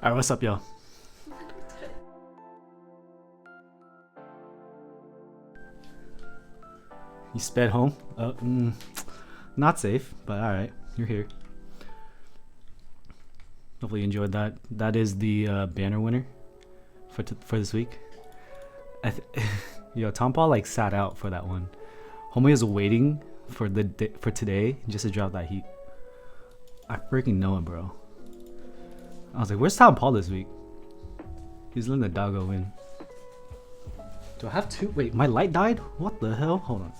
Alright, what's up, y'all? You sped home? Not safe, but alright, you're here. Hopefully you enjoyed that. That is the banner winner for this week. Yo, Tom Paul like sat out for that one. Homie was waiting for today just to drop that heat. I freaking know it, bro. I was like, where's Tom Paul this week? He's letting the doggo win. Do I have two? Wait, my light died? What the hell? Hold on.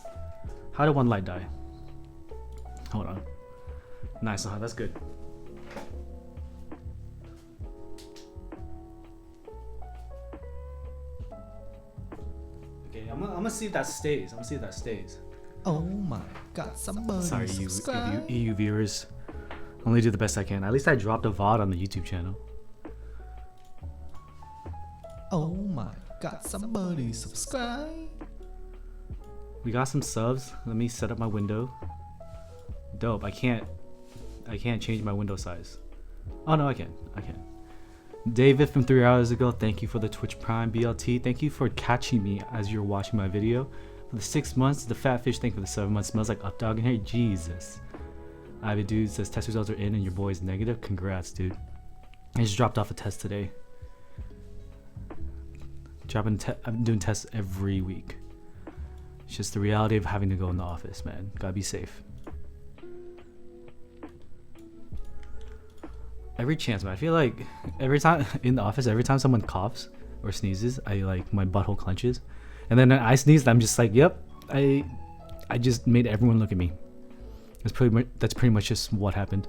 How did one light die? Hold on. Nice, that's good. Okay, I'm gonna see if that stays. Oh my god, somebody Sorry, subscribe. you viewers. Only do the best I can. At least I dropped a VOD on the YouTube channel. Oh my god, somebody subscribe. We got some subs. Let me set up my window. Dope. I can't change my window size. Oh no, I can. David from 3 hours ago, thank you for the Twitch Prime BLT. Thank you for catching me as you're watching my video. For the 6 months, the fat fish, thank you for the 7 months. Smells like up dog in here. Jesus. Ivy Dude says test results are in and your boy is negative. Congrats, dude. I just dropped off a test today. I'm doing tests every week. It's just the reality of having to go in the office, man. Gotta be safe. Every chance, man. I feel like every time in the office, every time someone coughs or sneezes, I like my butthole clenches. And then I sneeze, I'm just like, yep, I just made everyone look at me. That's pretty much just what happened.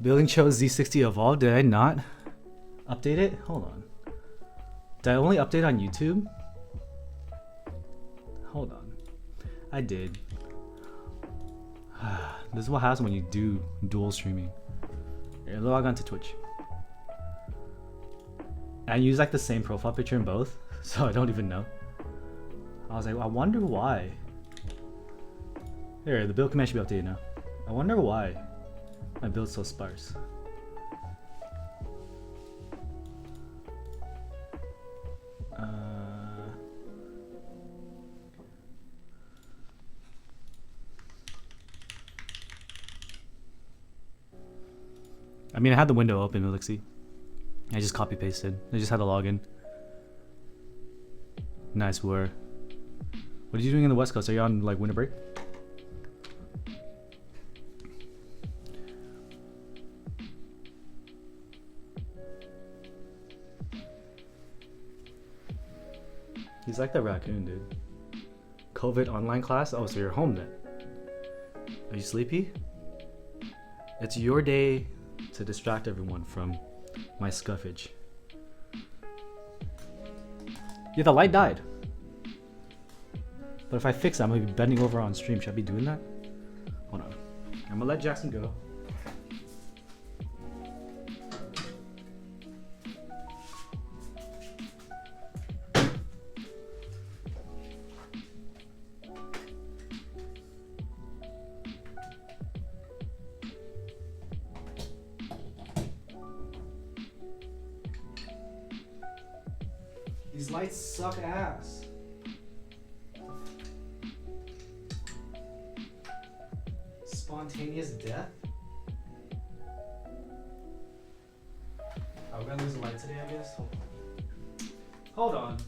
Building chose Z60 evolved. Did I not update it? Hold on. Did I only update on YouTube? Hold on. I did. This is what happens when you do dual streaming. Here, log on to Twitch. I use like the same profile picture in both, so I don't even know. I was like, I wonder why. Here, the build command should be updated now. I wonder why my build's so sparse. I mean, I had the window open, look, see. I just copy pasted. I just had to log in. Nice work. What are you doing in the West Coast? Are you on like winter break? He's like the raccoon, dude. COVID online class? Oh, so you're home then. Are you sleepy? It's your day to distract everyone from my scuffage. Yeah, the light died. But if I fix it, I'm gonna be bending over on stream. Should I be doing that? Hold on. I'm gonna let Jackson go. These lights suck ass. Spontaneous death? Oh, we're gonna lose the light today, I guess? Hold on.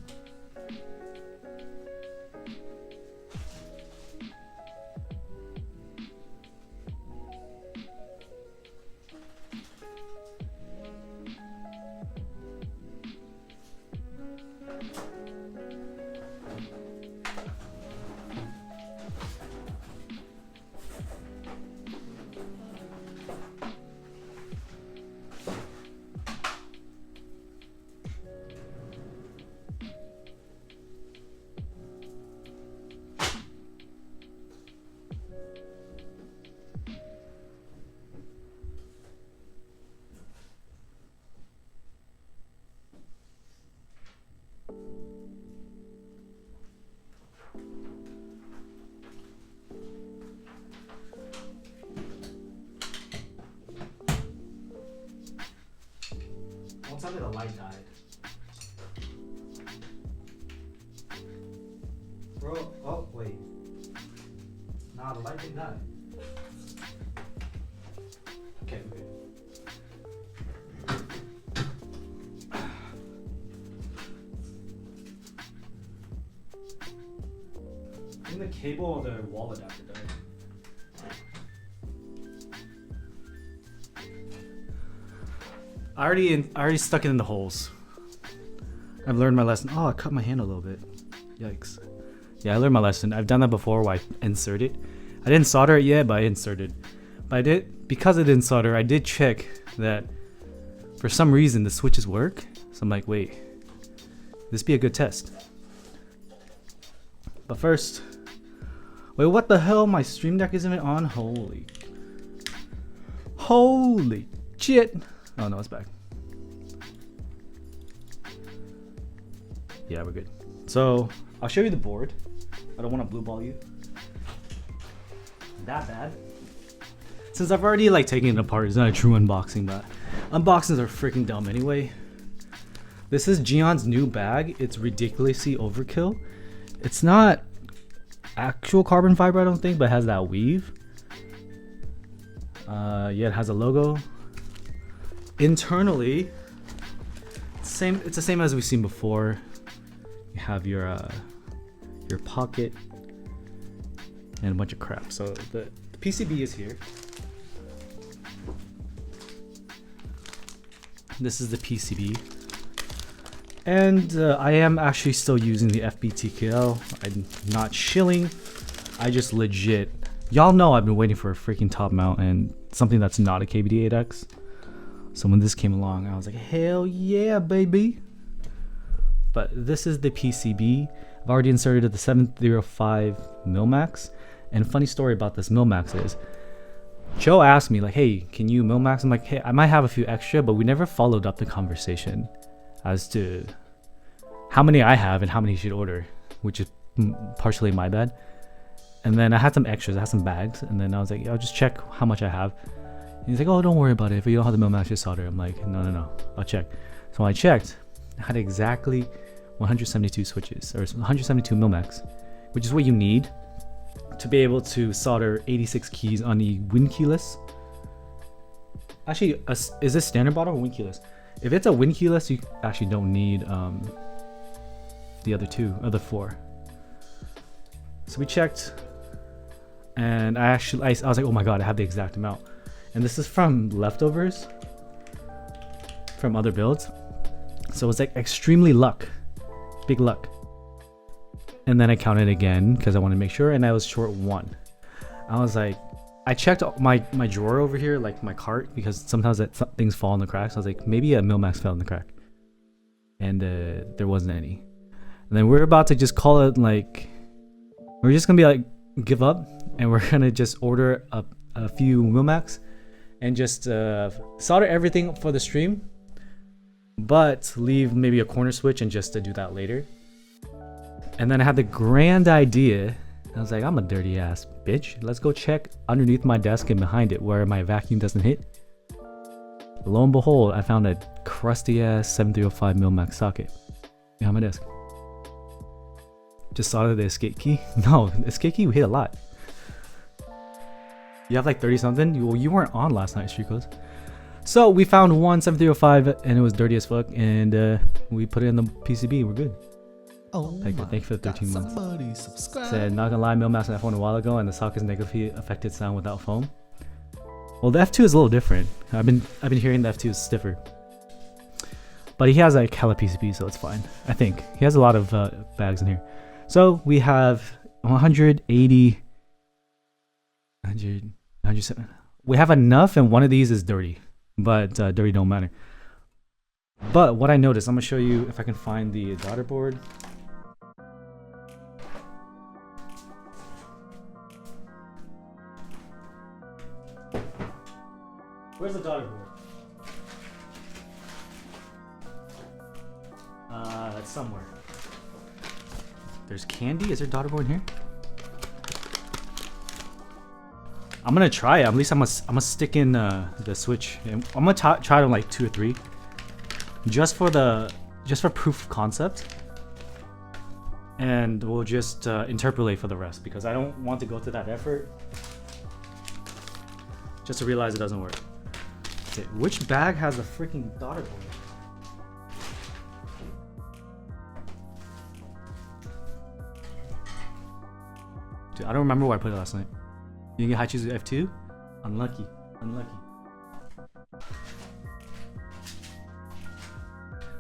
Don't tell me the light died. Bro, oh wait. Nah, the light didn't die. Okay, we're good. I think the cable or the wall adapter died. I already stuck it in the holes. I've learned my lesson. Oh, I cut my hand a little bit. Yikes. Yeah, I learned my lesson. I've done that before where I insert it. I didn't solder it yet, but I inserted. But because I didn't solder, I did check that for some reason the switches work. So I'm like, wait, this be a good test. But first, wait, what the hell? My stream deck isn't even on. Holy shit. Oh no, it's back. Yeah, we're good. So I'll show you the board. I don't want to blue ball you that bad. Since I've already like taken it apart, it's not a true unboxing, but unboxings are freaking dumb anyway. This is Geon's new bag. It's ridiculously overkill. It's not actual carbon fiber, I don't think, but it has that weave. Yeah, it has a logo. Internally, it's the same as we've seen before. You have your pocket and a bunch of crap. So the PCB is here. This is the PCB, and I am actually still using the FBTKL. I'm not shilling. I just legit. Y'all know I've been waiting for a freaking top mount and something that's not a KBD8X. So when this came along, I was like, hell yeah, baby. But this is the PCB. I've already inserted the 705 Milmax. And funny story about this Milmax is, Joe asked me like, hey, can you Milmax? I'm like, hey, I might have a few extra, but we never followed up the conversation as to how many I have and how many he should order, which is partially my bad. And then I had some extras, I had some bags, and then I was like, yeah, I'll just check how much I have. And he's like, oh, don't worry about it. If you don't have the Milmax, just solder. I'm like, no, I'll check. So when I checked, I had exactly 172 switches, or 172 Milmax, which is what you need to be able to solder 86 keys on the win keyless. Actually, is this standard bottle or win keyless? If it's a win keyless, you actually don't need the other four. So we checked, and I was like, oh my god, I have the exact amount. And this is from leftovers from other builds. So it's like extremely big luck. And then I counted again because I wanted to make sure, and I was short one. I was like, I checked my drawer over here, like my cart, because sometimes things fall in the cracks. I was like, maybe a Milmax fell in the crack. And there wasn't any. And then we're about to just call it like, we're just gonna be like, give up, and we're gonna just order a few Milmax and just solder everything for the stream, but leave maybe a corner switch and just to do that later. And then I had the grand idea. I was like, I'm a dirty ass bitch. Let's go check underneath my desk and behind it where my vacuum doesn't hit. Lo and behold, I found a crusty ass 7305 Milmax socket behind my desk. Just soldered the escape key. No, the escape key we hit a lot. You have like 30 something? Well, you weren't on last night, Streetclothes. So we found one 7305 and it was dirty as fuck, and we put it in the PCB. We're good. Oh, thank you for the 13 months. Somebody subscribe. Said, not gonna lie, Milmax on F1 a while ago, and the sockets negatively affected sound without foam. Well, the F2 is a little different. I've been hearing the F2 is stiffer, but he has like hella PCB, so it's fine. I think he has a lot of bags in here. So we have 180, 107. We have enough, and one of these is dirty, but dirty don't matter. But what I noticed, I'm gonna show you if I can find the daughter board. Where's the daughter board? It's somewhere. There's candy. Is there daughter board in here? I'm gonna try it. At least I'm gonna stick in the switch. I'm gonna try to like 2 or 3. just for proof of concept, and we'll just interpolate for the rest because I don't want to go through that effort just to realize it doesn't work. Okay, which bag has a freaking daughter board? Dude, I don't remember where I put it last night. You didn't get high choose with F2? Unlucky. Unlucky.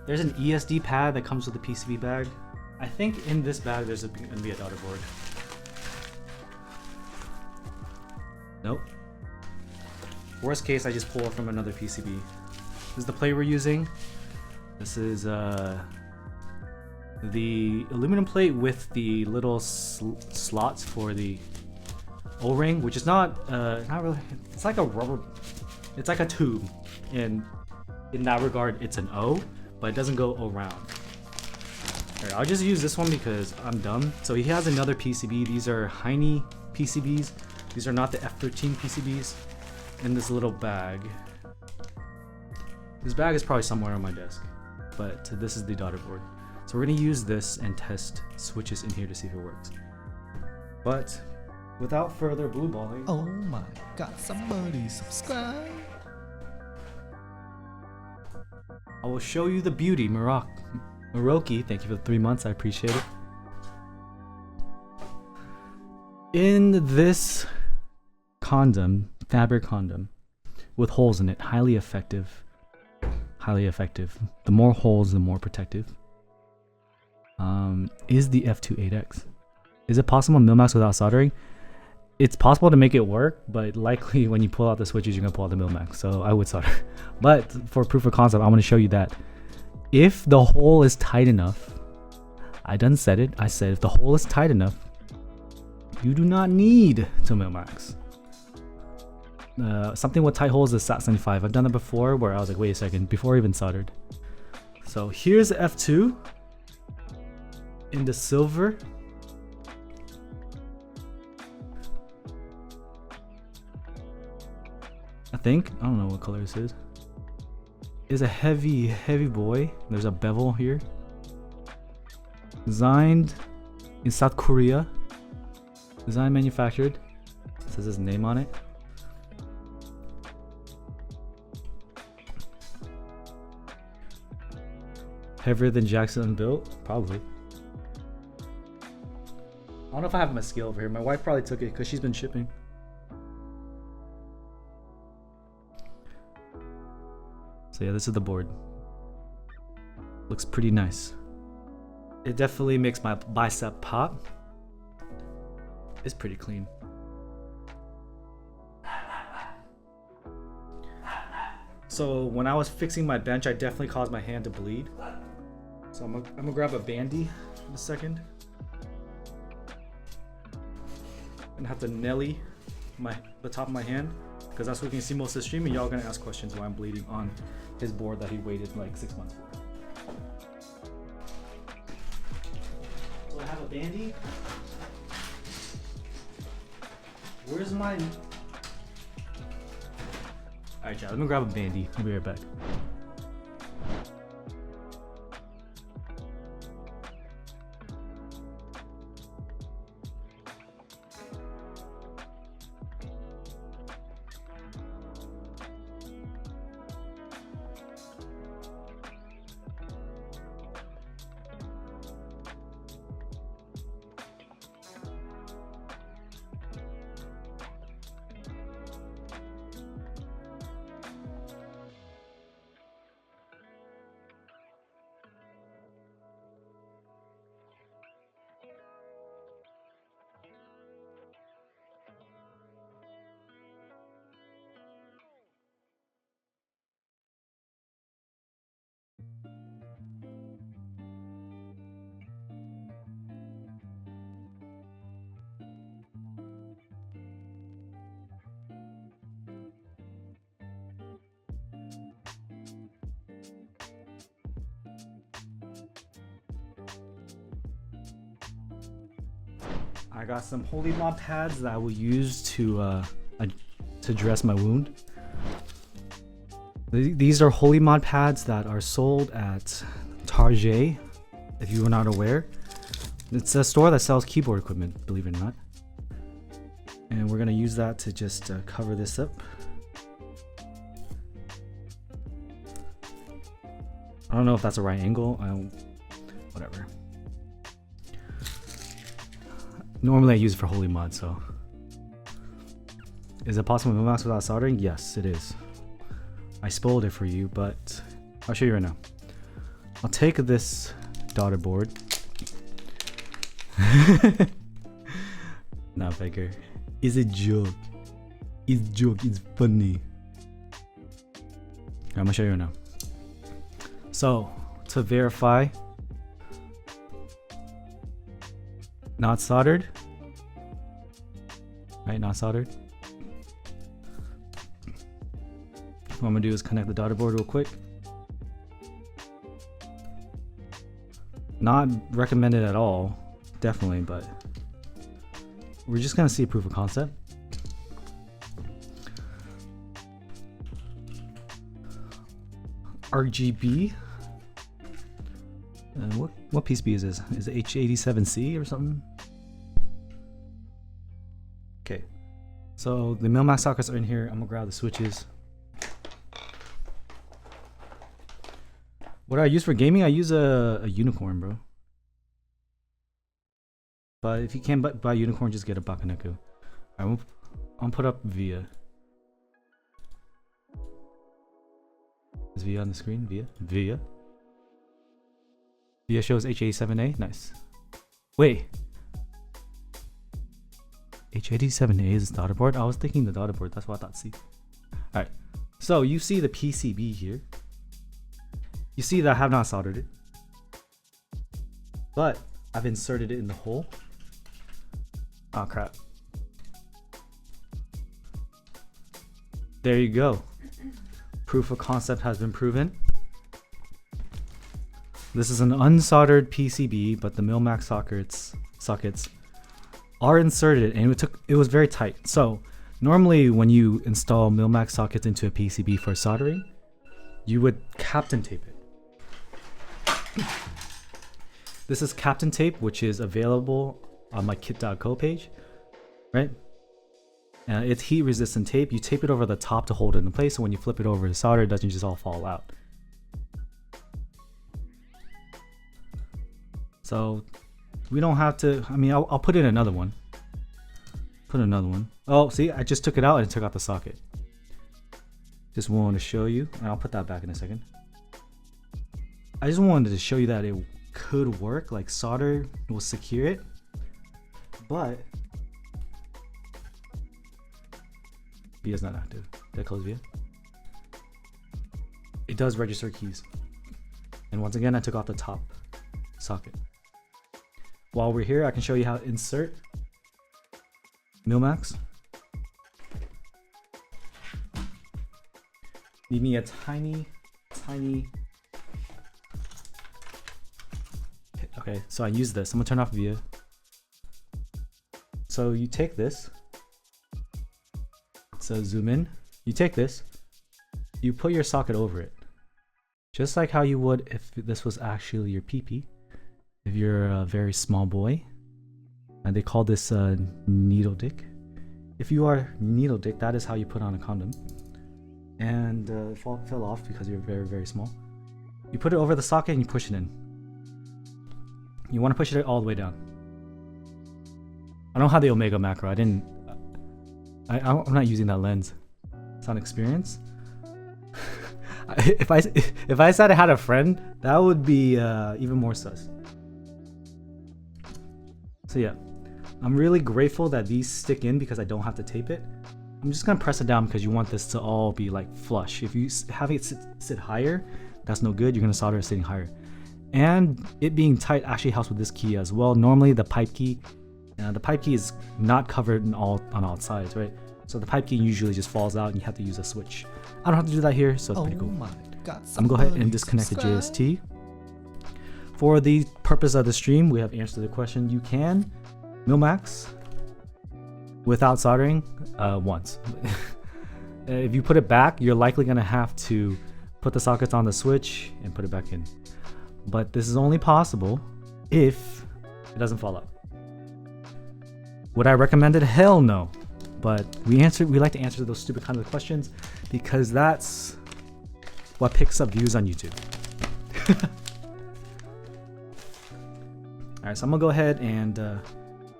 There's an ESD pad that comes with the PCB bag. I think in this bag there's gonna be a daughter board. Nope. Worst case, I just pull it from another PCB. This is the plate we're using. This is the aluminum plate with the little slots for the O-ring, which is not really. It's like a rubber. It's like a tube, and in that regard, it's an O, but it doesn't go around. Right, I'll just use this one because I'm dumb. So he has another PCB. These are Heine PCBs. These are not the F13 PCBs. In this little bag. This bag is probably somewhere on my desk, but this is the daughter board. So we're gonna use this and test switches in here to see if it works. But without further blue balling. Oh my god, somebody subscribe. I will show you the beauty. Maroki, thank you for the 3 months, I appreciate it. In this condom, fabric condom, with holes in it, highly effective. Highly effective. The more holes, the more protective. Is the F2-8X. Is it possible to Milmax without soldering? It's possible to make it work, but likely when you pull out the switches, you're gonna pull out the Milmax. So I would solder. But for proof of concept, I'm gonna show you that if the hole is tight enough, I done said it. I said if the hole is tight enough, you do not need to Milmax. Something with tight holes is SAT75. I've done that before where I was like, wait a second, before I even soldered. So here's the F2 in the silver. I think, I don't know what color this is. It's a heavy boy. There's a bevel here. Designed in South Korea. Designed, manufactured. It says his name on it. Heavier than Jackson built? Probably. I don't know if I have my scale over here. My wife probably took it because she's been shipping. So yeah, this is the board. Looks pretty nice. It definitely makes my bicep pop. It's pretty clean. So when I was fixing my bench, I definitely caused my hand to bleed. So I'm gonna grab a bandy in a second. And have to Nelly the top of my hand because that's what you can see most of the stream, and y'all gonna ask questions why I'm bleeding on his board that he waited like 6 months for. So I have a bandy. Where's my... Alright, y'all, let me grab a bandy. I'll be right back. I got some holy mod pads that I will use to dress my wound. These are Holy Mod pads that are sold at Target, if you were not aware. It's a store that sells keyboard equipment, believe it or not. And we're gonna use that to just cover this up. I don't know if that's the right angle. Whatever. Normally I use it for Holy Mod, so. Is it possible to mask without soldering? Yes, it is. I spoiled it for you, but I'll show you right now. I'll take this daughter board. Nah, Baker. It's a joke. It's joke. It's funny. I'm gonna show you right now. So, to verify, not soldered. Right, not soldered. What I'm gonna do is connect the daughter board real quick. Not recommended at all, definitely, but we're just gonna see proof of concept. RGB. What PCB is this? Is it H87C or something? Okay, so the mil-max sockets are in here. I'm gonna grab the switches. What do I use for gaming? I use a unicorn, bro. But if you can't buy unicorn, just get a Bakuneku. I'll put up Via. Is Via on the screen? Via. Via shows H87A. Nice. Wait. H87A is the daughter board? I was thinking the daughter board. That's what I thought. See. Alright. So you see the PCB here. You see that I have not soldered it. But I've inserted it in the hole. Oh crap. There you go. Proof of concept has been proven. This is an unsoldered PCB, but the mil-max sockets are inserted, and it was very tight. So normally when you install mil-max sockets into a PCB for soldering, you would Captain tape it. This is Captain tape, which is available on my kit.co page, right? It's heat resistant tape. You tape it over the top to hold it in place, so when you flip it over to solder, it doesn't just all fall out. So we don't have to, I mean, I'll put in another one. Put another one. Oh, see, I just took it out and took out the socket. Just wanted to show you, and I'll put that back in a second. I just wanted to show you that it could work, like solder will secure it, but VIA is not active. Did I close VIA? It does register keys. And once again, I took off the top socket. While we're here, I can show you how to insert mil-max. Need me a tiny. Okay, so I use this. I'm gonna turn off VIA. So you take this. So zoom in. You take this. You put your socket over it, just like how you would if this was actually your PP. If you're a very small boy, and they call this needle dick. If you are needle dick, that is how you put on a condom. And it fell off because you're very, very small. You put it over the socket and you push it in. You want to push it all the way down. I don't have the Omega macro. I'm not using that lens. It's on experience. If I said I had a friend, that would be even more sus. So yeah, I'm really grateful that these stick in because I don't have to tape it. I'm just gonna press it down because you want this to all be like flush. If you have it sit higher, that's no good. You're gonna solder it sitting higher. And it being tight actually helps with this key as well. Normally the pipe key is not covered on all sides, right? So the pipe key usually just falls out and you have to use a switch. I don't have to do that here, so it's pretty cool. I'm gonna go ahead and disconnect the JST. For the purpose of the stream, we have answered the question. You can mil-max without soldering once. If you put it back, you're likely gonna have to put the sockets on the switch and put it back in. But this is only possible if it doesn't fall out. Would I recommend it? Hell no. But we like to answer those stupid kinds of questions because that's what picks up views on YouTube. Alright, so I'm gonna go ahead and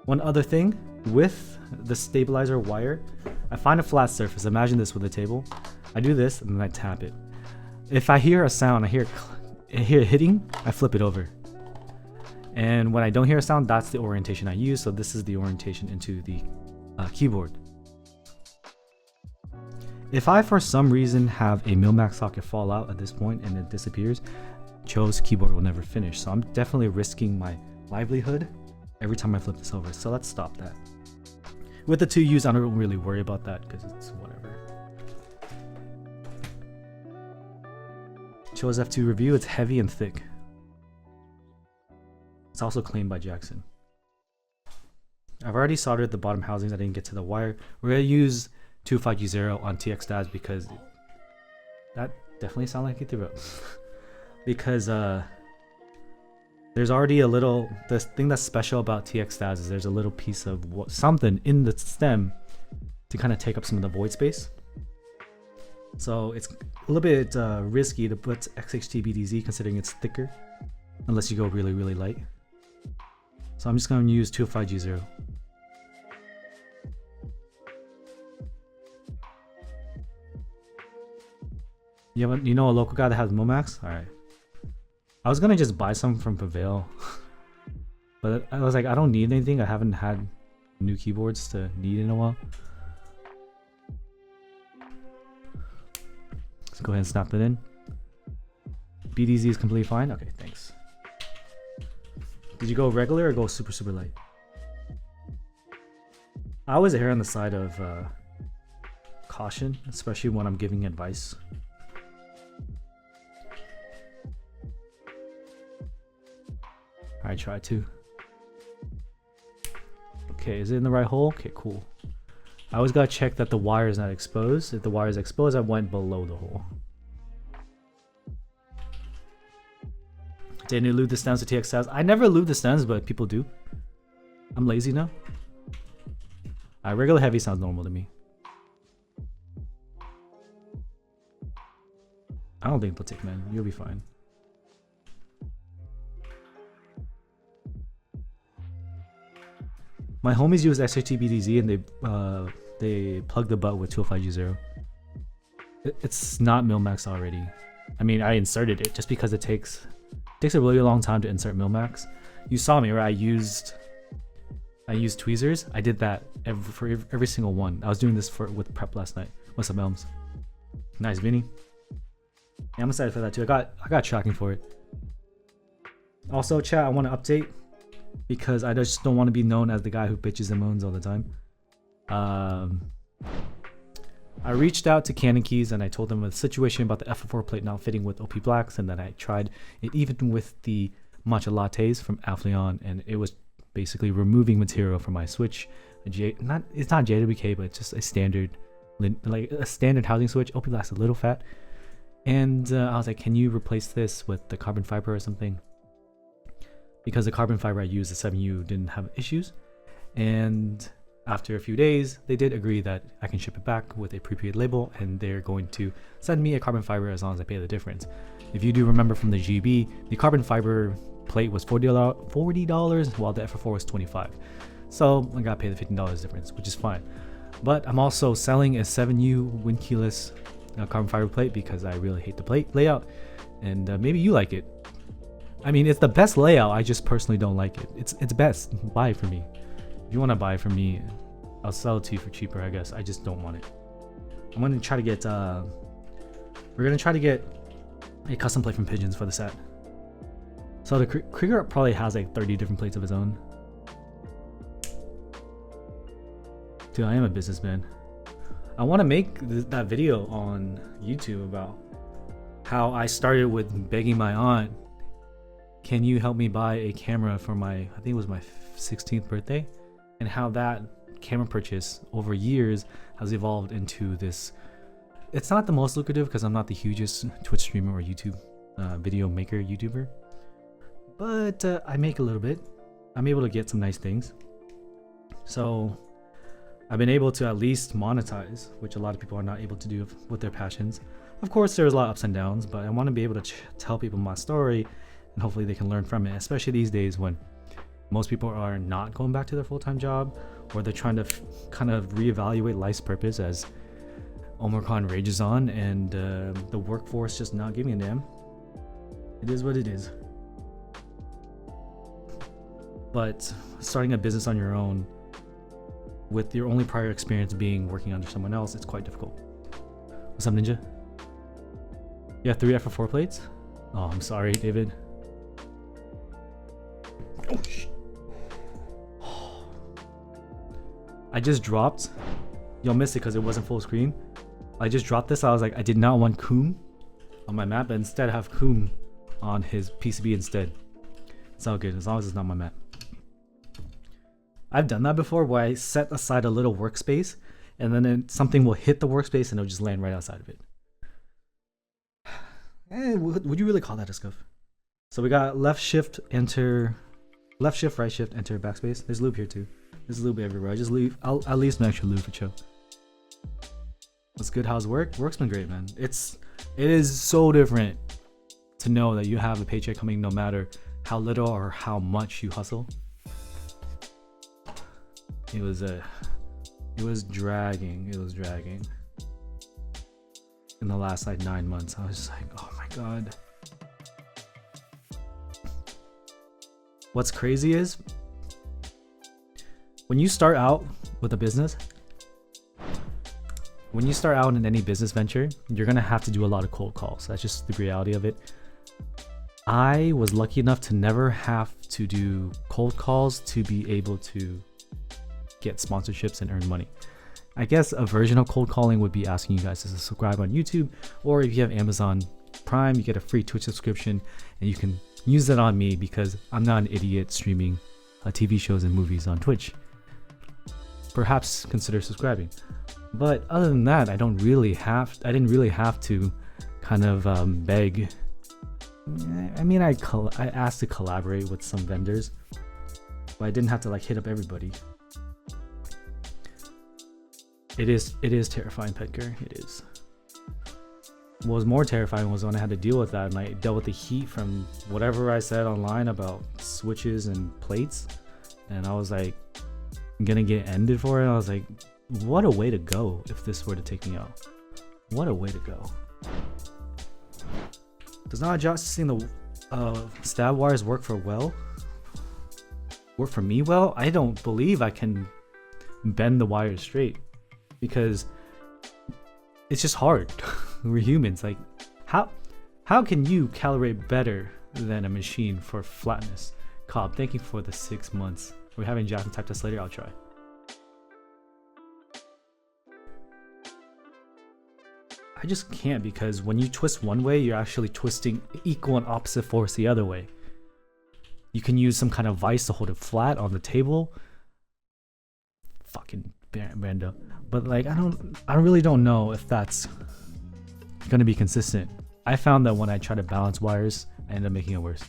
one other thing with the stabilizer wire, I find a flat surface. Imagine this with a table. I do this and then I tap it. If I hear a sound, I hear it hitting, I flip it over. And when I don't hear a sound, that's the orientation I use. So this is the orientation into the keyboard. If I for some reason have a Milmax socket fall out at this point and it disappears, Cho's keyboard will never finish. So I'm definitely risking my livelihood every time I flip this over. So let's stop that. With the 2Us, I don't really worry about that because it's whatever. Cho's F2 review, it's heavy and thick. It's also claimed by Jackson. I've already soldered the bottom housings. I didn't get to the wire. We're going to use 25G0 on TX stabs because that definitely sounded like it threw up. Because there's already a little, the thing that's special about TX stabs is there's a little piece of something in the stem to kind of take up some of the void space. So it's a little bit risky to put XHT-BDZ considering it's thicker, unless you go really, really light. So I'm just going to use 25G0. You know a local guy that has Momax? Alright. I was gonna just buy some from Prevail. But I was like, I don't need anything. I haven't had new keyboards to need in a while. Let's go ahead and snap that in. BDZ is completely fine. Okay, thanks. Did you go regular or go super, super light? I always err on the side of caution, especially when I'm giving advice. I try to. Okay, is it in the right hole? Okay, cool. I always gotta check that the wire is not exposed. If the wire is exposed, I went below the hole. Didn't you lube the stems with TX stabs? I never lube the stems, but people do. I'm lazy now. Regular heavy sounds normal to me. I don't think they'll take, man. You'll be fine. My homies use XHT-BDZ and they plug the butt with 205G0. It's not Milmax already. I mean, I inserted it just because it takes a really long time to insert Milmax. You saw me, right? I used tweezers. I did that for every single one. I was doing this with prep last night. What's up, Elms? Nice, Vinny. Yeah, I'm excited for that too. I got tracking for it. Also, chat, I want to update because I just don't want to be known as the guy who bitches and moans all the time. I reached out to Canon Keys and I told them the situation about the F4 plate not fitting with OP Blacks, and that I tried it even with the matcha lattes from Affleon, and it was basically removing material from my switch. It's not JWK, but just a standard, like a standard housing switch. OP Black's a little fat, and I was like, can you replace this with the carbon fiber or something? Because the carbon fiber I used, the 7U, didn't have issues. And after a few days, they did agree that I can ship it back with a prepaid label, and they're going to send me a carbon fiber as long as I pay the difference. If you do remember from the GB, the carbon fiber plate was $40, while the F4 was $25. So I gotta pay the $15 difference, which is fine. But I'm also selling a 7U wind keyless carbon fiber plate because I really hate the plate layout, and maybe you like it. I mean, it's the best layout. I just personally don't like it. It's best. Buy it for me. If you want to buy it from me, I'll sell it to you for cheaper, I guess. I just don't want it. I'm gonna try to get we're gonna try to get a custom plate from Pigeons for the set. So the Krieger probably has like 30 different plates of his own. Dude, I am a businessman. I want to make that video on YouTube about how I started with begging my aunt, can you help me buy a camera for my, I think it was my 16th birthday, and how that camera purchase over years has evolved into this it's not the most lucrative because I'm not the hugest Twitch streamer or YouTube video maker YouTuber, but I make a little bit. I'm able to get some nice things, so I've been able to at least monetize, which a lot of people are not able to do with their passions. Of course, there's a lot of ups and downs, but I want to be able to tell people my story, and hopefully they can learn from it, especially these days when most people are not going back to their full-time job, or they're trying to kind of reevaluate life's purpose as Omicron rages on and the workforce just not giving a damn. It is what it is. But starting a business on your own with your only prior experience being working under someone else, it's quite difficult. What's up, Ninja? You have 3 F4 plates? Oh, I'm sorry, David. Oh, shit. I just dropped. You'll miss it because it wasn't full screen. I just dropped this. I was like, I did not want Coom on my map, but instead have Coom on his PCB instead. It's all good as long as it's not my map. I've done that before where I set aside a little workspace and then something will hit the workspace and it'll just land right outside of it. Would you really call that a scuff? So we got left shift, enter, left shift, right shift, enter, backspace. There's lube here too. There's lube everywhere. I just leave. I'll leave some extra lube for chill. What's good? How's work? Work's been great, man. It is so different to know that you have a paycheck coming no matter how little or how much you hustle. It was dragging. It was dragging. In the last like 9 months, I was just like, oh my god. What's crazy is when you start out with a business, when you start out in any business venture, you're gonna have to do a lot of cold calls. That's just the reality of it. I was lucky enough to never have to do cold calls to be able to get sponsorships and earn money. I guess a version of cold calling would be asking you guys to subscribe on YouTube, or if you have Amazon Prime, you get a free Twitch subscription and you can use that on me because I'm not an idiot streaming TV shows and movies on Twitch. Perhaps consider subscribing. But other than that, I didn't really have to kind of beg. I mean, I asked to collaborate with some vendors, but I didn't have to like hit up everybody. It is terrifying, Petker. It is. What was more terrifying was when I had to deal with that, and I dealt with the heat from whatever I said online about switches and plates, and I was like, I'm gonna get ended for it. I was like, what a way to go if this were to take me out. What a way to go. Does not adjusting the stab wires work for me well? I don't believe I can bend the wires straight because it's just hard. We're humans. Like, how can you calibrate better than a machine for flatness? Cobb, thank you for the 6 months. We're having Jackson type test later. I'll try. I just can't, because when you twist one way, you're actually twisting equal and opposite force the other way. You can use some kind of vise to hold it flat on the table. Fucking Brando. But like, I really don't know if that's gonna be consistent. I found that when I try to balance wires, I end up making it worse.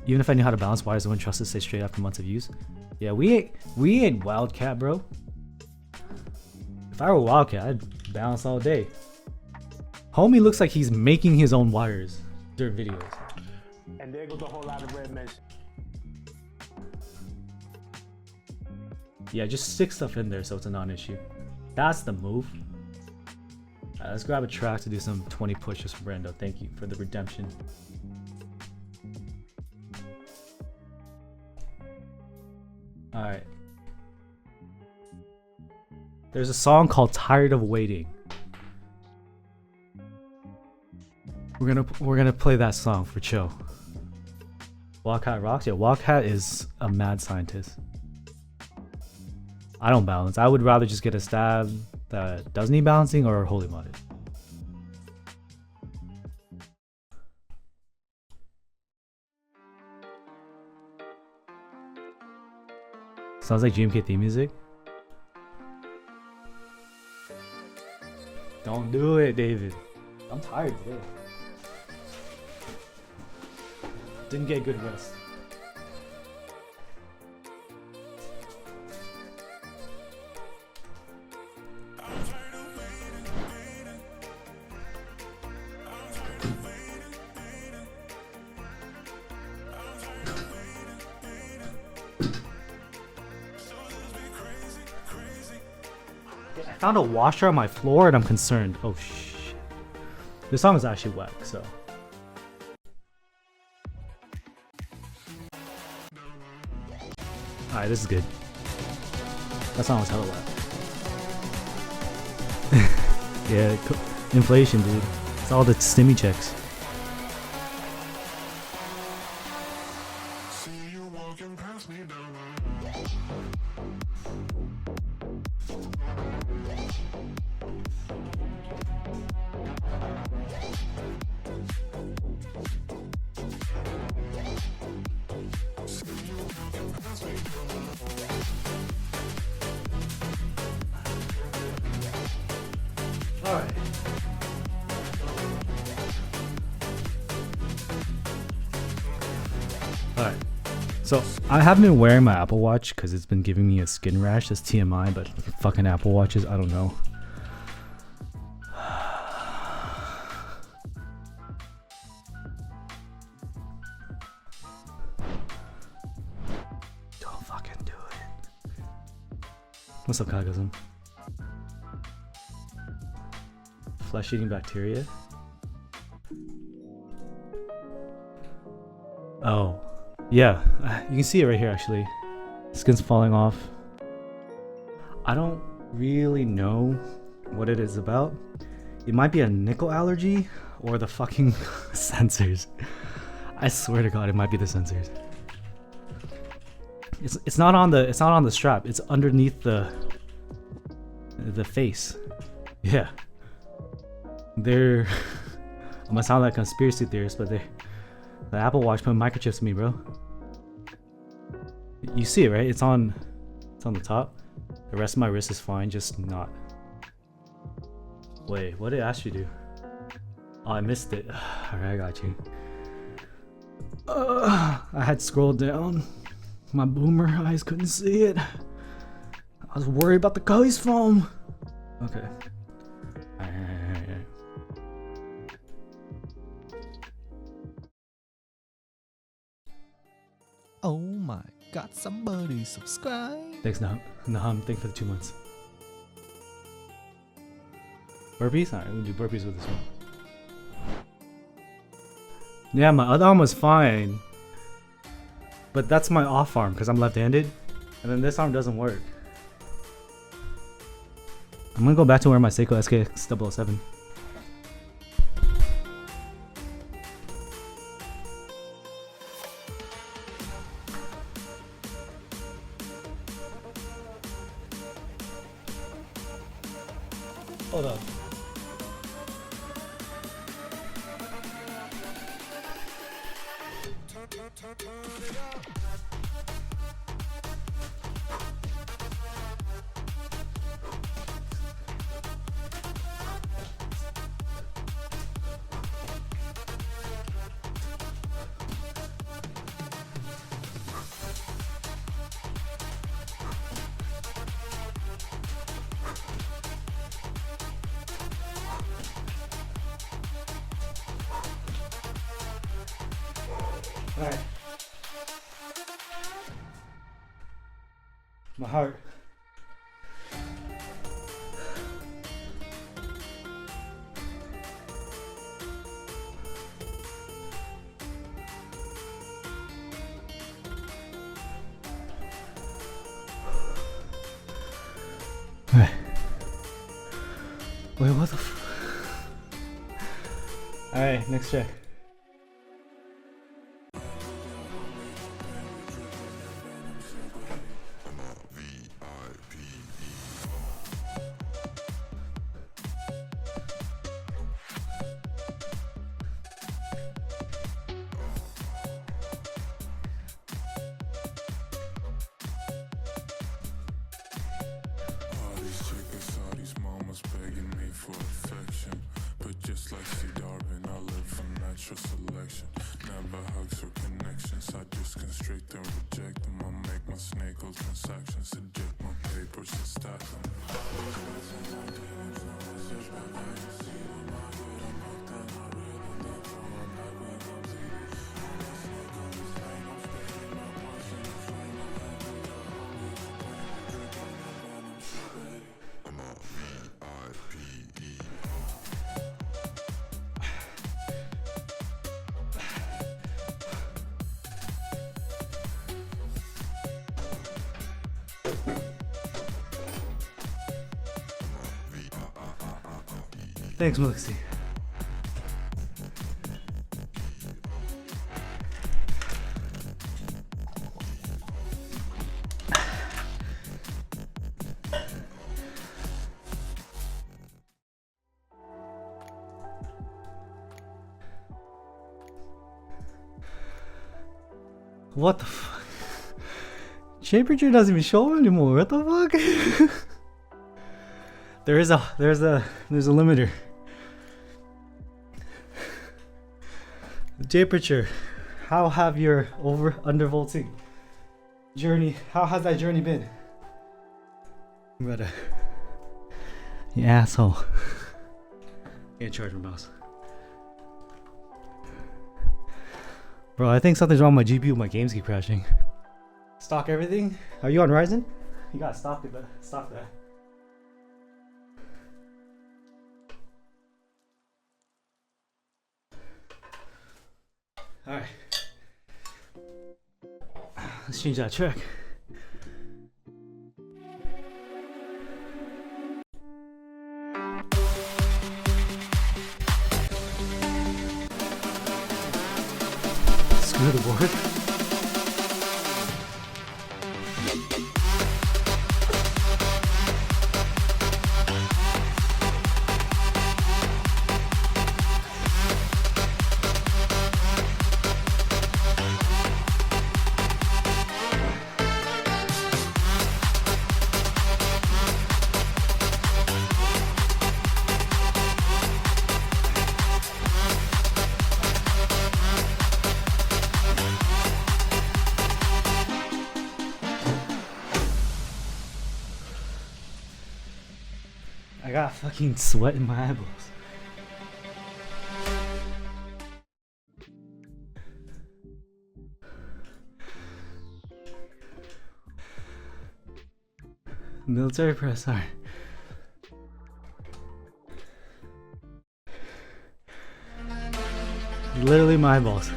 Even if I knew how to balance wires, I wouldn't trust it to stay straight after months of use. Yeah, we ain't Wildcat, bro. If I were Wildcat, I'd balance all day. Homie looks like he's making his own wires during videos. And there goes a whole lot of red mesh. Yeah, just stick stuff in there so it's a non-issue. That's the move. Let's grab a track to do some 20 pushes for Brando. Thank you for the redemption. Alright. There's a song called Tired of Waiting. We're gonna play that song for chill. Wildcat rocks? Yeah, Wildcat is a mad scientist. I don't balance. I would rather just get a stab that doesn't need balancing or holy modded. Sounds like GMK theme music. Don't do it, David. I'm tired today. Didn't get good rest. I found a washer on my floor and I'm concerned. Oh shit. This song is actually whack, so. Alright, this is good. That song was hella whack. Yeah, inflation, dude. It's all the stimmy checks. Alright. Alright. So, I haven't been wearing my Apple Watch because it's been giving me a skin rash. That's TMI, but fucking Apple Watches, I don't know. Don't fucking do it. What's up, Kagasm? Flesh-eating bacteria? Oh. Yeah, you can see it right here actually. Skin's falling off. I don't really know what it is about. It might be a nickel allergy or the fucking sensors. I swear to God, it might be the sensors. It's not on the strap. It's underneath the face. Yeah. I'm gonna sound like a conspiracy theorist, but the Apple Watch put microchips in me, bro. You see it, right? It's on the top. The rest of my wrist is fine, just not. Wait, what did it ask you to do? Oh, I missed it. Alright, I got you. I had scrolled down. My boomer eyes couldn't see it. I was worried about the Cully's foam. Okay. Oh my god, somebody subscribe. Thanks, Nahum. Thanks for the 2 months. Burpees? Alright, we'll do burpees with this one. Yeah, my other arm was fine. But that's my off arm because I'm left-handed. And then this arm doesn't work. I'm gonna go back to wearing my Seiko SKX 007. Hold up. Alright. My heart. Alright. Wait, what the Alright, next check. Thanks, Melixi. What the fuck? Temperature doesn't even show anymore. What the fuck? there's a limiter. The temperature. How have your undervolting journey? How has that journey been? You asshole. Can't charge my mouse. Bro, I think something's wrong with my GPU. My games keep crashing. Stock everything. Are you on Ryzen? You gotta stop it, but stop that. Alright. Let's change that track. Screw the board. I got fucking sweat in my eyeballs. Military press, sorry. Literally my eyeballs.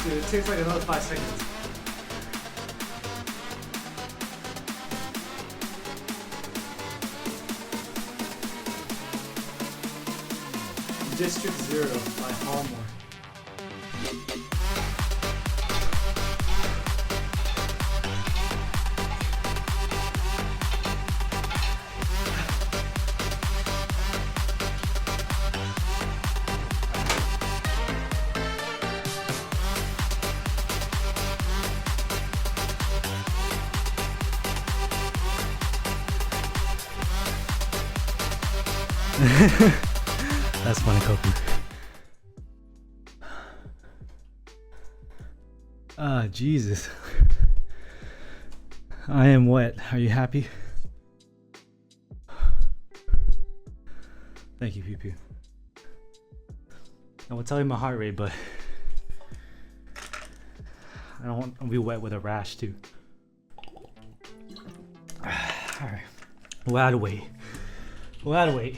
Dude, it takes like another 5 seconds. District 0 by Hallmore. That's funny, Koku. Ah, Jesus. I am wet. Are you happy? Thank you, Pew Pew. I will tell you my heart rate, but I don't want to be wet with a rash too. Alright. We'll add weight. We'll add weight.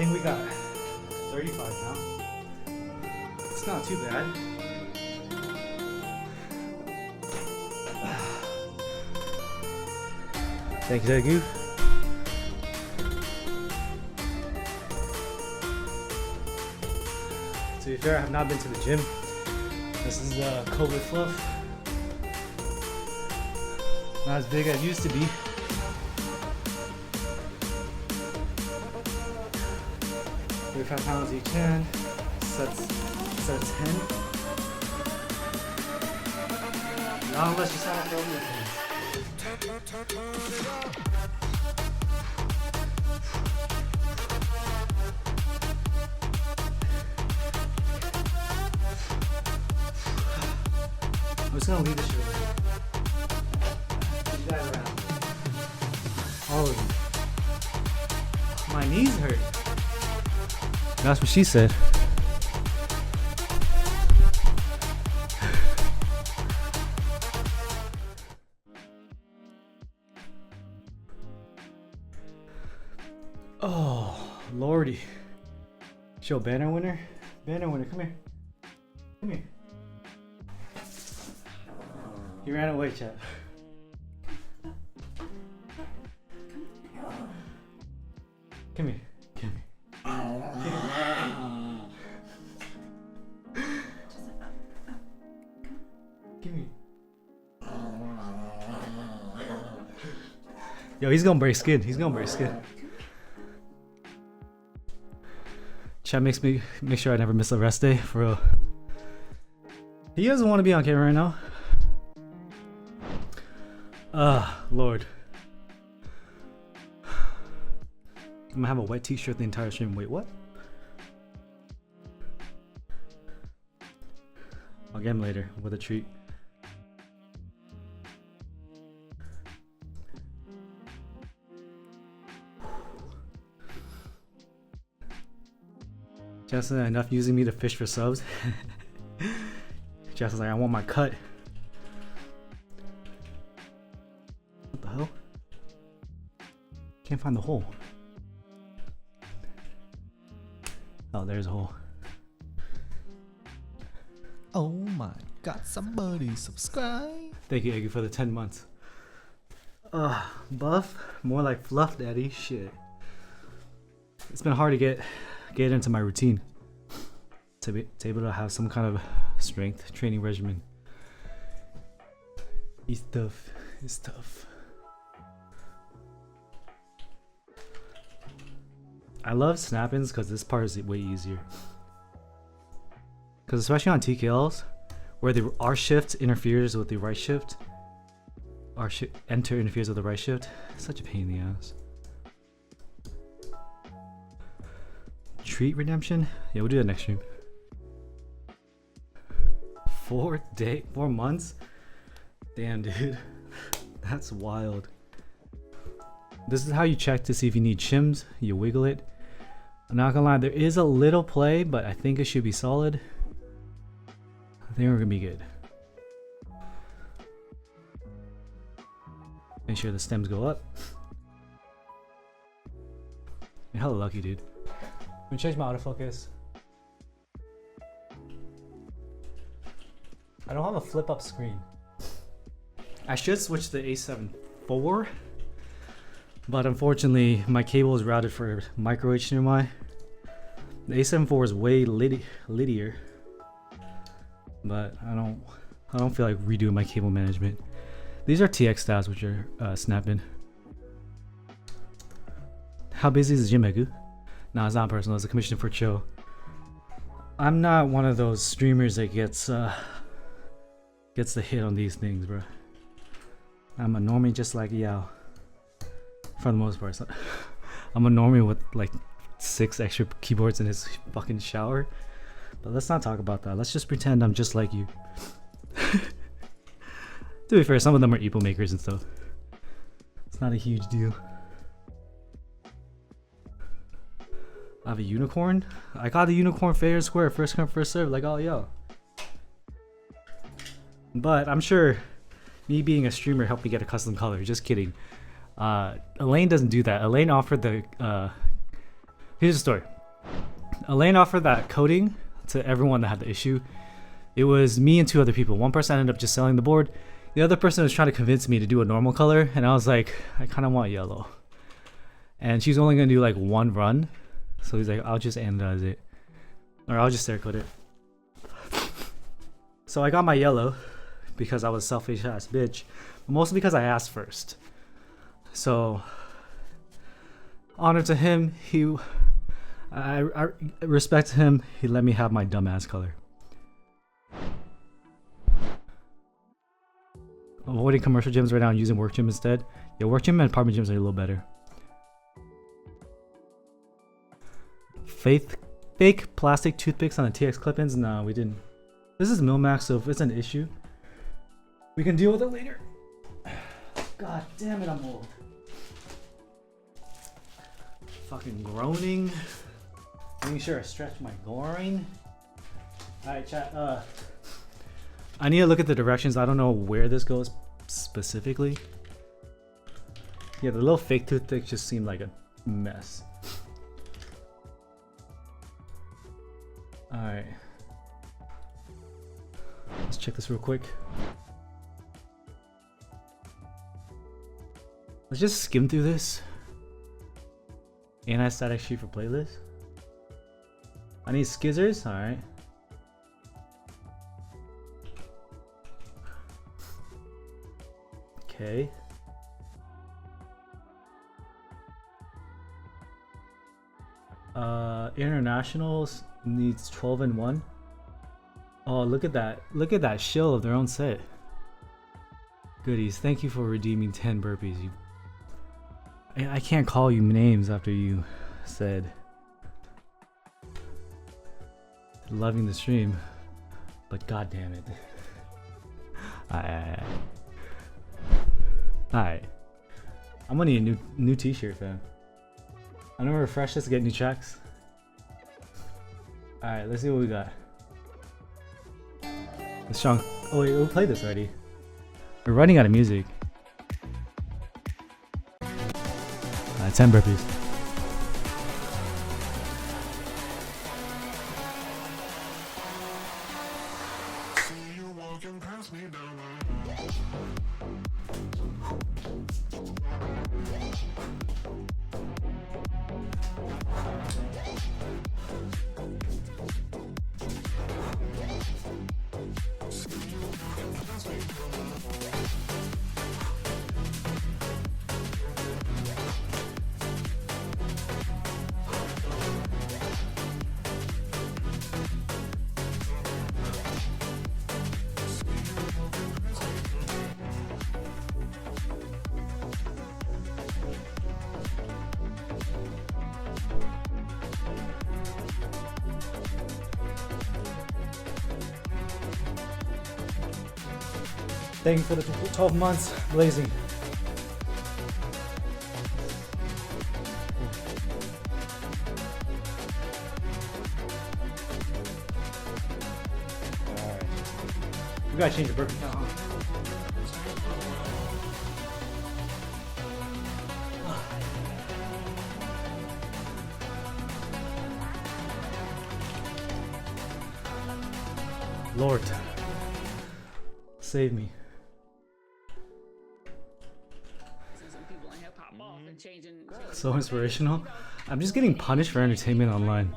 think we got 35 now. It's not too bad. Thank you. To be fair, I have not been to the gym. This is COVID fluff. Not as big as it used to be. 35 pounds each hand. Sets 10. Not unless you sign up for I'm just gonna leave this shit over here. You guys are out. All of you. My knees hurt. That's what she said. Oh, lordy. Show banner winner. Banner winner, come here. Come here. He ran away, chat. Come here. Come here. Come here. Yo, he's gonna break skin. He's gonna break skin. Chat makes me make sure I never miss a rest day, for real. He doesn't want to be on camera right now. Lord. I'm gonna have a wet t-shirt the entire stream. Wait, what? I'll get him later with a treat. Justin, enough using me to fish for subs. Justin's like, I want my cut. What the hell? Can't find the hole. Oh, there's a hole. Oh my god, somebody subscribe. Thank you, Eggy, for the 10 months. Buff? More like fluff, daddy. Shit. It's been hard to get into my routine. To be able to have some kind of strength training regimen. It's tough. It's tough. I love snap-ins because this part is way easier. Because especially on TKLs, where the R shift interferes with the right shift, enter interferes with the right shift. It's such a pain in the ass. Treat redemption? Yeah, we'll do that next stream. 4 months? Damn, dude. That's wild. This is how you check to see if you need shims. You wiggle it. I'm not gonna lie, there is a little play, but I think it should be solid. I think we're gonna be good. Make sure the stems go up. You're hella lucky, dude. I'm gonna change my autofocus. I don't have a flip up screen. I should switch to the A7 IV, but unfortunately my cable is routed for micro HDMI. The A7 IV is way linear, but I don't feel like redoing my cable management. These are TX styles, which are snapping. How busy is the gym, Egu? No, it's not personal. It's a commission for Cho. I'm not one of those streamers that gets the hit on these things, bro. I'm a normie just like Yao. For the most part. I'm a normie with like 6 extra keyboards in his fucking shower. But let's not talk about that. Let's just pretend I'm just like you. To be fair, some of them are Epo makers and stuff. It's not a huge deal. I have a unicorn? I got the unicorn fair and square, first come, first serve, like, oh, yo. But I'm sure me being a streamer helped me get a custom color. Just kidding. Elaine doesn't do that. Elaine offered the... here's the story. Elaine offered that coating to everyone that had the issue. It was me and 2 other people. One person ended up just selling the board. The other person was trying to convince me to do a normal color, and I was like, I kind of want yellow. And she's only gonna do like 1 run, so he's like, I'll just anodize it, or I'll just Cerakote it. So I got my yellow because I was a selfish ass bitch, but mostly because I asked first. So honor to him, I respect him. He let me have my dumbass color. Avoiding commercial gyms right now and using work gym instead. Yeah, work gym and apartment gyms are a little better. Fake plastic toothpicks on the TX clip-ins? No, we didn't. This is Milmax, so if it's an issue, we can deal with it later. God damn it, I'm old. Fucking groaning. Making sure I stretch my groin. Alright, chat. I need to look at the directions. I don't know where this goes specifically. Yeah, the little fake toothpick just seemed like a mess. Alright. Let's check this real quick. Let's just skim through this. Anti-static sheet for playlist. I need skizzers. Alright. Okay. Internationals needs 12 and 1. Oh, look at that. Look at that shill of their own set. Goodies. Thank you for redeeming 10 burpees. I can't call you names after you said loving the stream, but god damn it. Alright. I'm gonna need a new t-shirt, fam. I'm gonna refresh this to get new tracks. Alright, let's see what we got. The strong. Oh wait, we played this already. We're running out of music. 10 burpees. Thank you for the 12 months, blazing. Alright. We gotta change the burpee count. Lord, save me. So inspirational. I'm just getting punished for entertainment online.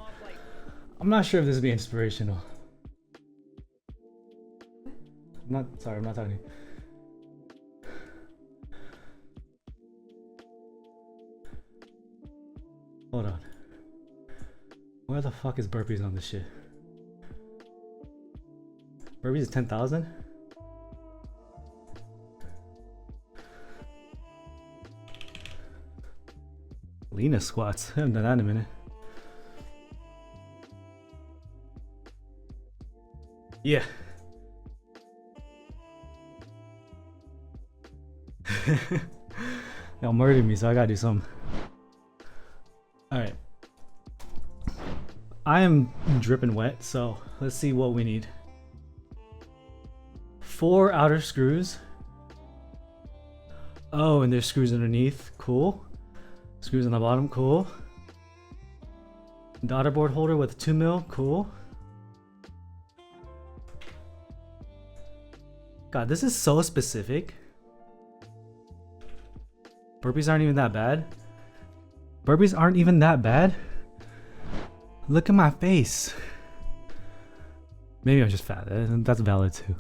I'm not sure if this would be inspirational. I'm not talking to you. Hold on. Where the fuck is burpees on this shit? Burpees is 10,000? Lena squats. I haven't done that in a minute. Yeah. Y'all murdered me, so I gotta do something. Alright. I am dripping wet, so let's see what we need. 4 outer screws. Oh, and there's screws underneath. Cool. Screws on the bottom. Cool. Daughterboard holder with 2 mil, cool. God, this is so specific. Burpees aren't even that bad. Burpees aren't even that bad. Look at my face. Maybe I'm just fat. That's valid too.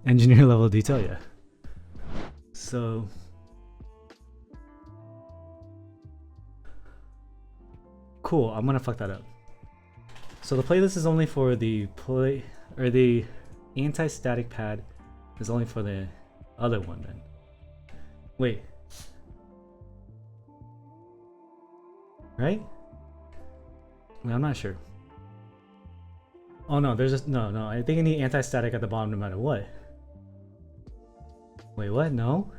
Engineer level detail, yeah. So cool. I'm gonna fuck that up. So the playlist is only for the the anti-static pad is only for the other one then. Wait. Right? Wait, I'm not sure. Oh no, there's just no. I think I need anti-static at the bottom no matter what. Wait, what? No?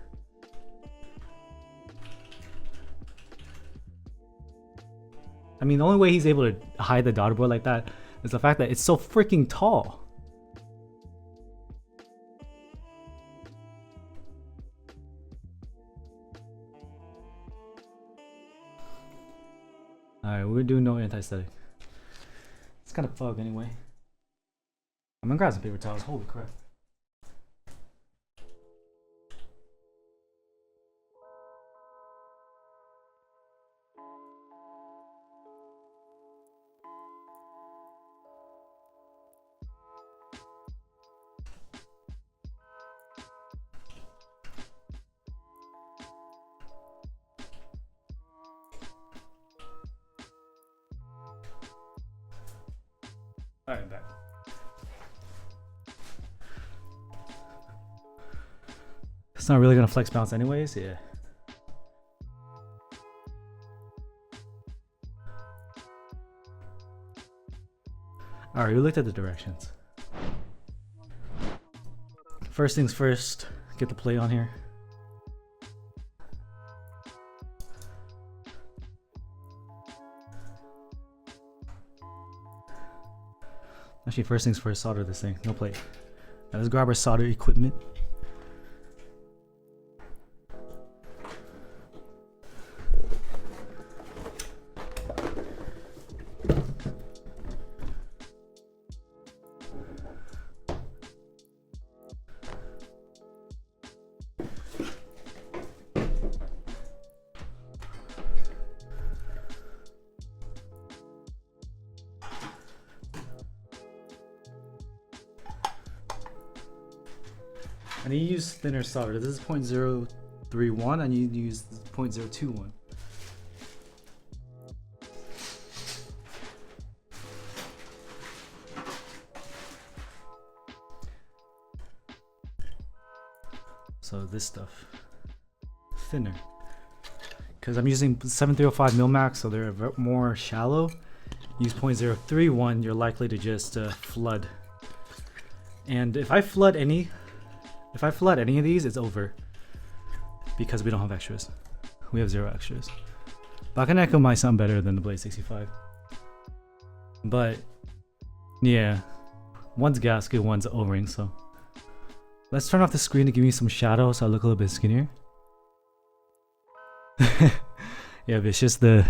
I mean, the only way he's able to hide the daughterboard like that is the fact that it's so freaking tall. Alright, we're doing no anti-static. It's kind of fog anyway. I'm gonna grab some paper towels. Holy crap. Alright, back. It's not really gonna flex bounce anyways, yeah. Alright, we looked at the directions. First things first, get the plate on here. Actually, first things first, solder this thing. No plate. Now let's grab our solder equipment. I need to use thinner solder. This is 0.031. I need to use 0.021. So this stuff, thinner, because I'm using 7305 mil max, so they're more shallow. Use 0.031, you're likely to just flood. And if I flood any of these, it's over, because we don't have extras. We have 0 extras. Bakaneko might sound better than the Blade 65, but yeah, one's gasket, one's O-ring. So let's turn off the screen to give me some shadow, so I look a little bit skinnier. Yeah, but it's just the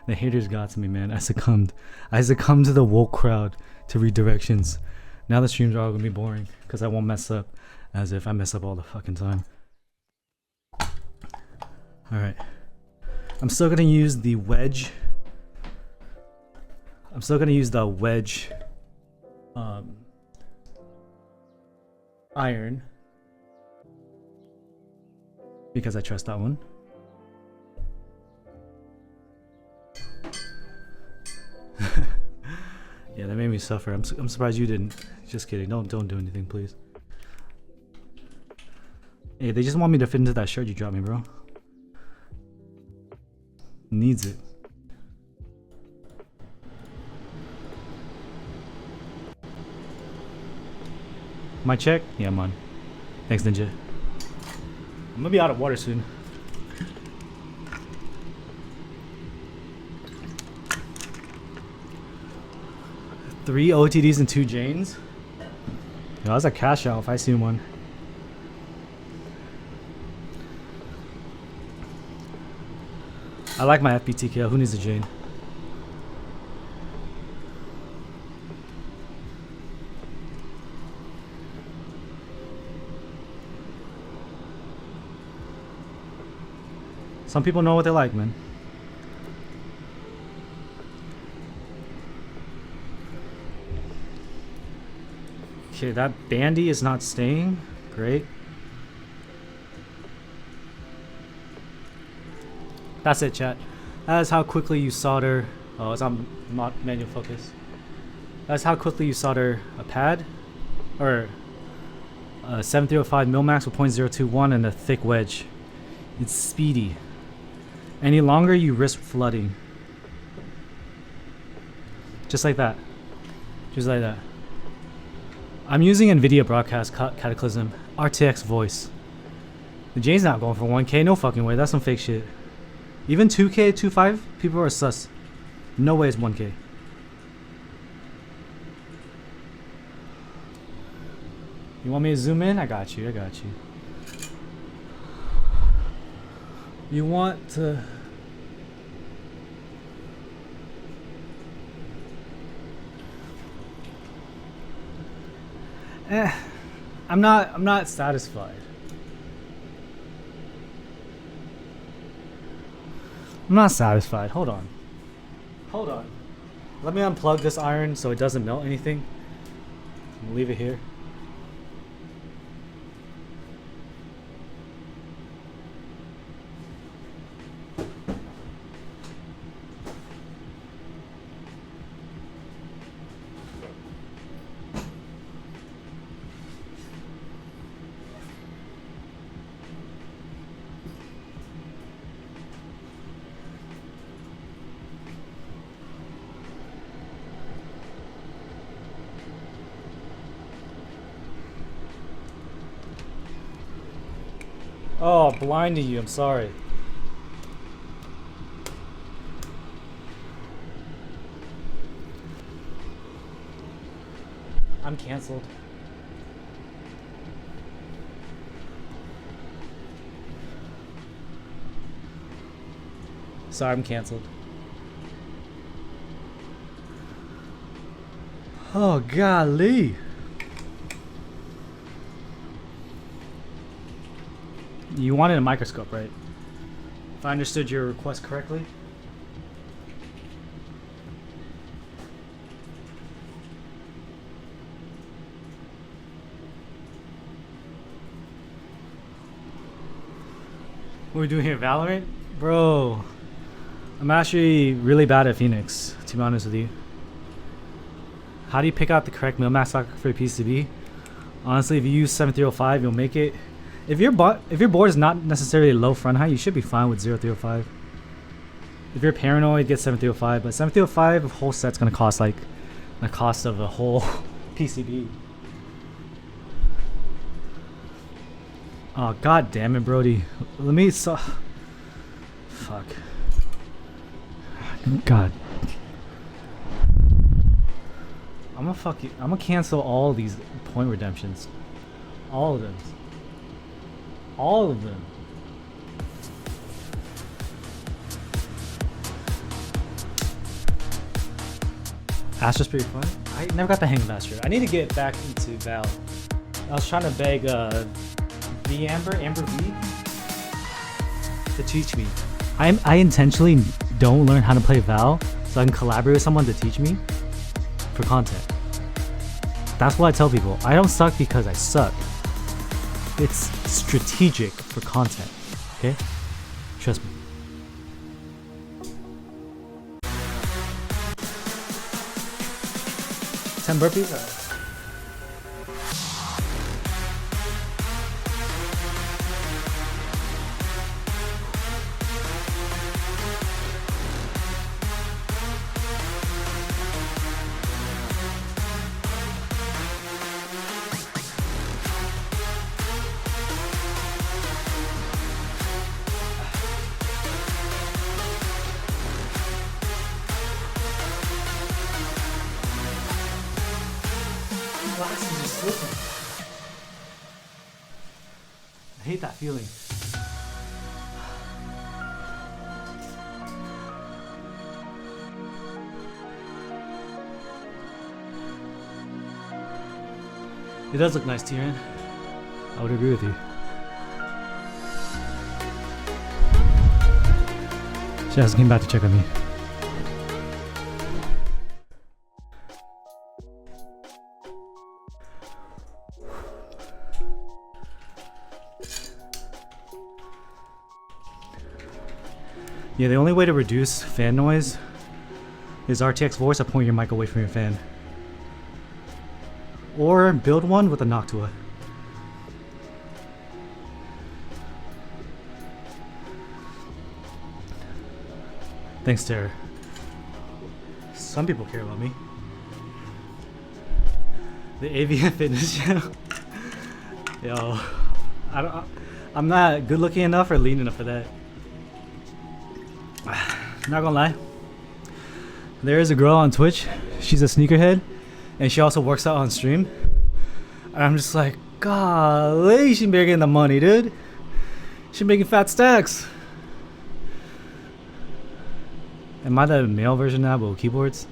haters got to me, man. I succumbed to the woke crowd, to redirections. Now the streams are all gonna be boring because I won't mess up, as if I mess up all the fucking time. Alright. I'm still gonna use the wedge. Iron, because I trust that one. Yeah, that made me suffer. I'm surprised you didn't. Just kidding. Don't do anything, please. Hey, they just want me to fit into that shirt you dropped me, bro. Needs it. My check? Yeah, I'm on. Thanks, Ninja. I'm gonna be out of water soon. Three OTDs and 2 Janes? Yo, that's a cash out if I see one. I like my FBTKO. Who needs a Jane? Some people know what they like, man. Okay, that bandy is not staying. Great. That's it, chat. That is how quickly you solder. Oh, it's on manual focus. That's how quickly you solder a pad, or a 7305 Milmax with .021 and a thick wedge. It's speedy. Any longer, you risk flooding. Just like that. Just like that. I'm using NVIDIA Broadcast Cataclysm RTX voice. The Jane's not going for 1K. No fucking way. That's some fake shit. Even 2K, 2.5, people are sus. No way it's 1K. You want me to zoom in? I got you. I got you. You want to... I'm not satisfied. I'm not satisfied. Hold on. Hold on. Let me unplug this iron so it doesn't melt anything. Leave it here. Oh, blinding you. I'm sorry. I'm canceled. Sorry, I'm canceled. Oh, golly. You wanted a microscope, right? If I understood your request correctly. What are we doing here, Valorant? Bro, I'm actually really bad at Phoenix, to be honest with you. How do you pick out the correct Milmax socket for your PCB? Honestly, if you use 7305, you'll make it. If your board is not necessarily low front height, you should be fine with 0305. If you're paranoid, get 7305. But 7305, a whole set's gonna cost like the cost of a whole PCB. Oh, god damn it, Brody. Let me fuck. God. I'm gonna cancel all these point redemptions. All of them. All of them. Astra's pretty fun. I never got the hang of Astra. I need to get back into Val. I was trying to beg V Amber V to teach me. I intentionally don't learn how to play Val so I can collaborate with someone to teach me for content. That's what I tell people. I don't suck because I suck. It's strategic for content, okay? Trust me. Ten burpees? I hate that feeling. It does look nice, Tyrion. I would agree with you. She hasn't came back to check on me. Yeah, the only way to reduce fan noise is RTX voice or point your mic away from your fan. Or build one with a Noctua. Thanks, Tara. Some people care about me. The AVN Fitness channel. Yo, I'm not good looking enough or lean enough for that. Not gonna lie. There is a girl on Twitch. She's a sneakerhead, and she also works out on stream. And I'm just like, golly, she making the money, dude. She making fat stacks. Am I the male version now with keyboards?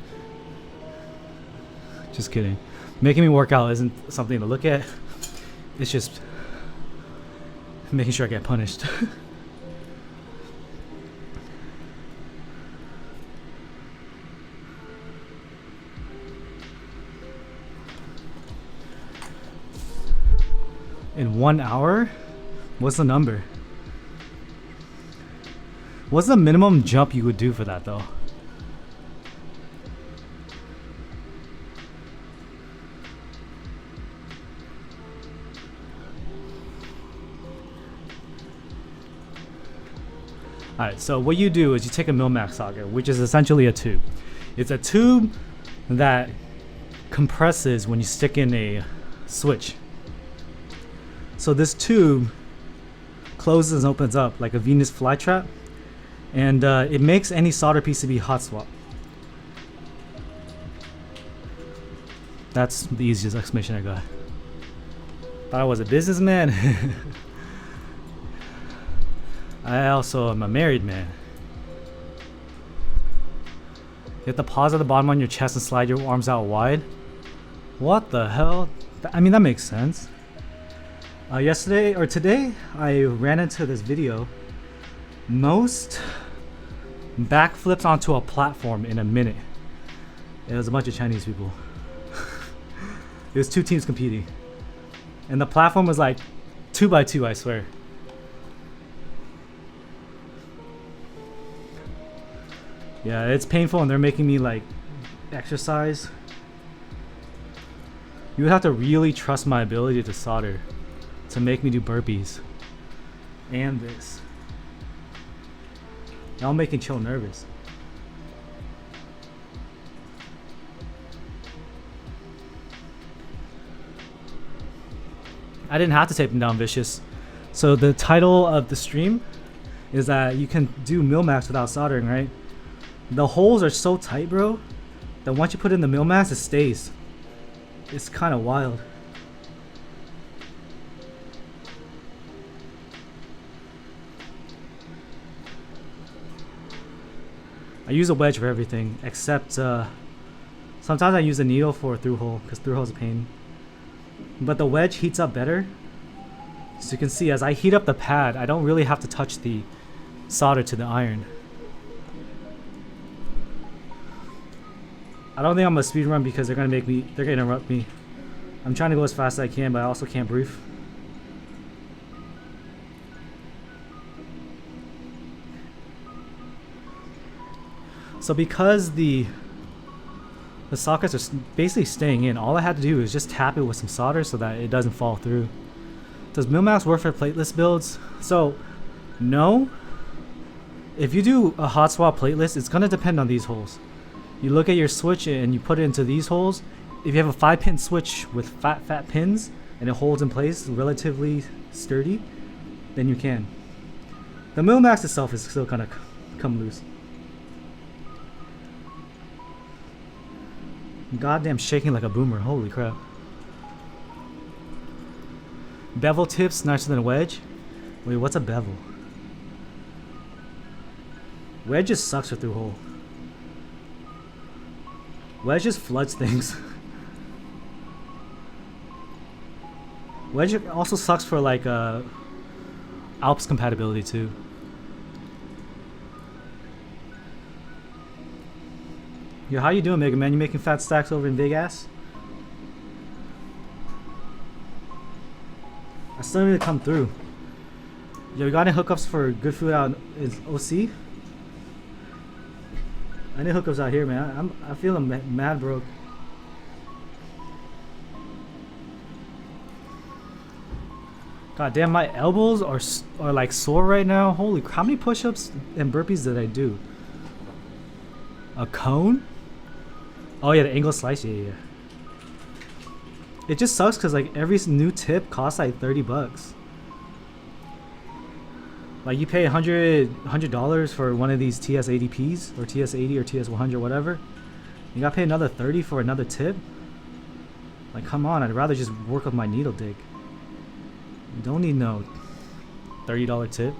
Just kidding. Making me work out isn't something to look at. It's just making sure I get punished. In 1 hour? What's the number? What's the minimum jump you would do for that though? Alright, so what you do is you take a Milmax socket, which is essentially a tube. It's a tube that compresses when you stick in a switch. So this tube closes and opens up like a Venus flytrap, and it makes any solder PCB hot swap. That's the easiest explanation I got. Thought I was a businessman. I also am a married man. You have to pause at the bottom on your chest and slide your arms out wide. What the hell? I mean, that makes sense. Yesterday or today, I ran into this video. Most backflips onto a platform in a minute. It was a bunch of Chinese people. It was 2 teams competing, and the platform was like 2x2, I swear. Yeah, it's painful, and they're making me like exercise. You would have to really trust my ability to solder to make me do burpees and this. Y'all making Chill nervous. I didn't have to tape him down vicious. So the title of the stream is that you can do Milmax without soldering, right? The holes are so tight, bro, that once you put in the Milmax, it stays. It's kind of wild. I use a wedge for everything, except sometimes I use a needle for a through hole, because through hole is a pain. But the wedge heats up better. So you can see, as I heat up the pad, I don't really have to touch the solder to the iron. I don't think I'm gonna speed run because they're gonna interrupt me. I'm trying to go as fast as I can, but I also can't breathe. So because the sockets are basically staying in, all I had to do is just tap it with some solder so that it doesn't fall through. Does Milmax work for plateless builds? So, no. If you do a hot swap plateless, it's gonna depend on these holes. You look at your switch and you put it into these holes. If you have a 5-pin switch with fat pins and it holds in place relatively sturdy, then you can. The Milmax itself is still gonna come loose. Goddamn shaking like a boomer, holy crap. Bevel tips nicer than a wedge? Wait, what's a bevel? Wedge just sucks for through hole. Wedge just floods things. Wedge also sucks for like Alps compatibility too. Yo, how you doing, Mega Man? You making fat stacks over in Vegas? I still need to come through. Yo, you got any hookups for good food out in OC? I need hookups out here, man. I feel mad broke. God damn, my elbows are like sore right now. Holy, how many push-ups and burpees did I do? A cone? Oh yeah, the angle slice. Yeah. It just sucks because like every new tip costs like $30. Like you pay $100 for one of these TS80Ps or TS80 or TS100, whatever. You gotta pay another $30 for another tip. Like, come on! I'd rather just work with my needle dig. You don't need no $30 tip.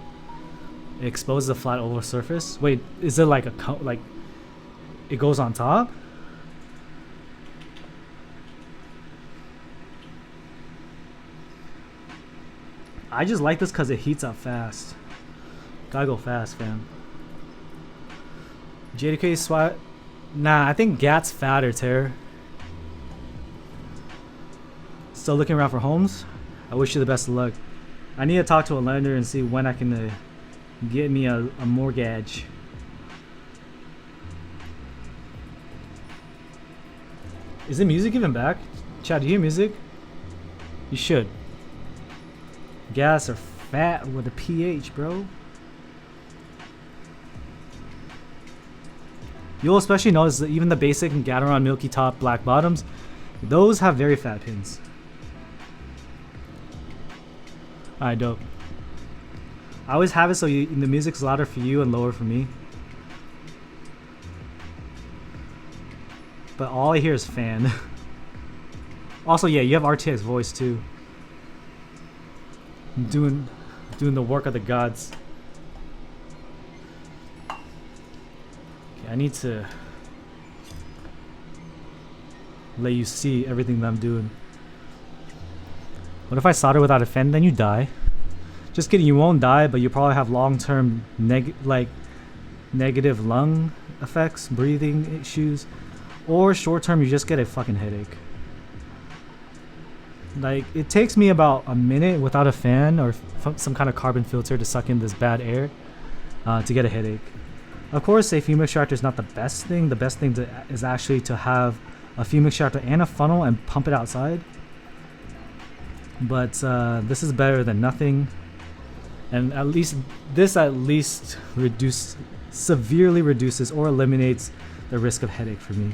It exposes a flat oval surface. Wait, is it like a like? It goes on top. I just like this because it heats up fast. Gotta go fast, fam. JDK SWAT. Nah, I think GAT's fatter, Terror. Still looking around for homes? I wish you the best of luck. I need to talk to a lender and see when I can get me a mortgage. Is the music even back? Chad, do you hear music? You should. Gas are fat with a pH, bro. You'll especially notice that even the basic and Gateron milky top black bottoms, those have very fat pins. Alright, dope. I always have it so the music's louder for you and lower for me. But all I hear is fan. Also, yeah, you have RTX voice too. Doing the work of the gods. Okay, I need to let you see everything that I'm doing. What if I solder without a fan? Then you die. Just kidding, you won't die, but you probably have long-term negative lung effects, breathing issues, or short-term you just get a fucking headache. Like, it takes me about a minute without a fan or some kind of carbon filter to suck in this bad air to get a headache. Of course, a fume extractor is not the best thing. The best thing is actually to have a fume extractor and a funnel and pump it outside. But this is better than nothing. And at least severely reduces or eliminates the risk of headache for me.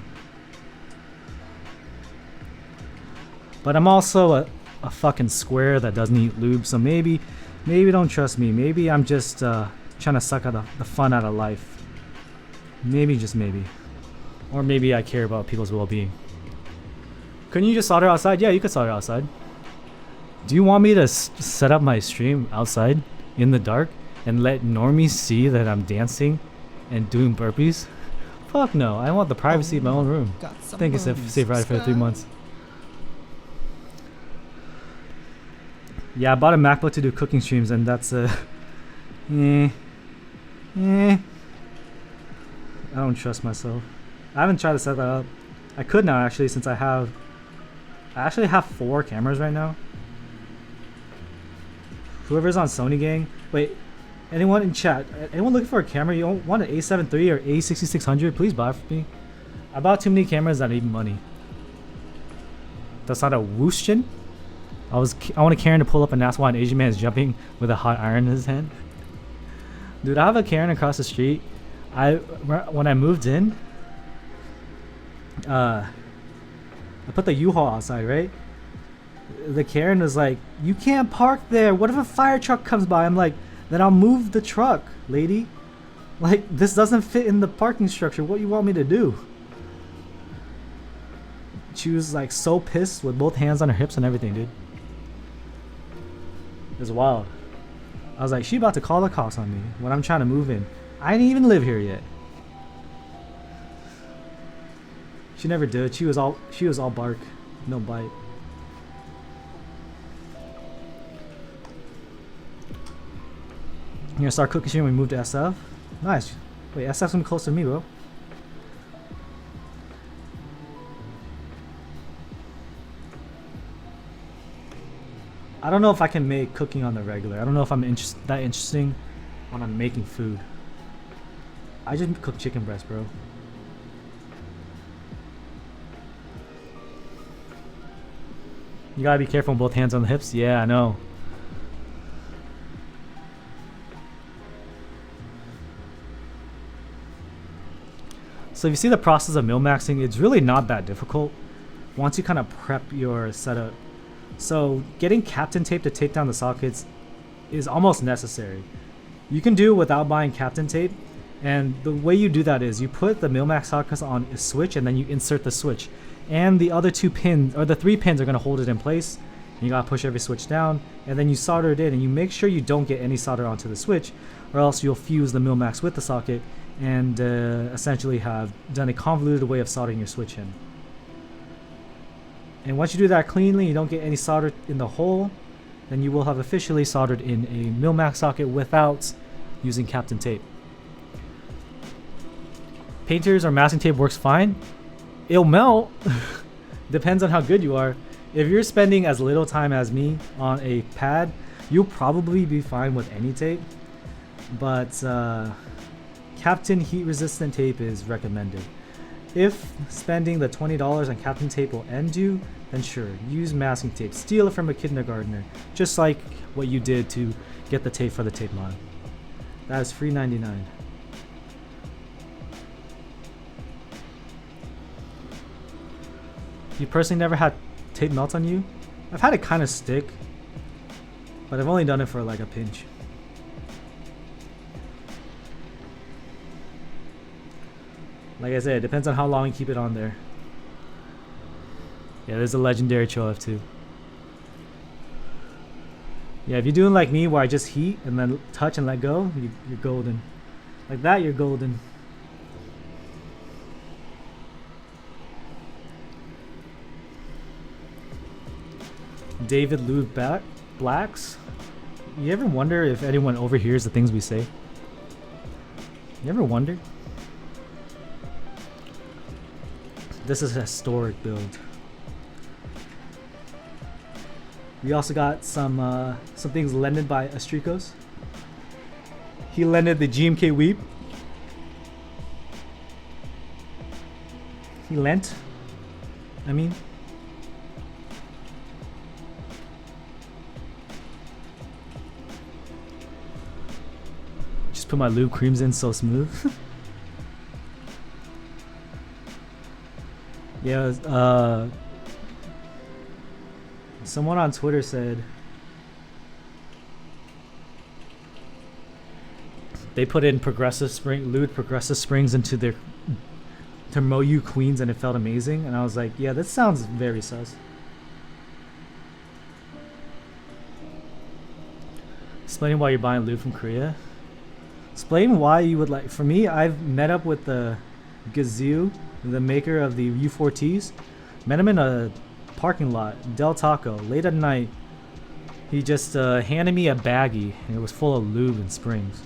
But I'm also a fucking square that doesn't eat lube, so maybe don't trust me. Maybe I'm just trying to suck out the fun out of life. Maybe, just maybe. Or maybe I care about people's well-being. Couldn't you just solder outside? Yeah, you could solder outside. Do you want me to set up my stream outside in the dark and let normies see that I'm dancing and doing burpees? Fuck no, I want the privacy of my own room. Thank you, Safe Rider, for the 3 months. Yeah, I bought a MacBook to do cooking streams, and that's I don't trust myself. I haven't tried to set that up. I could now, actually, since I actually have 4 cameras right now. Whoever's on Sony gang. Wait, anyone in chat? Anyone looking for a camera? You want an A7 III or A6600? Please buy for me. I bought too many cameras that need money. That's not a whooshin. I want Karen to pull up and ask why an Asian man is jumping with a hot iron in his hand. Dude, I have a Karen across the street. When I moved in, I put the U-Haul outside, right? The Karen was like, "You can't park there. What if a fire truck comes by?" I'm like, "Then I'll move the truck, lady. Like, this doesn't fit in the parking structure. What do you want me to do?" She was like so pissed with both hands on her hips and everything, dude. It was wild. I was like, she about to call the cops on me when I'm trying to move in. I didn't even live here yet. She never did. She was all bark, no bite. gonna start cooking shit when we move to SF. Nice. Wait, SF's gonna be close to me, bro. I don't know if I can make cooking on the regular. I don't know if I'm that interesting when I'm making food. I just cook chicken breast, bro. You gotta be careful with both hands on the hips. Yeah, I know. So if you see the process of mill maxing, it's really not that difficult once you kind of prep your setup. So getting Captain tape to tape down the sockets is almost necessary. You can do it without buying Captain tape, and the way you do that is you put the mill max sockets on a switch and then you insert the switch. And the other 2 pins, or the 3 pins, are going to hold it in place. You gotta push every switch down, and then you solder it in, and you make sure you don't get any solder onto the switch, or else you'll fuse the mill max with the socket and essentially have done a convoluted way of soldering your switch in. And once you do that cleanly, you don't get any solder in the hole, then you will have officially soldered in a mill max socket without using Captain tape. Painters or masking tape works fine. It'll melt. Depends on how good you are. If you're spending as little time as me on a pad, you'll probably be fine with any tape. But Captain heat resistant tape is recommended. If spending the $20 on Captain tape will end you, then sure, use masking tape. Steal it from a kindergartner, just like what you did to get the tape for the tape mod. That is free $99. You personally never had tape melt on you? I've had it kind of stick, but I've only done it for like a pinch. Like I said, it depends on how long you keep it on there. Yeah, there's a legendary Cho F2. Yeah, if you're doing like me where I just heat and then touch and let go, you're golden. Like that, you're golden. David Lou Blacks. You ever wonder if anyone overhears the things we say? You ever wonder? This is a historic build. We also got some things lended by Astrikos. He lended the GMK Weep. He lent. I mean. Just put my lube creams in so smooth. Yeah, someone on Twitter said they put in lewd progressive springs into their Moyu Queens and it felt amazing, and I was like, yeah, that sounds very sus. Explain why you're buying lube from Korea. Explain why you would like. For me, I've met up with the Gazoo, the maker of the U4Ts. Met him in a parking lot, Del Taco, late at night. He just handed me a baggie, and it was full of lube and springs.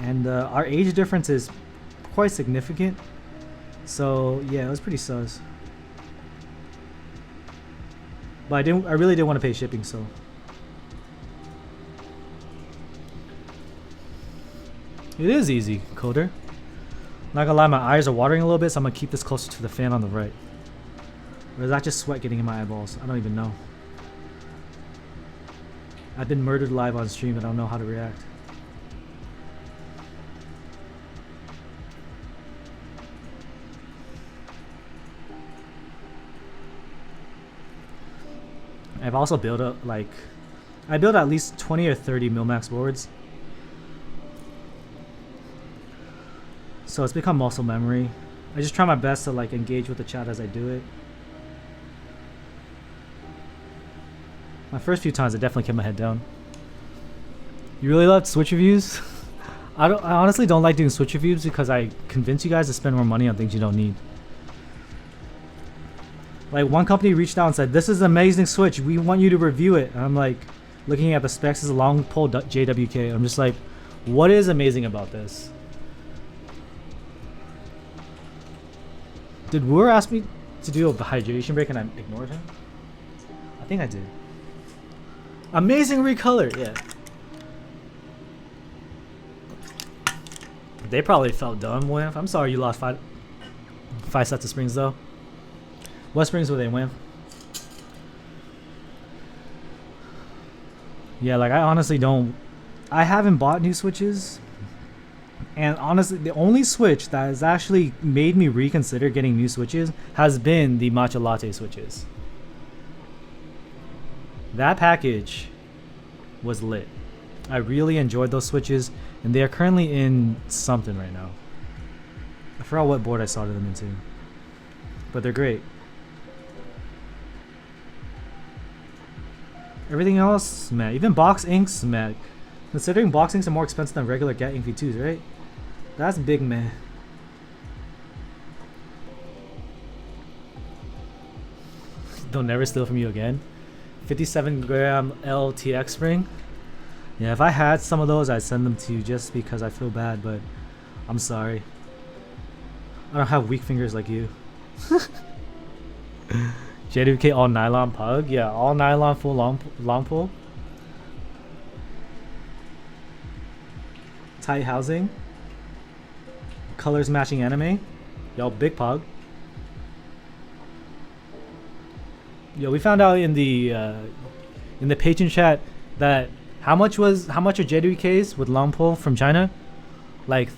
And our age difference is quite significant, so yeah, it was pretty sus. But I really didn't want to pay shipping, so. It is easy, Coder. Not gonna lie, my eyes are watering a little bit, so I'm gonna keep this closer to the fan on the right. Or is that just sweat getting in my eyeballs? I don't even know. I've been murdered live on stream and I don't know how to react. I've also built up I built at least 20 or 30 Milmax boards. So it's become muscle memory. I just try my best to engage with the chat as I do it. My first few times I definitely kept my head down. You really loved Switch reviews? I honestly don't like doing Switch reviews because I convince you guys to spend more money on things you don't need. Like, one company reached out and said, "This is an amazing Switch. We want you to review it." And I'm like, looking at the specs, is a long pole JWK. I'm just like, what is amazing about this? Did Woor ask me to do a hydration break and I ignored him? I think I did. Amazing recolor, yeah. They probably felt dumb, Wimp. I'm sorry you lost five sets of springs though. What springs were they, Wimp? Yeah, like I honestly don't. I haven't bought new switches. And honestly, the only switch that has actually made me reconsider getting new switches has been the matcha latte switches. That package was lit. I really enjoyed those switches, and they are currently in something right now. I forgot what board I started them into, but they're great. Everything else, man, even box inks, man. Considering box inks are more expensive than regular Get Ink V2s, right? That's big, man. They'll never steal from you again. 57 gram LTX spring. Yeah, if I had some of those, I'd send them to you just because I feel bad, but I'm sorry. I don't have weak fingers like you. JWK all nylon pug? Yeah, all nylon full long pull. Tight housing. Colors matching anime. Yo, big pug. Yo, we found out in the patron chat that how much are JWKs with long pull from China? Like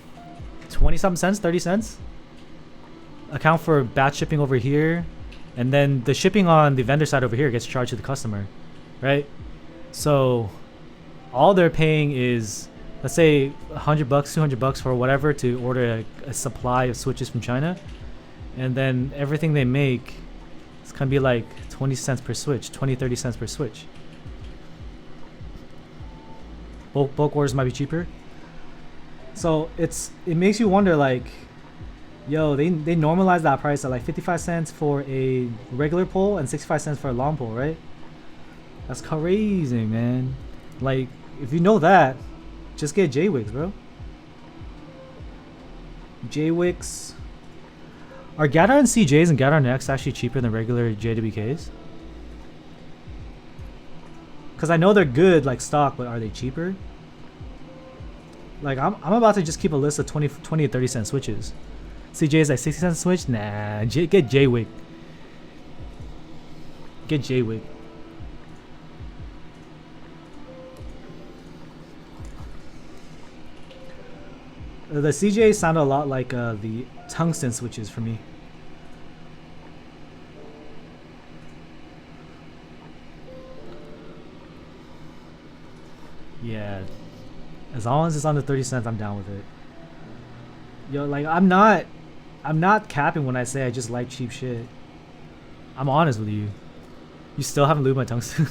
20 something cents, 30 cents. Account for batch shipping over here, and then the shipping on the vendor side over here gets charged to the customer, right? So all they're paying is, let's say $100, $200 for whatever to order a supply of switches from China, and then everything they make, it's gonna be like 20 cents per switch, 20, 30 cents per switch. Bulk orders might be cheaper. So it makes you wonder, like, yo, they normalize that price at like 55 cents for a regular pull and 65 cents for a long pull, right? That's crazy, man. Like, if you know that, just get J-Wix, bro. J-Wix. Are Gator CJs and Gator Next actually cheaper than regular JWKs? Because I know they're good, like stock, but are they cheaper? Like, I'm about to just keep a list of 20 to 30 cent switches. CJ's like 60 cents a switch? Nah, get J-Wig. Get J-Wig. The CJ sounded a lot like the tungsten switches for me. Yeah. As long as it's under 30 cents, I'm down with it. Yo, like, I'm not capping when I say I just like cheap shit. I'm honest with you. You still haven't lubed my tungsten.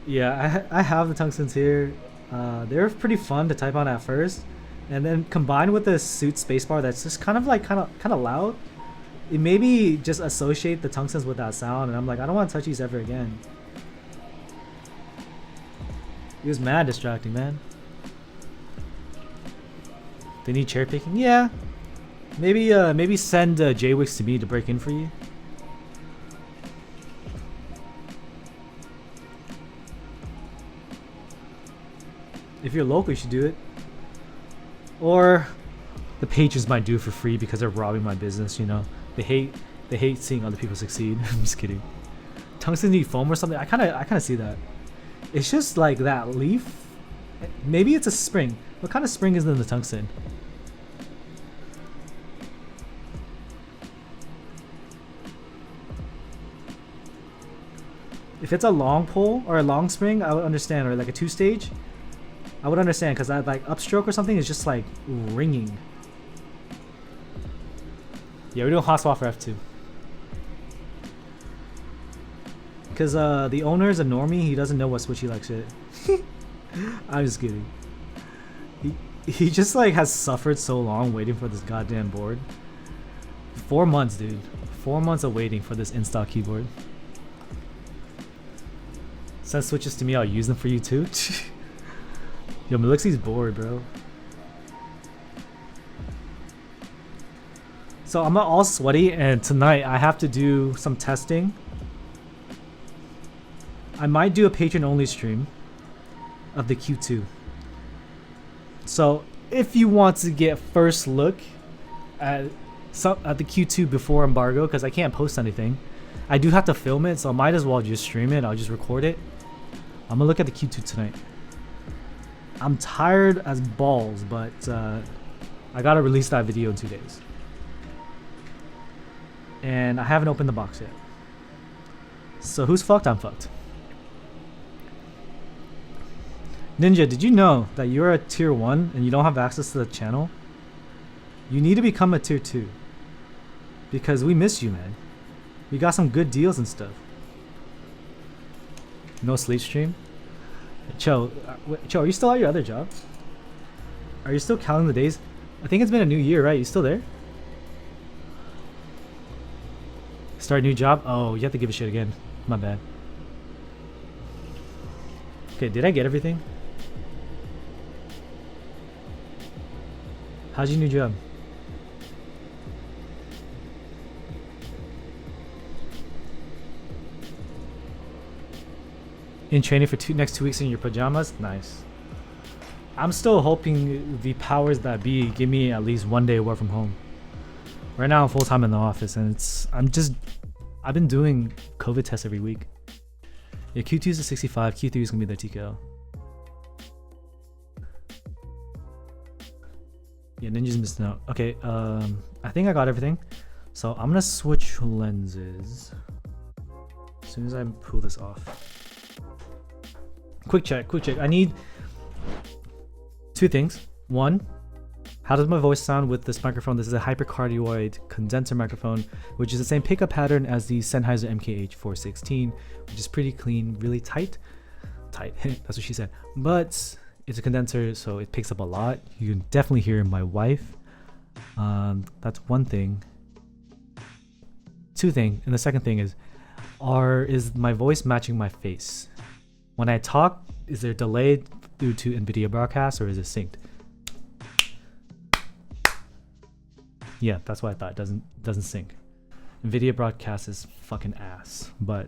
Yeah, I have the tungstens here. They're pretty fun to type on at first, and then combined with the suit spacebar that's just kind of loud, it made me just associate the tungstens with that sound, and I'm like, I don't want to touch these ever again. It was mad distracting, man. They need cherry picking? Yeah. Maybe send J-Wix to me to break in for you. If you're local, you should do it. Or the patrons might do it for free because they're robbing my business, you know. They hate seeing other people succeed. I'm just kidding. Tungsten need foam or something? I kinda see that. It's just like that leaf. Maybe it's a spring. What kind of spring is in the tungsten? If it's a long pull or a long spring, I would understand, or like a 2-stage, I would understand, because that like upstroke or something is just like ringing. Yeah, we're doing hot swap for F2. Because the owner is a normie, he doesn't know what switch he likes shit. I'm just kidding. He just like has suffered so long waiting for this goddamn board. 4 months, dude. 4 months of waiting for this in-stock keyboard. Send switches to me, I'll use them for you too. Yo, Melixi's bored, bro. So I'm all sweaty, and tonight I have to do some testing. I might do a patron only stream of the Q2. So if you want to get first look at the Q2 before embargo, because I can't post anything, I do have to film it, so I might as well just stream it. I'll just record it. I'm gonna look at the Q2 tonight. I'm tired as balls, but I gotta release that video in 2 days. And I haven't opened the box yet. So who's fucked? I'm fucked. Ninja, did you know that you're a tier 1 and you don't have access to the channel? You need to become a tier 2. Because we miss you, man. We got some good deals and stuff. No sleep stream? Cho, are you still at your other job? Are you still counting the days? I think it's been a new year, right? You still there? Start a new job? Oh, you have to give a shit again. My bad. Okay, did I get everything? How's your new job? In training for next 2 weeks in your pajamas? Nice. I'm still hoping the powers that be give me at least 1 day work from home. Right now I'm full time in the office, and I've been doing COVID tests every week. Yeah, Q2 is a 65, Q3 is gonna be the TKO. Yeah, Ninja's missing out. Okay, I think I got everything. So I'm gonna switch lenses as soon as I pull this off. Quick check. I need 2 things. 1, how does my voice sound with this microphone? This is a hypercardioid condenser microphone, which is the same pickup pattern as the Sennheiser MKH416, which is pretty clean, really tight. That's what she said. But it's a condenser, so it picks up a lot. You can definitely hear my wife. That's one thing. 2 thing, and the second thing is my voice matching my face? When I talk, is there delay due to NVIDIA broadcast, or is it synced? Yeah, that's what I thought. It doesn't sync. NVIDIA broadcast is fucking ass, but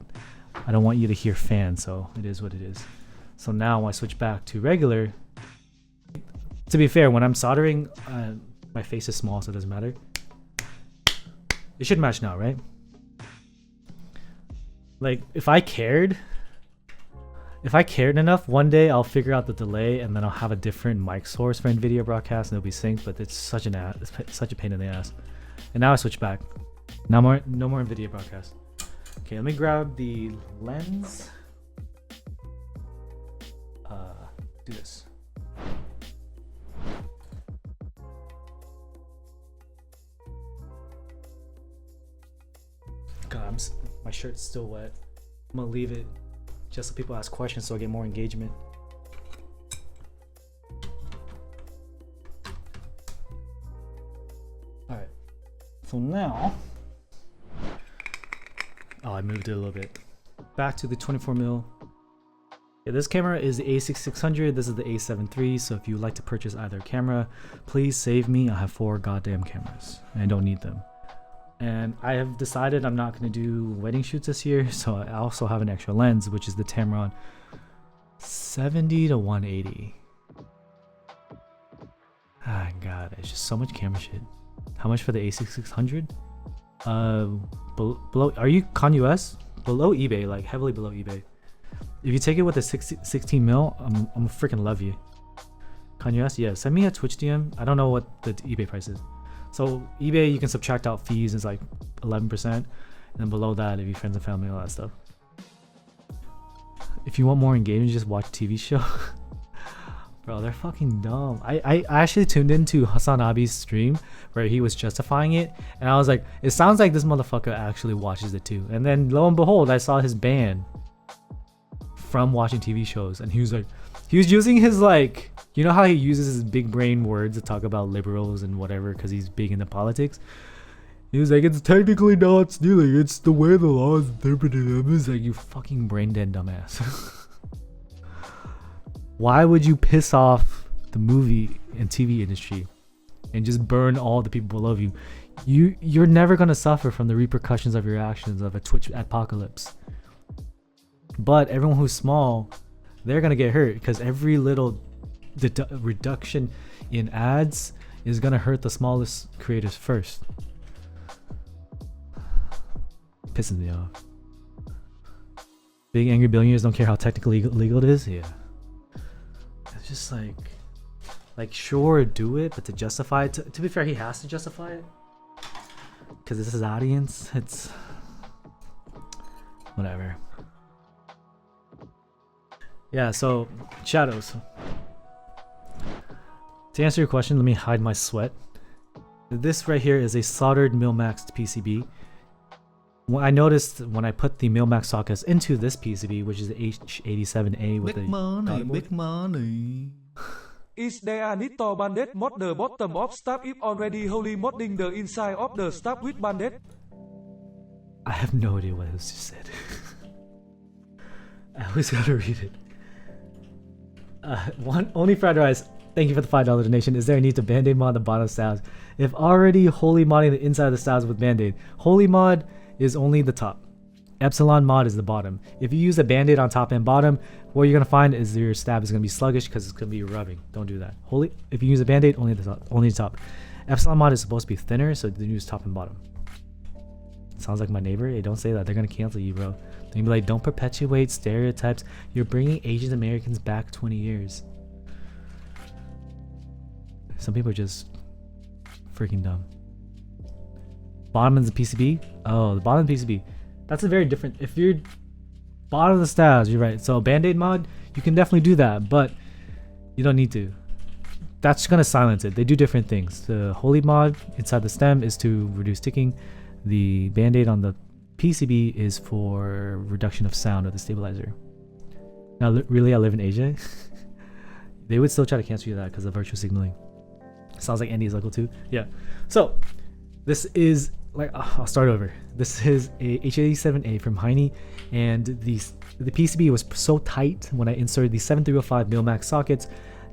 I don't want you to hear fan, so it is what it is. So now when I switch back to regular, to be fair, when I'm soldering, my face is small, so it doesn't matter. It should match now, right? Like, if I cared enough, one day I'll figure out the delay, and then I'll have a different mic source for NVIDIA broadcast, and it'll be synced. But it's such such a pain in the ass. And now I switch back. No more NVIDIA broadcast. Okay, let me grab the lens. Do this. God, my shirt's still wet. I'm gonna leave it just so people ask questions, so I get more engagement. Alright, so now, I moved it a little bit. Back to the 24mm. Yeah, this camera is the A6600, this is the A7 III, so if you would like to purchase either camera, please save me. I have 4 goddamn cameras, and I don't need them. And I have decided I'm not going to do wedding shoots this year, so I also have an extra lens, which is the Tamron 70 to 180. Ah, God, it's just so much camera shit. How much for the A6600? Below, are you Con US? Below eBay, like heavily below eBay. If you take it with a 16mm, I'm freaking love you. Con US, yeah, send me a Twitch DM. I don't know what the eBay price is. So eBay, you can subtract out fees, it's like 11%, and then below that, if you friends and family, all that stuff. If you want more engagement, just watch a TV show. Bro, they're fucking dumb. I actually tuned into Hassan Abi's stream where he was justifying it, and I was like, it sounds like this motherfucker actually watches it too. And then lo and behold, I saw his ban from watching TV shows, and he was like, he was using his, like, you know how he uses his big brain words to talk about liberals and whatever because he's big into politics. He was like, it's technically not stealing, it's the way the law is interpreted. I was like, you fucking brain dead dumbass. Why would you piss off the movie and TV industry and just burn all the people below you? You're never gonna suffer from the repercussions of your actions of a Twitch apocalypse. But everyone who's small, they're gonna get hurt because every little reduction in ads is gonna hurt the smallest creators first. Pisses me off. Big angry billionaires don't care how technically legal it is. Yeah, it's just like sure, do it, but to justify it, to be fair, he has to justify it because it's his audience. It's whatever. Yeah, so shadows. To answer your question, let me hide my sweat. This right here is a soldered Mil-Max PCB. I noticed when I put the Mil-Max sockets into this PCB, which is the H87A with Big money, big money. Is there Nito Bandit mod the bottom of stab if already holy modding the inside of the stab with bandit? I have no idea what it was just said. I always gotta read it. Only fried rice. Thank you for the $5 donation. Is there a need to band-aid mod the bottom stabs? If already holy modding the inside of the stabs with band-aid, holy mod is only the top. Epsilon mod is the bottom. If you use a band-aid on top and bottom, what you're gonna find is your stab is gonna be sluggish because it's gonna be rubbing. Don't do that. If you use a band-aid, only the top. Epsilon mod is supposed to be thinner, so you use top and bottom. Sounds like my neighbor. Hey, don't say that. They're gonna cancel you, bro. They're gonna be like, don't perpetuate stereotypes. You're bringing Asian Americans back 20 years. Some people are just freaking dumb. Bottom is the PCB. Oh, the bottom of the PCB. That's a very different. If you're bottom of the stabs, you're right. So band-aid mod, you can definitely do that, but you don't need to. That's gonna silence it. They do different things. The holy mod inside the stem is to reduce ticking. The band-aid on the PCB is for reduction of sound of the stabilizer. Now, really, I live in Asia. They would still try to cancel you that because of virtual signaling. Sounds like Andy is local too. Yeah. So this is like I'll start over. This is a H87A from Heine, and the PCB was so tight when I inserted the 7305 Mil-Max sockets.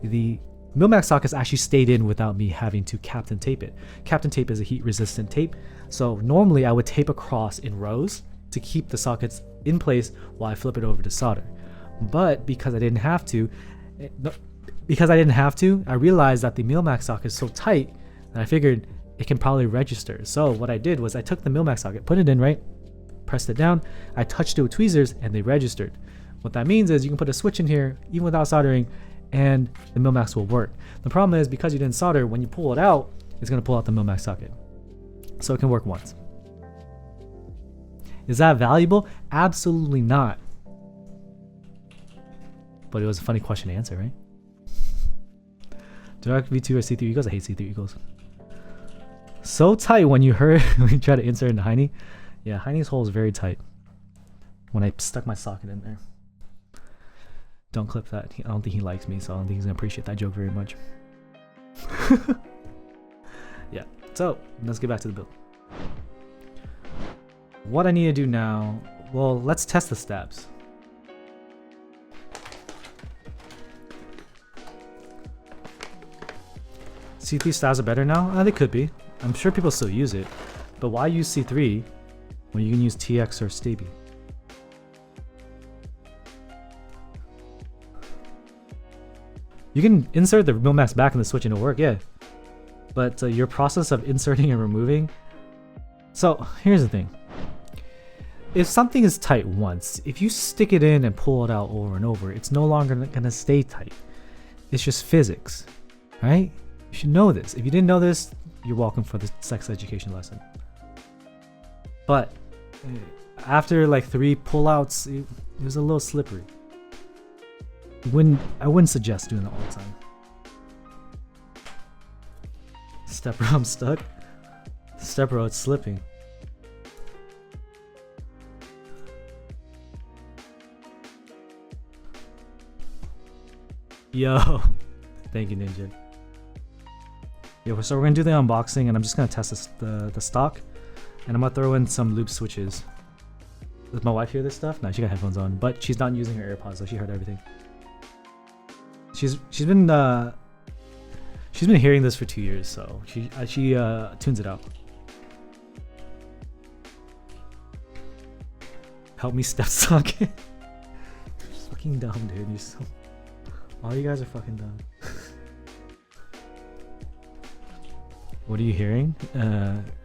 The Mil-Max sockets actually stayed in without me having to Captain tape it. Captain tape is a heat-resistant tape, so normally I would tape across in rows to keep the sockets in place while I flip it over to solder. But because I didn't have to, I realized that the Mil-Max socket is so tight that I figured it can probably register. So what I did was I took the Mil-Max socket, put it in, right? Pressed it down. I touched it with tweezers and they registered. What that means is you can put a switch in here even without soldering and the Mil-Max will work. The problem is because you didn't solder, when you pull it out, it's going to pull out the Mil-Max socket. So it can work once. Is that valuable? Absolutely not. But it was a funny question to answer, right? Direct V2 or C3 equals? I hate C3 equals. So tight when you try to insert into Heine. Yeah, Heine's hole is very tight. When I stuck my socket in there. Don't clip that. I don't think he likes me, so I don't think he's gonna appreciate that joke very much. Yeah, so let's get back to the build. What I need to do now, well, let's test the stabs. C3 stabs are better now? They could be. I'm sure people still use it. But why use C3 when you can use TX or Stabi? You can insert the Mil-Max back in the switch and it'll work, yeah. But your process of inserting and removing... So, here's the thing. If something is tight once, if you stick it in and pull it out over and over, it's no longer going to stay tight. It's just physics, right? You should know this. If you didn't know this, you're welcome for the sex education lesson. But after like 3 pullouts, it was a little slippery. I wouldn't suggest doing that all the time. Stepper, I'm stuck. Stepper, it's slipping. Yo, thank you, Ninja. Yeah, so we're gonna do the unboxing, and I'm just gonna test the stock, and I'm gonna throw in some loop switches. Does my wife hear this stuff? No, she got headphones on, but she's not using her AirPods, so she heard everything. She's been hearing this for 2 years, so she tunes it out. Help me step socket. Fucking dumb, dude. You're so. All you guys are fucking dumb. What are you hearing?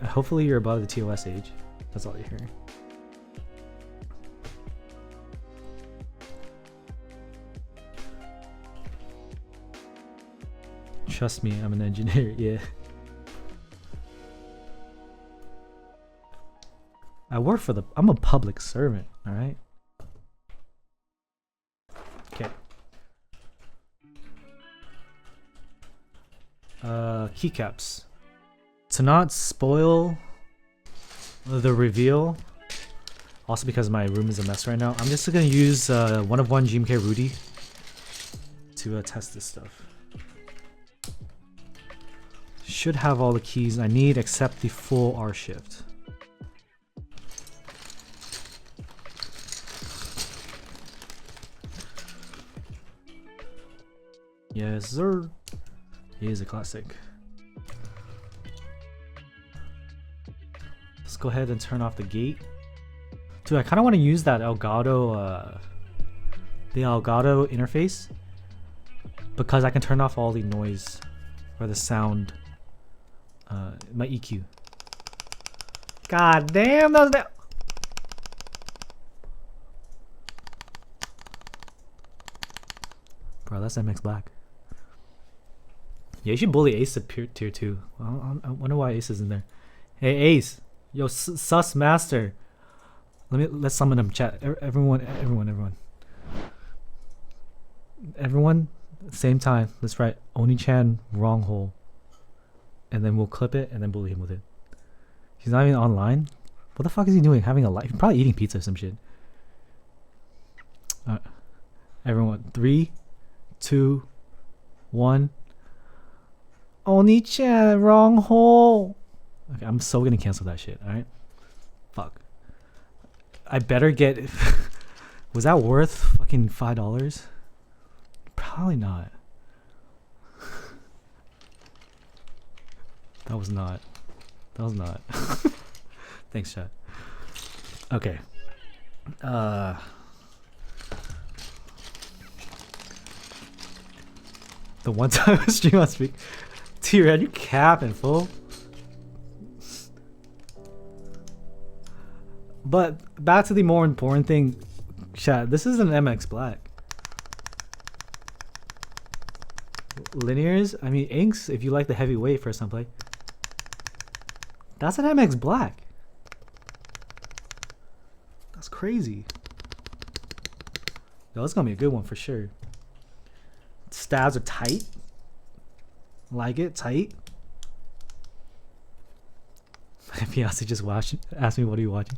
Hopefully you're above the TOS age. That's all you're hearing. Trust me, I'm an engineer. Yeah. I work for I'm a public servant, alright? Okay. Keycaps. To not spoil the reveal, also because my room is a mess right now, I'm just gonna use 1 of 1 GMK Rudy to test this stuff. Should have all the keys I need except the full R shift. Yes, sir. He is a classic. Let's go ahead and turn off the gate. Dude, I kind of want to use that Elgato, the Elgato interface, because I can turn off all the noise or the sound, my EQ. God damn, that was that. Bro, that's MX Black. Yeah, you should bully Ace to tier 2. I wonder why Ace is in there. Hey Ace, yo sus master. Let's summon him. Chat. Everyone, same time. Let's write Oni-chan wrong hole, and then we'll clip it and then bully him with it. He's not even online. What the fuck is he doing? Having a life? Probably eating pizza or some shit. Everyone, 3, 2, 1. Oni-chan, wrong hole. Okay, I'm so gonna cancel that shit, alright? Fuck. I better get... Was that worth fucking $5? Probably not. That was not. Thanks, chat. Okay. The one time I stream on speak. T-Red, you capping, fool. But back to the more important thing, chat. This is an MX Black. Linears, I mean inks, if you like the heavyweight first time play. That's an MX Black. That's crazy. Yo, it's gonna be a good one for sure. Stabs are tight. Like it, tight. My fiance just asked me, what are you watching?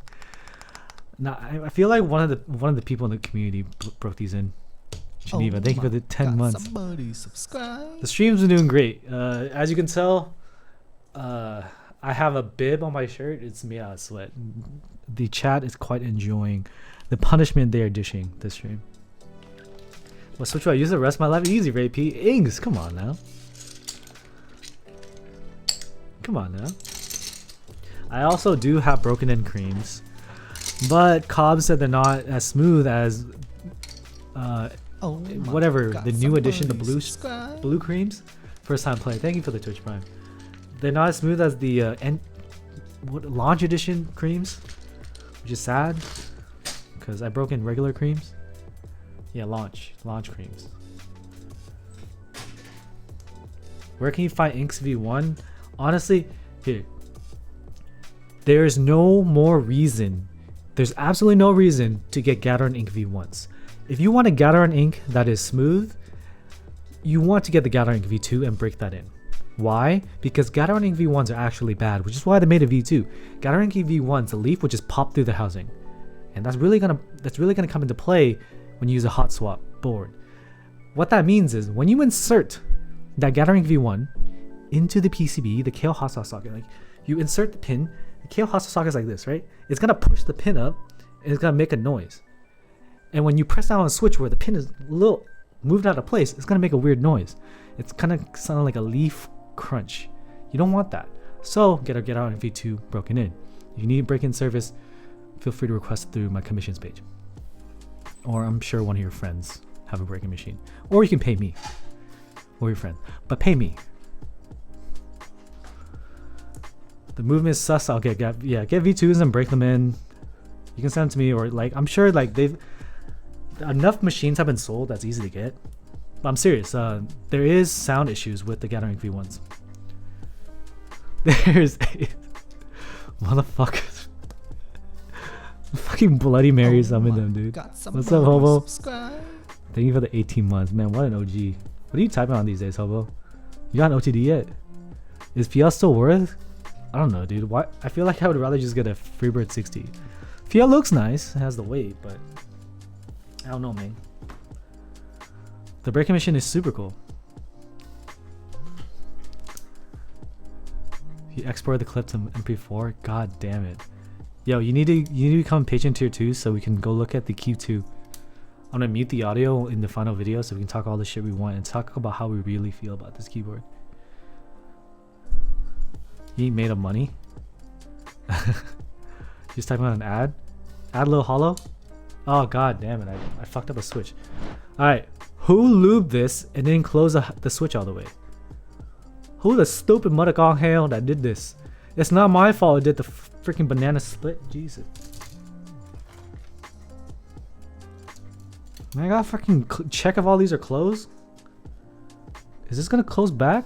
Nah, I feel like one of the people in the community broke these in. Geneva, thank you for the 10 months. Somebody subscribe. The streams are doing great. As you can tell, I have a bib on my shirt. It's made out of sweat. The chat is quite enjoying the punishment they are dishing this stream. Well, switch I use the rest of my life easy, Ray P. Ings, come on now. Come on now. I also do have broken in creams, but Cobb said they're not as smooth as whatever the new edition, the blue creams. First time play. Thank you for the Twitch Prime. They're not as smooth as the launch edition creams, which is sad because I broke in regular creams. Yeah, launch creams. Where can you find Inks V1? Honestly, here. There's no more reason. There's absolutely no reason to get Gateron Ink V1s. If you want a Gateron Ink that is smooth, you want to get the Gateron Ink V2 and break that in. Why? Because Gateron Ink V1s are actually bad, which is why they made a V2. Gateron Ink V1's a leaf would just pop through the housing. And that's really gonna come into play when you use a hot swap board. What that means is when you insert that Gateron Ink V1 into the PCB, the KO hot swap socket, like you insert the pin, the KO hot swap socket is like this, right? It's gonna push the pin up and it's gonna make a noise. And when you press down on a switch where the pin is a little moved out of place, it's gonna make a weird noise. It's kind of sounding like a leaf crunch. You don't want that. So get out V2 broken in. If you need break-in service, feel free to request through my commissions page. Or I'm sure one of your friends have a break-in machine. Or you can pay me. Or your friend. But pay me. The movement is sus. I'll get V2s and break them in. You can send them to me, or like I'm sure like they've enough machines have been sold that's easy to get. But I'm serious. There is sound issues with the Gathering V1s. There's motherfuckers. Fucking Bloody Mary some in them, dude. What's up, Hobo? Subscribe. Thank you for the 18 months, man. What an OG. What are you typing on these days, Hobo? You got an OTD yet? Is PL still worth? I don't know, dude. Why? I feel like I would rather just get a Freebird 60. PL looks nice. It has the weight, but I don't know, man. The breaking machine is super cool. You export the clip to MP4. God damn it. Yo, you need to become patron tier 2 so we can go look at the Q2. I'm gonna mute the audio in the final video so we can talk all the shit we want and talk about how we really feel about this keyboard. You ain't made of money. Just typing on an ad. Add a little hollow. Oh god damn it! I fucked up a switch. All right, who lubed this and didn't close the switch all the way? Who the stupid motherfucker hell that did this? It's not my fault it did the freaking banana split. Jesus. Man, I gotta fucking check if all these are closed. Is this gonna close back?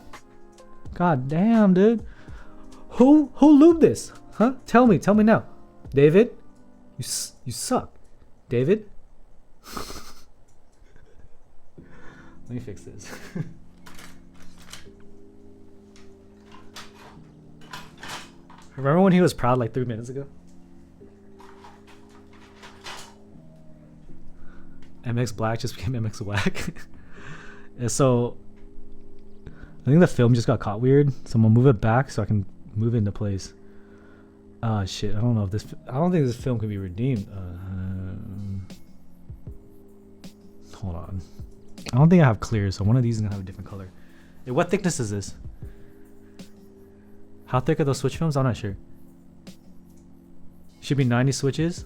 God damn, dude. Who lubed this? Huh? Tell me now. David? You suck. David? Let me fix this. Remember when he was proud like 3 minutes ago? MX Black just became MX Whack. And so I think the film just got caught weird, so I'm gonna move it back so I can move it into place. Ah shit, I don't know if this. I don't think this film can be redeemed. Hold on. I don't think I have clear, so one of these is gonna have a different color. Hey, what thickness is this? How thick are those switch films? I'm not sure. Should be 90 switches.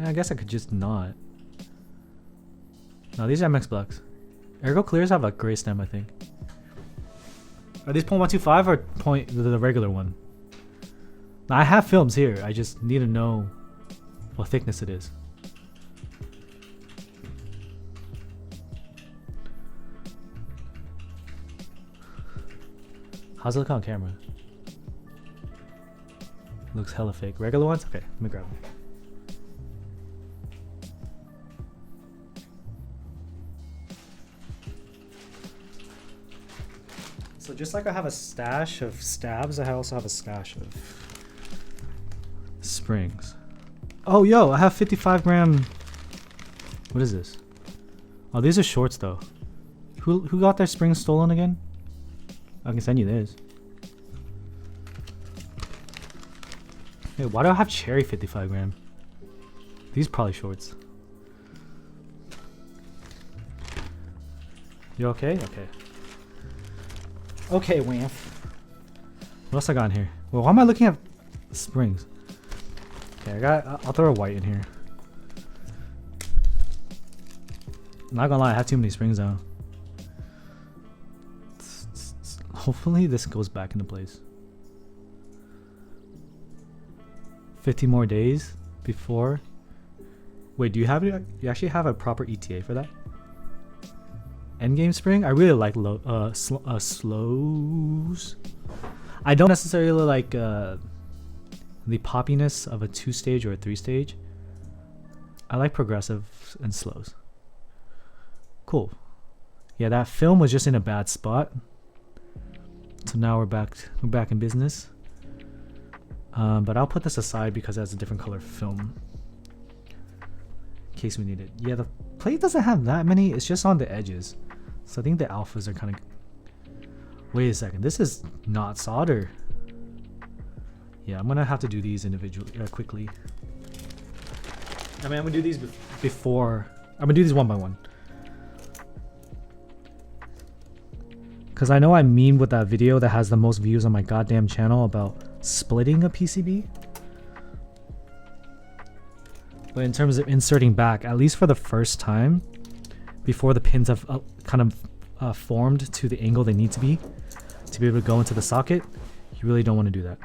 I guess I could just not. No, these are MX Blacks. Ergo Clears have a gray stem, I think. Are these 0.125 or the regular one? Now, I have films here. I just need to know what thickness it is. How's it look on camera? Looks hella fake. Regular ones? Okay, let me grab them. So just like I have a stash of stabs, I also have a stash of springs. Oh, yo, I have 55 gram. What is this? Oh, these are shorts though. Who got their springs stolen again? I can send you this. Hey, why do I have cherry 55 gram? These are probably shorts. You okay? Okay. Okay, Wamp. What else I got in here? Well, why am I looking at springs? Okay, I'll throw a white in here. Not gonna lie, I have too many springs now. Hopefully this goes back into place. 50 more days before. Wait, do you have it? You actually have a proper ETA for that? Endgame spring? I really like slows. I don't necessarily like the poppiness of a 2-stage or a 3-stage. I like progressives and slows. Cool. Yeah, that film was just in a bad spot. So now we're back in business. But I'll put this aside because it has a different color film. In case we need it. Yeah, the plate doesn't have that many. It's just on the edges. So I think the alphas are kind of... Wait a second. This is not solder. Yeah, I'm going to have to do these individually, quickly. I mean, I'm going to do these before I'm gonna do these one by one. Cause I know I mean with that video that has the most views on my goddamn channel about splitting a PCB. But in terms of inserting back, at least for the first time, before the pins have kind of formed to the angle they need to be able to go into the socket, you really don't want to do that.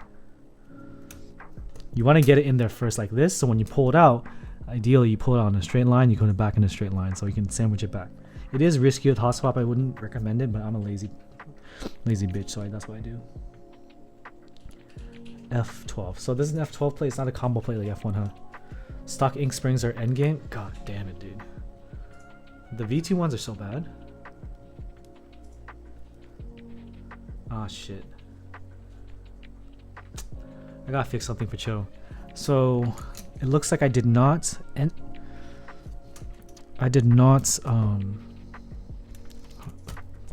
You want to get it in there first like this, so when you pull it out, ideally you pull it out on a straight line, you go back in a straight line so you can sandwich it back. It is risky with hot swap, I wouldn't recommend it, but I'm a lazy bitch, so that's what I do. F12. So this is an F12 plate, it's not a combo plate like F1, huh? Stock ink springs are endgame? God damn it, dude. The V2 ones are so bad. Ah, shit. I gotta fix something for Cho. So it looks like I did not come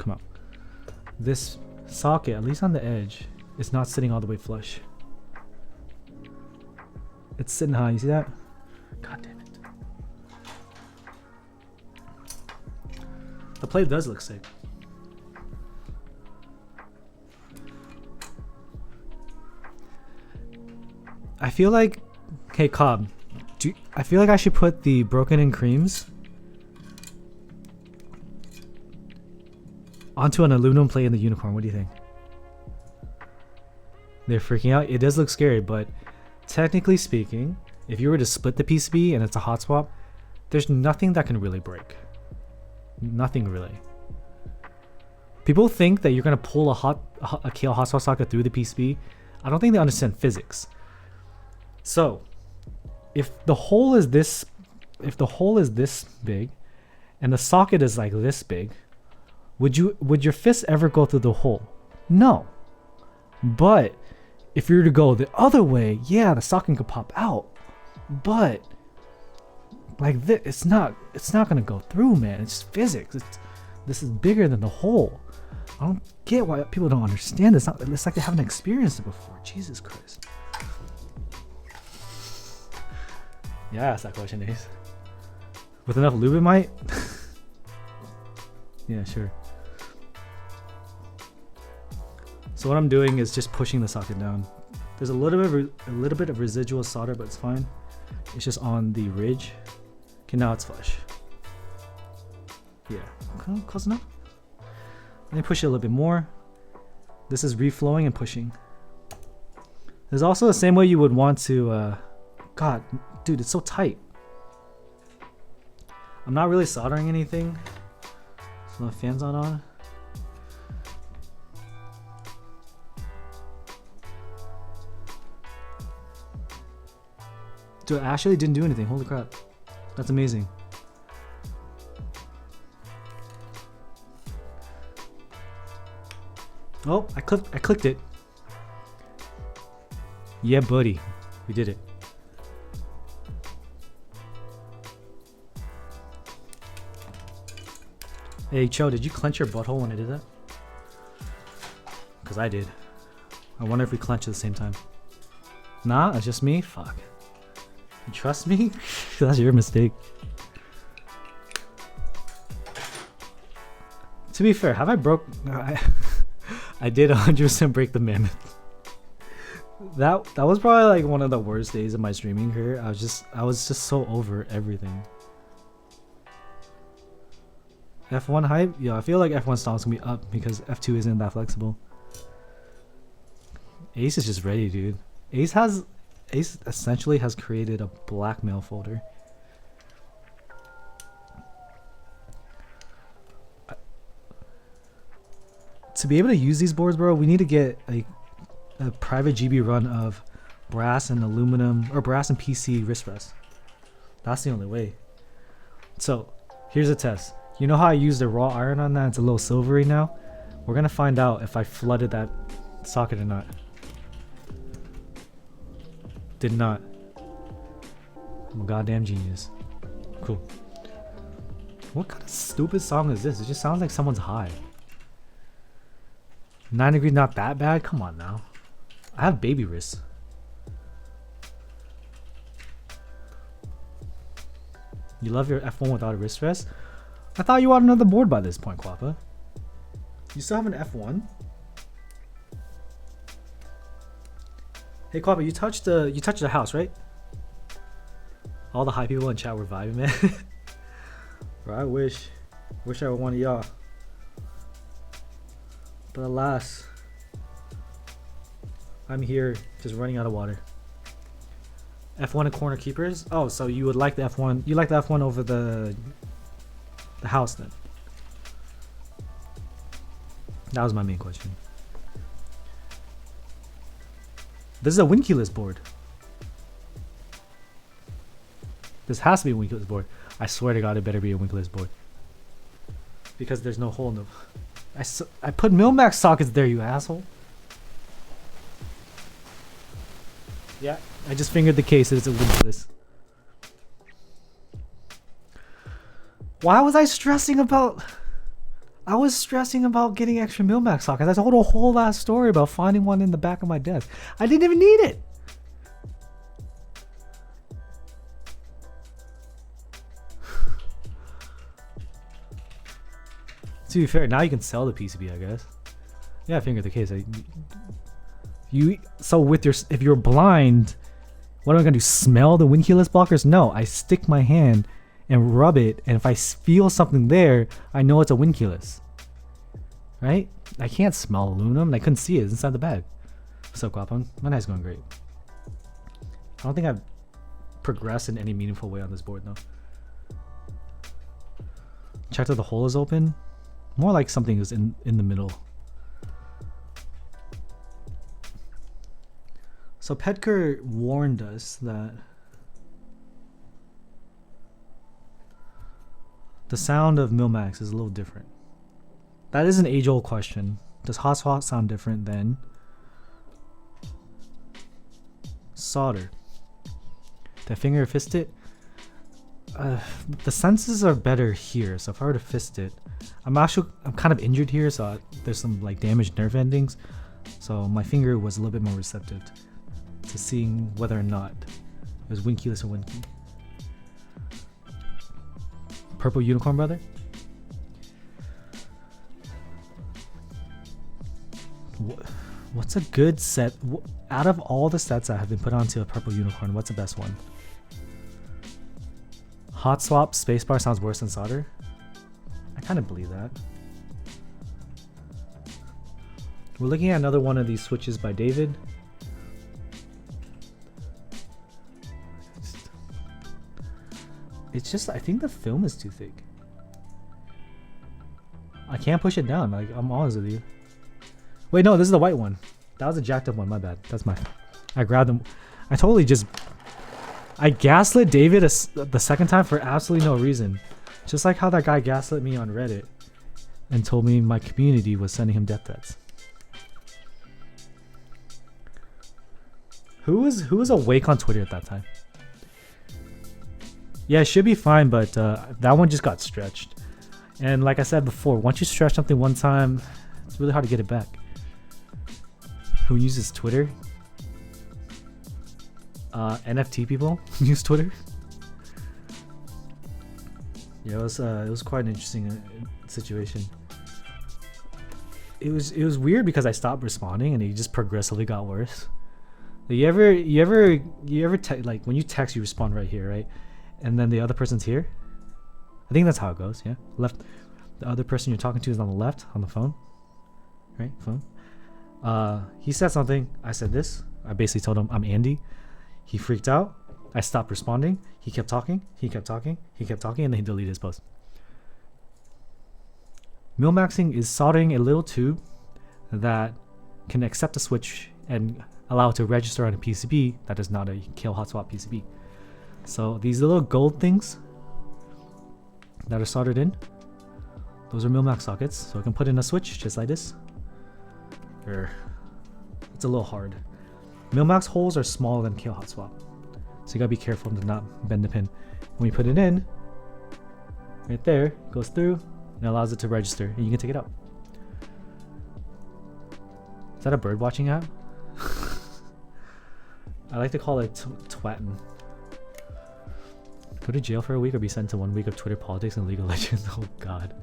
out. This socket, at least on the edge, is not sitting all the way flush. It's sitting high, you see that? God damn it. The plate does look sick. I feel like, hey Cobb, I feel like I should put the broken in creams onto an aluminum plate in the unicorn. What do you think? They're freaking out. It does look scary, but technically speaking, if you were to split the PCB and it's a hot swap, there's nothing that can really break. Nothing really. People think that you're gonna pull a Kale hot swap socket through the PCB. I don't think they understand physics. So, if the hole is this big, and the socket is like this big, would your fist ever go through the hole? No. But if you were to go the other way, yeah, the socket could pop out. But like this, it's not gonna go through, man. It's just physics. This is bigger than the hole. I don't get why people don't understand this. It's like they haven't experienced it before. Jesus Christ. Yeah, ask that question, Ace. With enough lube, it might. Yeah, sure. So what I'm doing is just pushing the socket down. There's a little bit of residual solder, but it's fine. It's just on the ridge. Okay, now it's flush. Yeah, close enough. Let me push it a little bit more. This is reflowing and pushing. There's also the same way you would want to. God, dude, it's so tight. I'm not really soldering anything, so the fan's not on. Dude, I actually didn't do anything. Holy crap. That's amazing. Oh, I clicked it. Yeah, buddy. We did it. Hey, Cho, did you clench your butthole when I did that? Because I did. I wonder if we clench at the same time. Nah, it's just me? Fuck. You trust me? That's your mistake. To be fair, have I broke... I did 100% break the mammoth. That was probably like one of the worst days of my streaming career. I was just so over everything. F1 hype? Yeah, I feel like F1 stock's gonna be up because F2 isn't that flexible. Ace is just ready, dude. Ace essentially has created a blackmail folder. To be able to use these boards, bro, we need to get a private GB run of brass and aluminum, or brass and PC wrist rest. That's the only way. So, here's a test. You know how I used a raw iron on that? It's a little silvery now. We're gonna find out if I flooded that socket or not. Did not. I'm a goddamn genius. Cool. What kind of stupid song is this? It just sounds like someone's high. 9 degrees not that bad? Come on now. I have baby wrists. You love your F1 without a wrist rest? I thought you had another board by this point, Quappa. You still have an F1? Hey Quappa, you touched the house, right? All the high people in chat were vibing, man. Bro, I wish I were one of y'all. But alas, I'm here just running out of water. F1 and corner keepers? Oh, so you would like the F1? You like the F1 over the house then? That was my main question. This is a win keyless board. This has to be a win keyless board. I swear to God, it better be a win keyless board. Because there's no hole in the... I put Milmax sockets there, you asshole. Yeah, I just fingered the case. It's a win keyless. Why was I stressing about... I was stressing about getting extra Milmax sockets. I told a whole ass story about finding one in the back of my desk. I didn't even need it. To be fair, now you can sell the PCB, I guess. Yeah, I fingered the case. If you're blind, what am I gonna do? Smell the win keyless blockers? No, I stick my hand and rub it, and if I feel something there, I know it's a win keyless. Right? I can't smell aluminum, and I couldn't see it. It's inside the bag. What's up, Guapon? My night's going great. I don't think I've progressed in any meaningful way on this board, though. Check that the hole is open. More like something is in the middle. So Pedker warned us that the sound of Milmax is a little different. That is an age-old question. Does hot swap sound different than solder? Did I finger or fist it? The senses are better here, so if I were to fist it, I'm kind of injured here, so there's some like damaged nerve endings, so my finger was a little bit more receptive to seeing whether or not it was win keyless or win key. Purple unicorn brother. What's a good set out of all the sets that have been put onto a purple unicorn? What's the best one? Hot swap spacebar sounds worse than solder. I kind of believe that. We're looking at another one of these switches by David. It's just, I think the film is too thick. I can't push it down, like, I'm honest with you. Wait, no, this is the white one. That was a jacked up one, my bad. That's my... I grabbed them. I totally just... I gaslit David the second time for absolutely no reason. Just like how that guy gaslit me on Reddit and told me my community was sending him death threats. Who was awake on Twitter at that time? Yeah, it should be fine, but that one just got stretched. And like I said before, once you stretch something one time, it's really hard to get it back. Who uses Twitter? NFT people use Twitter. Yeah, it was quite an interesting situation. It was weird because I stopped responding and it just progressively got worse. You ever like when you text, you respond right here, right? And then the other person's here. I think that's how it goes. Yeah, left. The other person you're talking to is on the left on the phone, right? Phone. He said something. I said this. I basically told him I'm Andy. He freaked out. I stopped responding. He kept talking. He kept talking. He kept talking, and then he deleted his post. Milmaxing is soldering a little tube that can accept a switch and allow it to register on a PCB that is not a kill hot swap PCB. So these little gold things that are soldered in, those are Milmax sockets. So I can put in a switch just like this. It's a little hard. Milmax holes are smaller than kill hot swap, so you gotta be careful to not bend the pin. When you put it in, right there, it goes through and allows it to register, and you can take it out. Is that a bird watching app? I like to call it twattin'. Go to jail for a week or be sent to 1 week of Twitter politics and League of Legends. Oh god.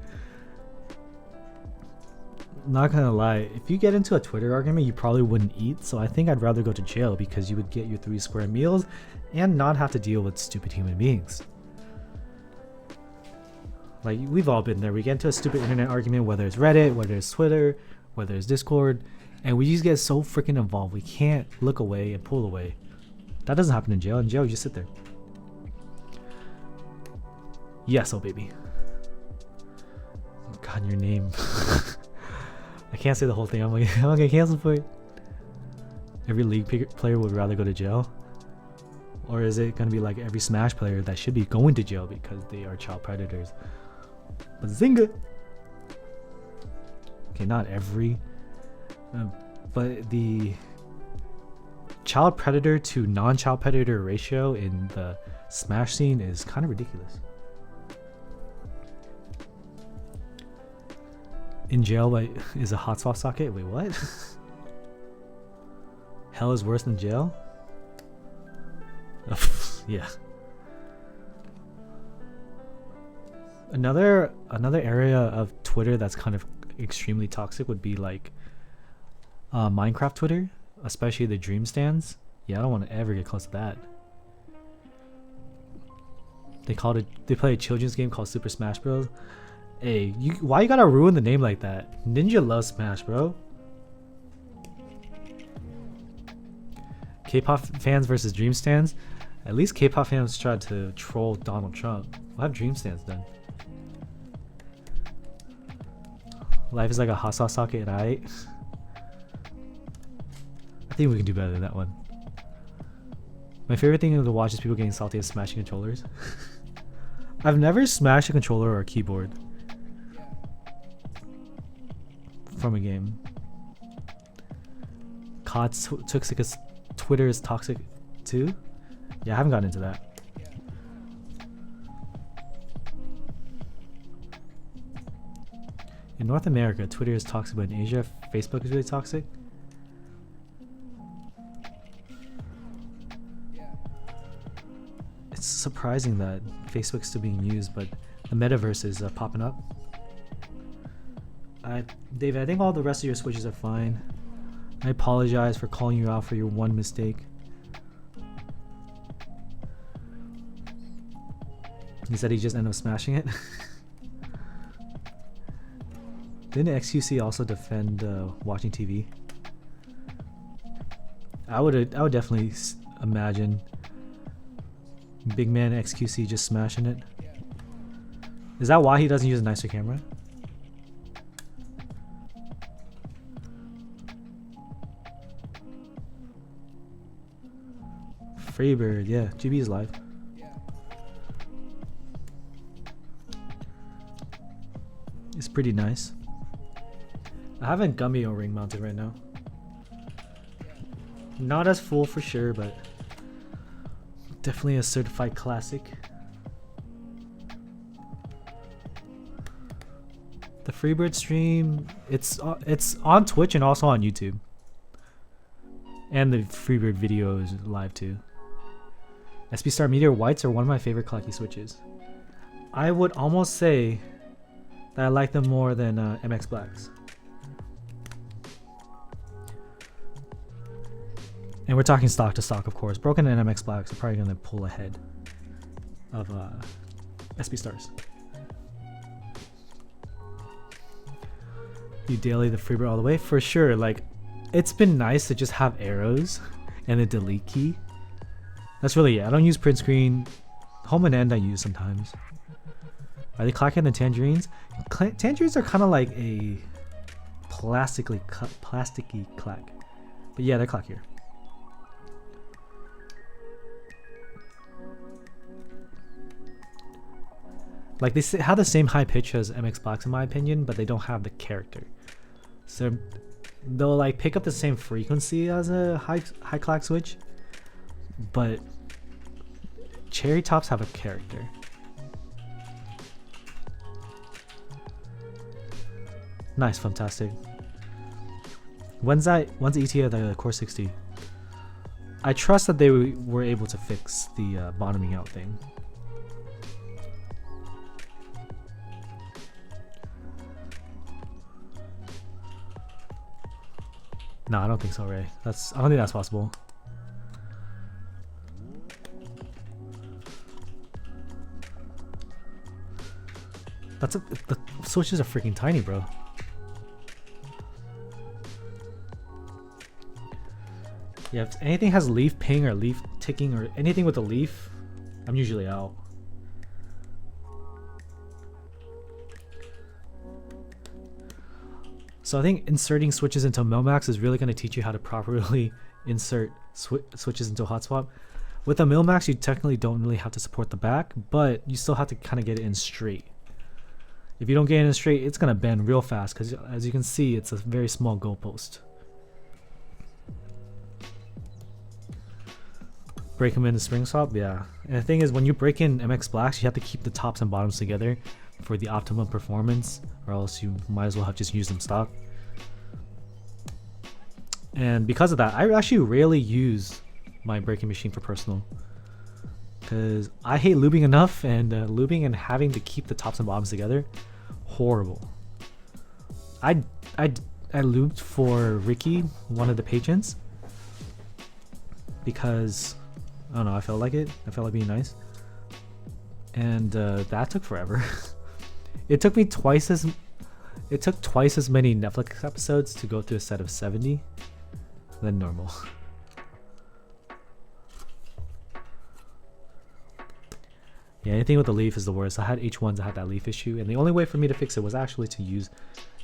Not gonna lie, if you get into a Twitter argument, you probably wouldn't eat, so I think I'd rather go to jail because you would get your 3 square meals and not have to deal with stupid human beings. Like, we've all been there. We get into a stupid internet argument, whether it's Reddit, whether it's Twitter, whether it's Discord, and we just get so freaking involved. We can't look away and pull away. That doesn't happen in jail. In jail, you just sit there. Yes, oh baby. Oh god, your name. I can't say the whole thing. I'm gonna get canceled for it. Every League player would rather go to jail? Or is it gonna be like every Smash player that should be going to jail because they are child predators? Bazinga! Okay, not every. But the child predator to non-child predator ratio in the Smash scene is kind of ridiculous. In jail, like, is a hot swap socket? Wait, what? Hell is worse than jail? Yeah. Another area of Twitter that's kind of extremely toxic would be like Minecraft Twitter, especially the dream stands. Yeah, I don't want to ever get close to that. They play a children's game called Super Smash Bros. Hey, why you gotta ruin the name like that? Ninja loves Smash, bro. K-pop fans versus dream stands. At least K-pop fans tried to troll Donald Trump. We'll have dream stands then. Life is like a hot sauce socket, right? I think we can do better than that one. My favorite thing to watch is people getting salty at smashing controllers. I've never smashed a controller or a keyboard from a game. COD's toxic because Twitter is toxic too? Yeah, I haven't gotten into that. In North America, Twitter is toxic, but in Asia, Facebook is really toxic. It's surprising that Facebook's still being used, but the metaverse is popping up. David, I think all the rest of your switches are fine. I apologize for calling you out for your one mistake. He said he just ended up smashing it. Didn't XQC also defend watching TV? I would definitely imagine big man XQC just smashing it. Is that why he doesn't use a nicer camera? Freebird, yeah, GB is live. It's pretty nice. I have a gummy O-ring mounted right now. Not as full for sure, but definitely a certified classic. The Freebird stream, it's on Twitch and also on YouTube. And the Freebird video is live too. SB Star Meteor Whites are one of my favorite Clocky switches. I would almost say that I like them more than MX Blacks. And we're talking stock to stock, of course. Broken and MX Blacks are probably going to pull ahead of SB Stars. You daily the Freebird all the way? For sure. Like, it's been nice to just have arrows and a delete key. That's really it. I don't use print screen. Home and end I use sometimes. Are they clacking the tangerines? Tangerines are kind of like a plasticky clack. But yeah, they're clackier. Like, they have the same high pitch as MX Blacks in my opinion, but they don't have the character. So they'll like pick up the same frequency as a high clack switch, but cherry tops have a character. Nice, fantastic. When's ETA the Core 60? I trust that they were able to fix the bottoming out thing. No, I don't think so, Ray. I don't think that's possible. The switches are freaking tiny, bro. Yeah, if anything has leaf ping or leaf ticking or anything with a leaf, I'm usually out. So I think inserting switches into Milmax is really going to teach you how to properly insert switches into a hotspot. With a Milmax, you technically don't really have to support the back, but you still have to kind of get it in straight. If you don't get it in straight, it's going to bend real fast because as you can see, it's a very small goalpost. Break them in the spring swap, yeah. And the thing is, when you break in MX Blacks, you have to keep the tops and bottoms together for the optimum performance, or else you might as well have just used them stock. And because of that, I actually rarely use my breaking machine for personal, because I hate lubing enough, and lubing and having to keep the tops and bottoms together, horrible. I lubed for Ricky, one of the patrons, because I don't know, I felt like it. I felt like being nice, and that took forever. It took twice as many Netflix episodes to go through a set of 70 than normal. Yeah, anything with the leaf is the worst. I had H1s that had that leaf issue, and the only way for me to fix it was actually to use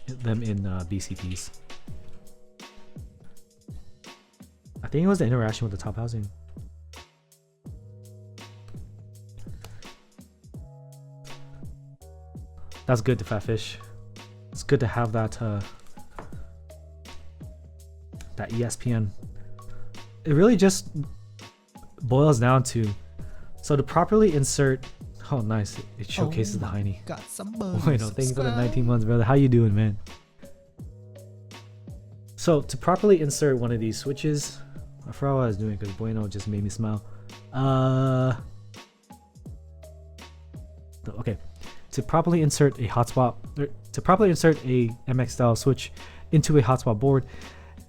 them in BCTs. I think it was the interaction with the top housing. That's good to fat fish. It's good to have that that ESPN. It really just boils down to, so to properly insert. Oh, nice! It showcases the Heine. Got some Wait, no, thank you for the 19 months, brother. How you doing, man? So to properly insert one of these switches, I forgot what I was doing because Bueno just made me smile. Okay. To properly insert a hotspot, or to properly insert a MX style switch into a hotspot board,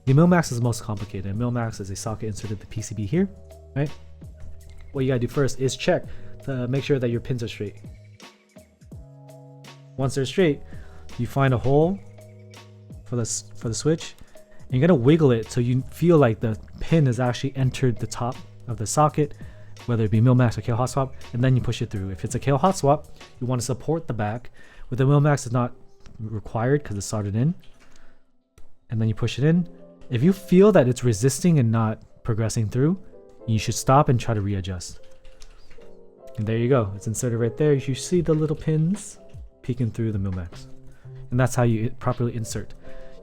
the Milmax is the most complicated. Milmax is a socket inserted the PCB here, right? What you gotta do first is check to make sure that your pins are straight. Once they're straight, you find a hole for the switch, and you're gonna wiggle it so you feel like the pin has actually entered the top of the socket, whether it be Milmax or KO hot swap, and then you push it through. If it's a KO hot swap, you want to support the back. With the Milmax, it's not required because it's soldered in, and then you push it in. If you feel that it's resisting and not progressing through, you should stop and try to readjust. And there you go, it's inserted right there. You see the little pins peeking through the Milmax, and that's how you properly insert.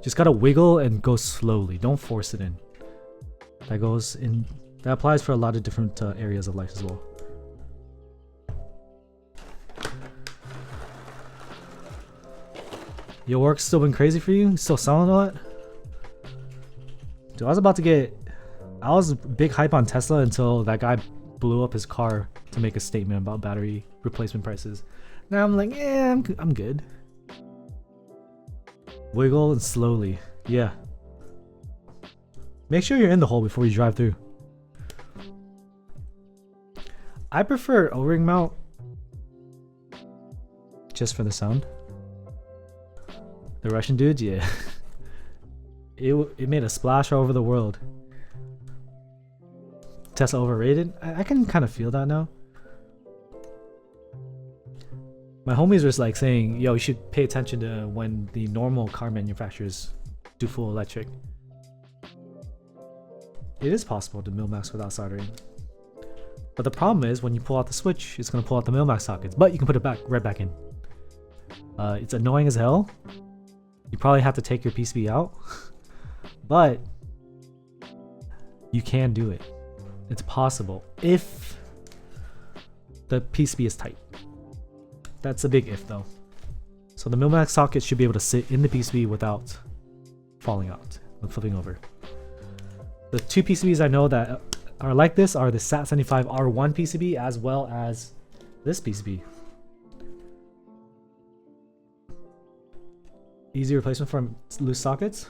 Just gotta wiggle and go slowly. Don't force it in. That goes in. That applies for a lot of different areas of life as well. Your work's still been crazy for you? You still selling a lot? Dude, I was big hype on Tesla until that guy blew up his car to make a statement about battery replacement prices. Now I'm like, yeah, I'm good. Wiggle and slowly. Yeah. Make sure you're in the hole before you drive through. I prefer O-ring mount just for the sound. The Russian dudes, yeah. It made a splash all over the world. Tesla overrated? I can kind of feel that now. My homies was like saying, yo, you should pay attention to when the normal car manufacturers do full electric. It is possible to Milmax without soldering. But the problem is when you pull out the switch, it's going to pull out the Milmax sockets, but you can put it right back in. It's annoying as hell. You probably have to take your PCB out, but you can do it. It's possible if the PCB is tight. That's a big if though. So the Milmax socket should be able to sit in the PCB without falling out and flipping over. The two PCBs I know that are like this are the SAT75R1 PCB as well as this PCB. Easy replacement for loose sockets.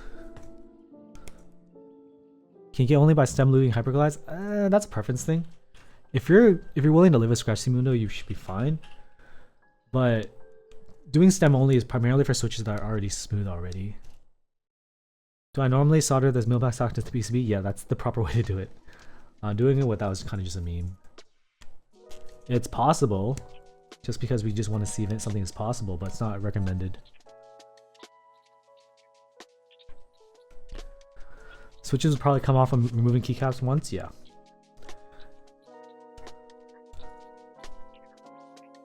Can you get only by stem looping hyperglides? That's a preference thing. If you're willing to live with Scratch Team window, you should be fine. But doing stem only is primarily for switches that are already smooth already. Do I normally solder this millback socket to PCB? Yeah, that's the proper way to do it. Doing it without is kind of just a meme. It's possible, just because we just want to see if something is possible, but it's not recommended. Switches will probably come off from removing keycaps once, yeah.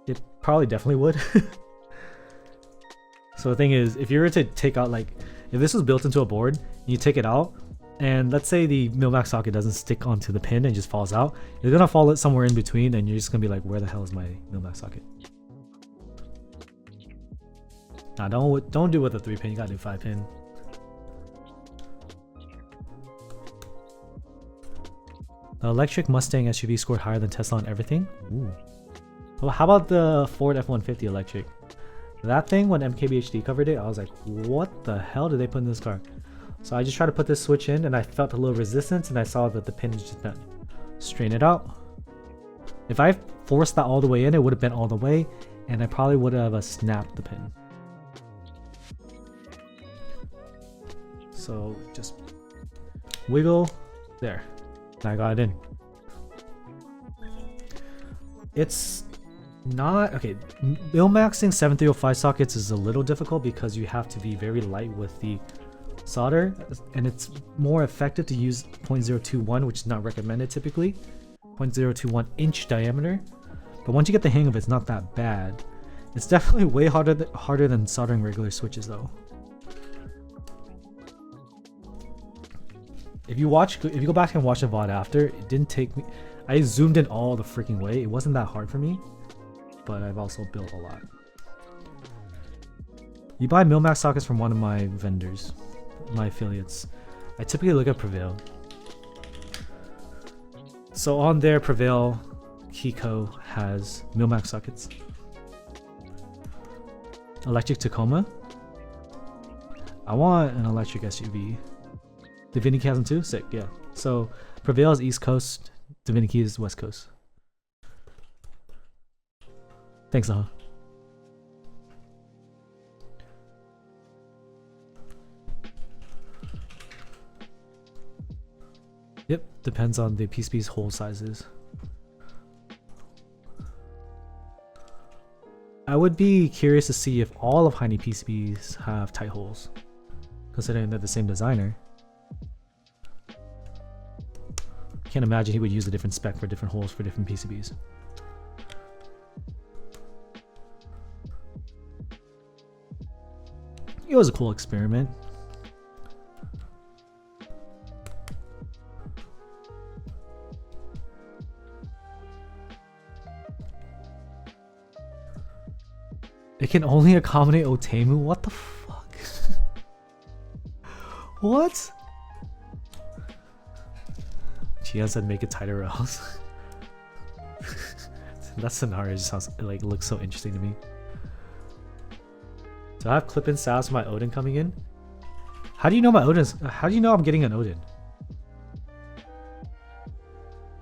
It probably definitely would. So the thing is, if you were to take out, like, if this was built into a board, and you take it out, and let's say the millback socket doesn't stick onto the pin and just falls out, you're gonna fall it somewhere in between, and you're just gonna be like, where the hell is my millback socket? Nah, don't do it with a 3-pin, you gotta do 5-pin. The electric Mustang SUV scored higher than Tesla on everything? Ooh. Well, how about the Ford F-150 electric? That thing, when MKBHD covered it, I was like, what the hell did they put in this car? So I just tried to put this switch in, and I felt a little resistance, and I saw that the pin is just not straighten it out. If I forced that all the way in, it would have bent all the way, and I probably would have snapped the pin. So just wiggle there. I got it in. It's not okay. Mill-maxing 7305 sockets is a little difficult because you have to be very light with the solder, and it's more effective to use 0.021, which is not recommended typically. 0.021 inch diameter, but once you get the hang of it, it's not that bad. It's definitely way harder than soldering regular switches though. If you go back and watch the VOD after, it didn't take me. I zoomed in all the freaking way. It wasn't that hard for me, but I've also built a lot. You buy Millmax sockets from one of my vendors, my affiliates. I typically look at Prevail. So on there, Prevail Kiko has Millmax sockets. Electric Tacoma. I want an electric SUV. Divinity has them too? Sick, yeah. So Prevail is East Coast, Divinity is West Coast. Thanks, Aha. Yep, depends on the PCB's hole sizes. I would be curious to see if all of Heine PCBs have tight holes, considering they're the same designer. Can't imagine he would use a different spec for different holes for different PCBs. It was a cool experiment. It can only accommodate Otemu? What the fuck? What? Geon said make it tighter or else. That scenario just sounds like looks so interesting to me. Do I have clip-in styles for my Odin coming in? How do you know my Odin's? How do you know I'm getting an Odin?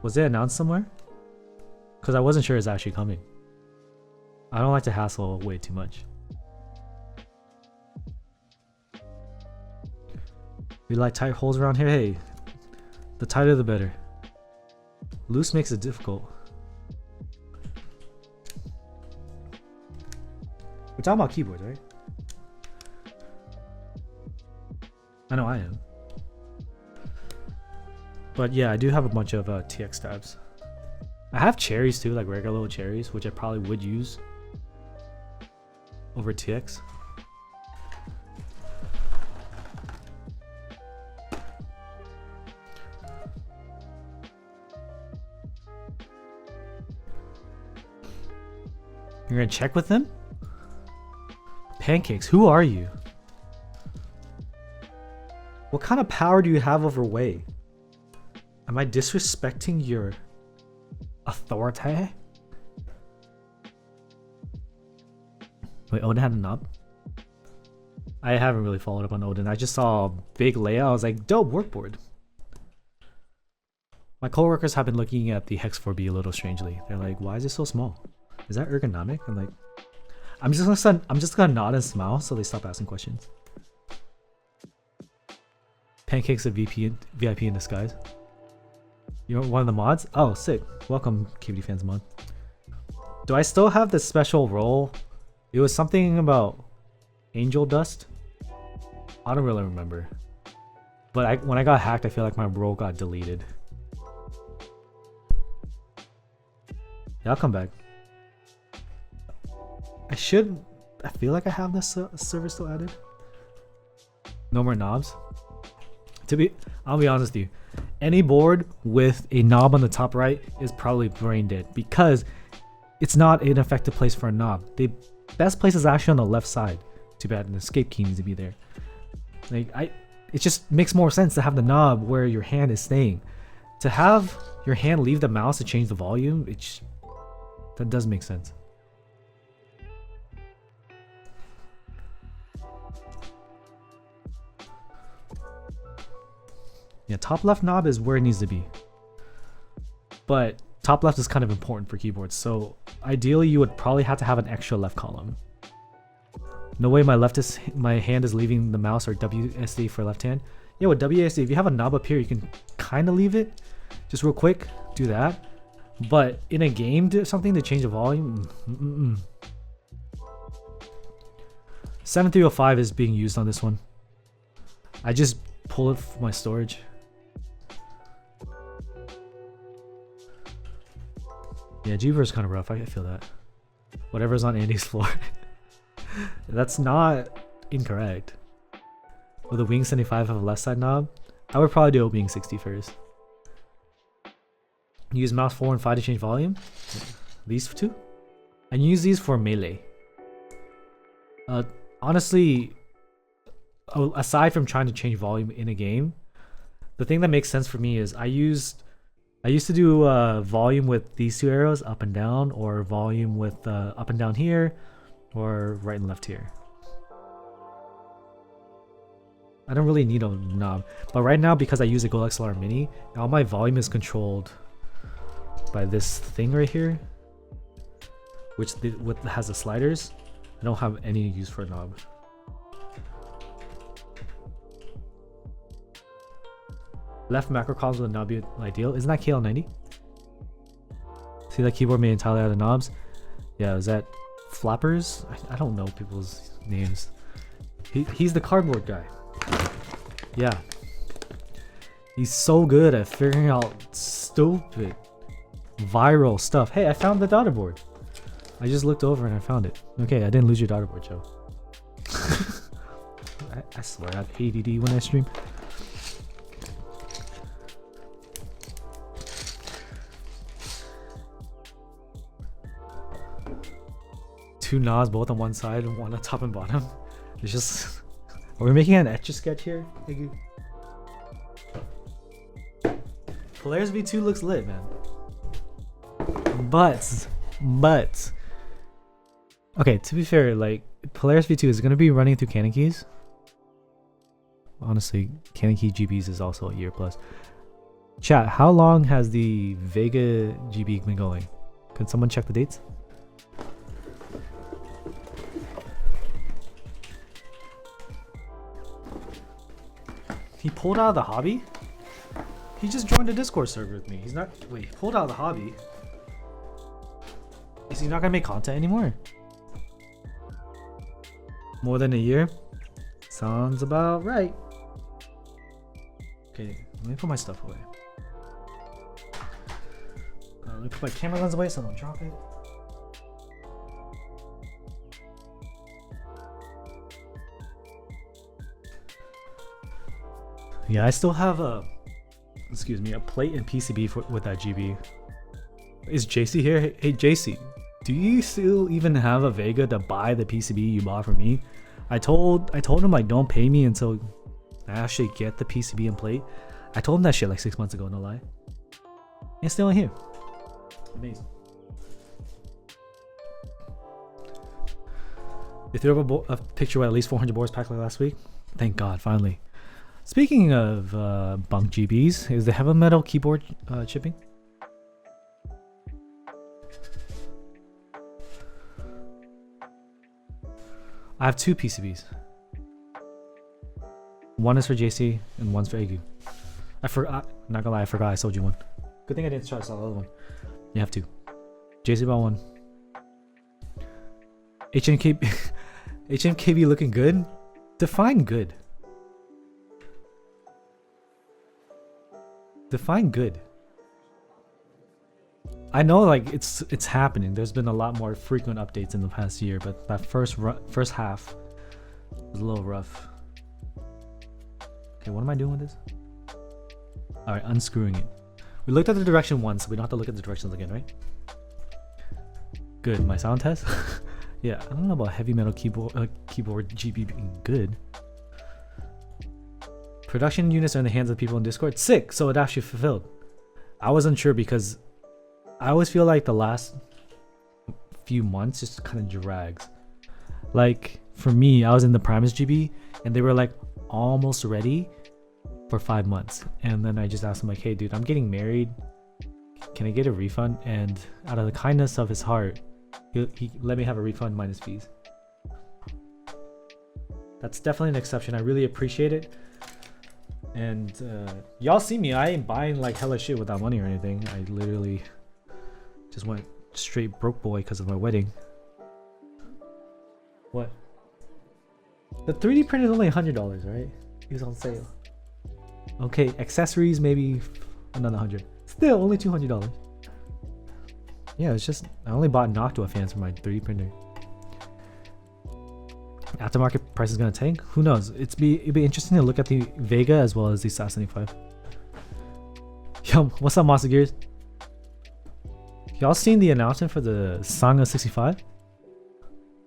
Was it announced somewhere? Because I wasn't sure it's actually coming. I don't like to hassle way too much. We like tight holes around here? Hey, the tighter the better. Loose makes it difficult. We're talking about keyboards, right? I know I am. But yeah, I do have a bunch of TX tabs. I have cherries too, like regular little cherries, which I probably would use over TX. You're gonna check with them? Pancakes, who are you? What kind of power do you have over Wei? Am I disrespecting your authority? Wait, Odin had an up? I haven't really followed up on Odin. I just saw a big layout. I was like, dope workboard. My coworkers have been looking at the Hex 4B a little strangely. They're like, "Why is it so small? Is that ergonomic?" I'm like, I'm just gonna nod and smile so they stop asking questions. Pancakes a VIP in disguise. You're one of the mods? Oh, sick. Welcome, KBD fans mod. Do I still have the special role? It was something about angel dust. I don't really remember. But when I got hacked, I feel like my role got deleted. Yeah, I'll come back. I feel like I have this server still added. No more knobs. I'll be honest with you. Any board with a knob on the top right is probably brain dead because it's not an effective place for a knob. The best place is actually on the left side. Too bad an escape key needs to be there. It just makes more sense to have the knob where your hand is staying. To have your hand leave the mouse to change the volume, that does make sense. Yeah, top left knob is where it needs to be. But top left is kind of important for keyboards, so ideally you would probably have to have an extra left column. No way my hand is leaving the mouse or WSD for left hand. Yeah, with WSD, if you have a knob up here, you can kind of leave it. Just real quick, do that. But in a game, do something to change the volume. 7305 is being used on this one. I just pull it from my storage. Yeah, Jeever is kind of rough. I feel that. Whatever's on Andy's floor. That's not incorrect. With a Wing 75 have a left side knob, I would probably do a Wing 60 first. Use mouse 4 and 5 to change volume. These two? And use these for melee. Honestly, aside from trying to change volume in a game, the thing that makes sense for me is I used to do volume with these two arrows, up and down, or volume with up and down here, or right and left here. I don't really need a knob, but right now because I use a Gold XLR Mini, all my volume is controlled by this thing right here, which has the sliders. I don't have any use for a knob. Left macro columns with a knob be ideal. Isn't that KL90? See that keyboard made entirely out of knobs? Yeah, is that Flappers? I don't know people's names. He's the cardboard guy. Yeah. He's so good at figuring out stupid, viral stuff. Hey, I found the daughter board. I just looked over and I found it. Okay, I didn't lose your daughter board, Joe. I swear I have ADD when I stream. Two knobs, both on one side and one on top and bottom. It's just... Are we making an Etch-a-Sketch here, Iggy? Polaris V2 looks lit, man. But... Okay, to be fair, like, Polaris V2 is going to be running through Canon keys. Honestly, Canon key GBs is also a year plus. Chat, how long has the Vega GB been going? Can someone check the dates? He pulled out of the hobby? He just joined a Discord server with me. He's not... Wait, he pulled out of the hobby? Is he not gonna make content anymore? More than a year? Sounds about right. Okay, let me put my stuff away. Let me put my camera lens away so I don't drop it. Yeah, I still have a plate and PCB with that GB. Is JC here? Hey JC, do you still even have a Vega to buy the PCB you bought from me? I told him like don't pay me until I actually get the PCB and plate. I told him that shit like 6 months ago, no lie. It's still in here. Amazing. They threw up a picture with at least 400 boards packed like last week. Thank God, finally. Speaking of bunk GBs, is the heavy metal keyboard chipping? I have 2 PCBs. One is for JC and one's for Agu. I forgot. Not gonna lie, I forgot I sold you one. Good thing I didn't try to sell the other one. You have 2. JC bought 1. HMKB, HMKB looking good. Define good. Define good. I know, like it's happening. There's been a lot more frequent updates in the past year, but that first half was a little rough. Okay, what am I doing with this? All right, unscrewing it. We looked at the direction once, so we don't have to look at the directions again, right? Good. My sound test. Yeah, I don't know about heavy metal keyboard GB being good. Production units are in the hands of people in Discord. Sick. So it actually fulfilled. I was unsure because I always feel like the last few months just kind of drags. Like for me, I was in the Primus GB and they were like almost ready for 5 months, and then I just asked him like, hey dude, I'm getting married, can I get a refund? And out of the kindness of his heart, he let me have a refund minus fees. That's definitely an exception. I really appreciate it. And y'all see me, I ain't buying like hella shit with that money or anything. I literally just went straight broke boy because of my wedding. What? The 3D print is only $100, right? It was on sale. Okay, accessories maybe another 100. Still only $200. Yeah, it's just I only bought Noctua fans for my 3D printer. Aftermarket price is gonna tank. Who knows? It'd be interesting to look at the Vega as well as the SAS-95. Yo, what's up, Monster Gears? Y'all seen the announcement for the Sanga 65?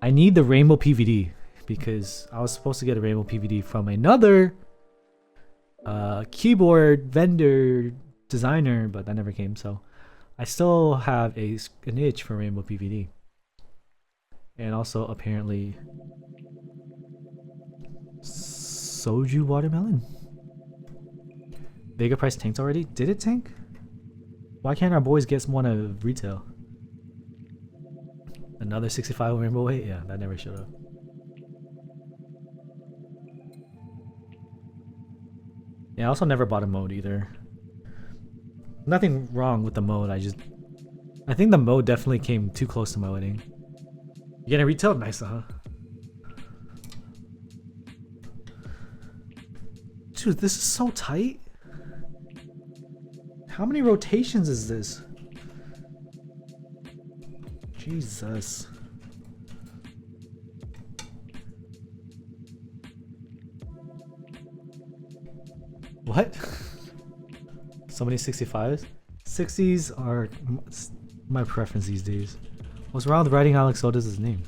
I need the rainbow PVD because I was supposed to get a rainbow PVD from another keyboard vendor designer, but that never came. So I still have an itch for rainbow PVD. And also apparently soju watermelon. Vega price tanked already? Did it tank? Why can't our boys get one at retail? Another 65 rainbow weight? Yeah, that never showed up. Yeah, I also never bought a mode either. Nothing wrong with the mode, I think the mode definitely came too close to my wedding. You getting retail? Nice, huh? Dude, this is so tight. How many rotations is this? Jesus. What? So many 65s? 60s are my preference these days. What's wrong with writing Alex Soda's name?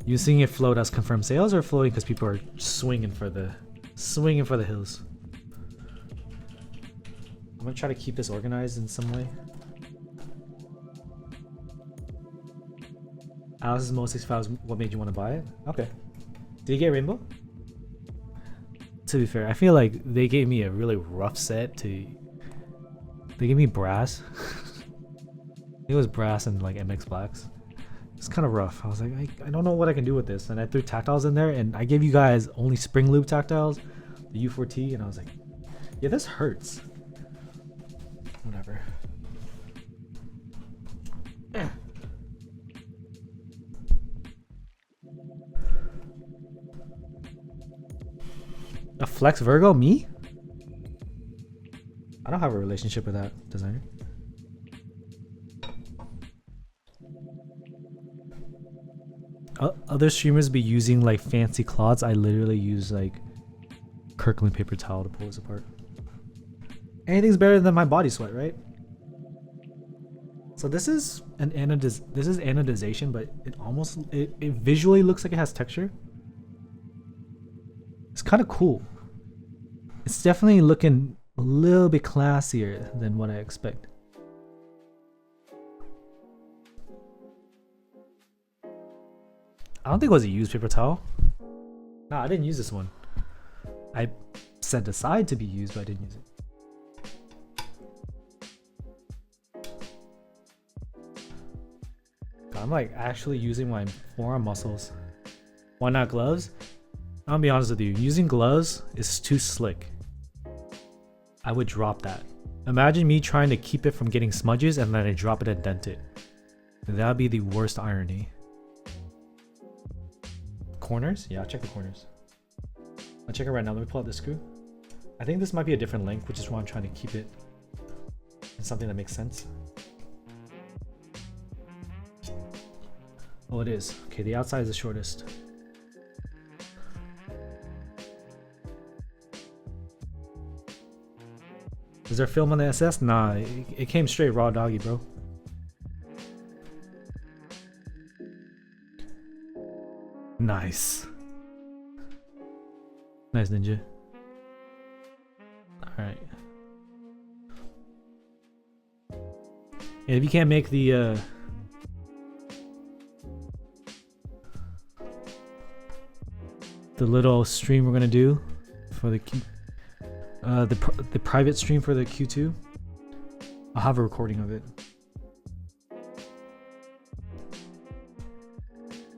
You seeing it float as confirmed sales or floating because people are swinging for the hills? I'm gonna try to keep this organized in some way. Alex's Mo 65 is what made you want to buy it? Okay. Did you get rainbow? To be fair, I feel like they gave me a really rough set to... They gave me brass. It was brass and like MX blacks. It's kind of rough. I was like, I don't know what I can do with this. And I threw tactiles in there and I gave you guys only spring loop tactiles, the U4T, and I was like, yeah, this hurts. Whatever. A Flex Virgo? Me? I don't have a relationship with that designer. Other streamers be using like fancy cloths. I literally use like Kirkland paper towel to pull this apart. Anything's better than my body sweat, right? So this is an anodization, but it visually looks like it has texture. It's kind of cool. It's definitely looking a little bit classier than what I expect. I don't think it was a used paper towel. No, I didn't use this one. I set aside to be used, but I didn't use it. God, I'm like actually using my forearm muscles. Why not gloves? I'll be honest with you, using gloves is too slick. I would drop that. Imagine me trying to keep it from getting smudges and then I drop it and dent it. That would be the worst irony. Corners? Yeah, I'll check the corners. I'll check it right now. Let me pull out the screw. I think this might be a different length, which is why I'm trying to keep it in something that makes sense. Oh, it is. Okay, the outside is the shortest. Is there film on the SS? Nah, it came straight raw doggy, bro. Nice. Nice, Ninja. Alright. And if you can't make the little stream we're gonna do for the the private stream for the Q2, I'll have a recording of it.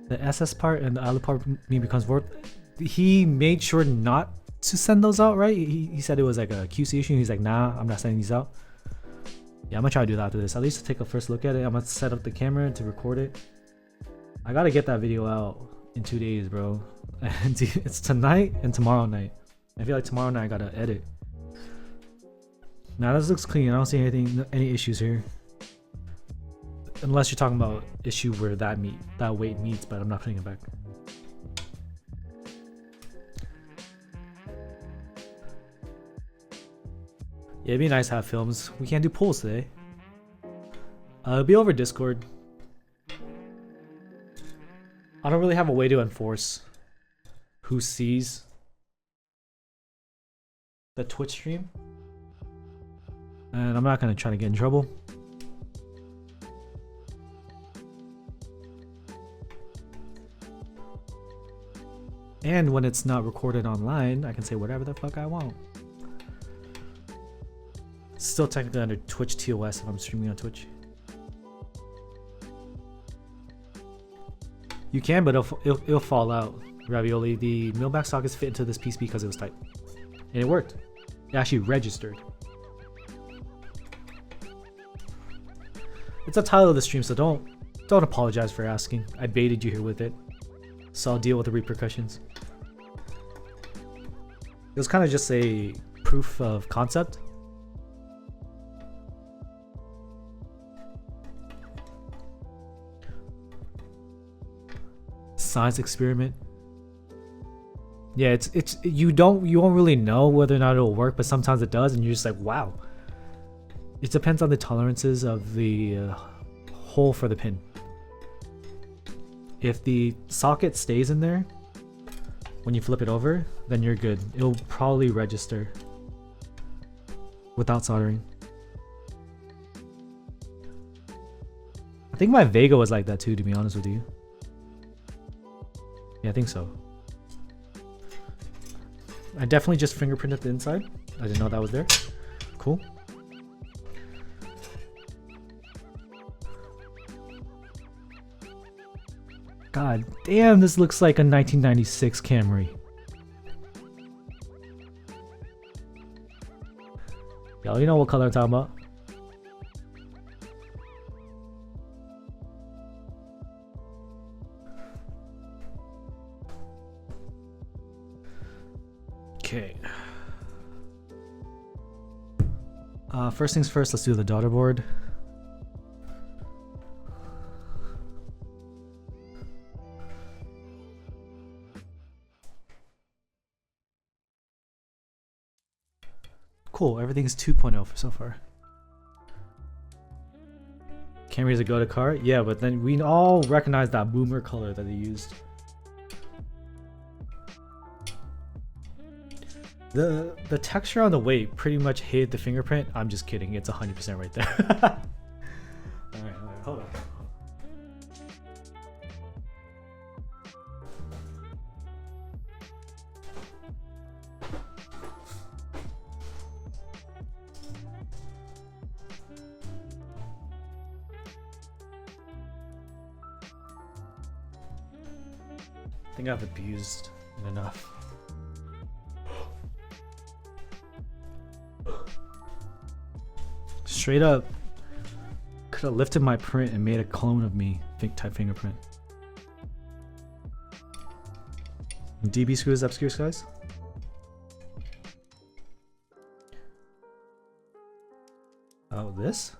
The SS part and the other part me becomes worth. He made sure not to send those out, right? He said it was like a QC issue. He's like, nah, I'm not sending these out. Yeah, I'm gonna try to do that after this. At least to take a first look at it. I'm gonna set up the camera to record it. I gotta get that video out in 2 days, bro. And it's tonight and tomorrow night. I feel like tomorrow night I gotta edit. Now this looks clean. I don't see any issues here. Unless you're talking about issue where that weight meets, but I'm not putting it back. Yeah, it'd be nice to have films. We can't do polls today. It'll be over Discord. I don't really have a way to enforce who sees the Twitch stream. And I'm not gonna try to get in trouble. And when it's not recorded online, I can say whatever the fuck I want. It's still technically under Twitch TOS if I'm streaming on Twitch. You can, but it'll fall out. Ravioli, the millback sockets fit into this piece because it was tight. And it worked. It actually registered. It's the title of the stream, so don't apologize for asking. I baited you here with it. So I'll deal with the repercussions. It was kind of just a proof of concept. Science experiment. Yeah, it's you won't really know whether or not it'll work, but sometimes it does, and you're just like, wow. It depends on the tolerances of the hole for the pin. If the socket stays in there when you flip it over, then you're good. It'll probably register without soldering. I think my Vega was like that too, to be honest with you. Yeah, I think so. I definitely just fingerprinted the inside. I didn't know that was there. Cool. God damn, this looks like a 1996 Camry. Y'all, you know what color I'm talking about? Okay. First things first, let's do the daughter board. Cool, everything's 2.0 for so far. Camry is a go-to car? Yeah, but then we all recognize that boomer color that they used. The texture on the weight pretty much hid the fingerprint. I'm just kidding, it's 100% right there. Alright, hold on. think I've abused it enough. Straight up, could have lifted my print and made a clone of me, type fingerprint. DB screws obscure guys. Oh, this?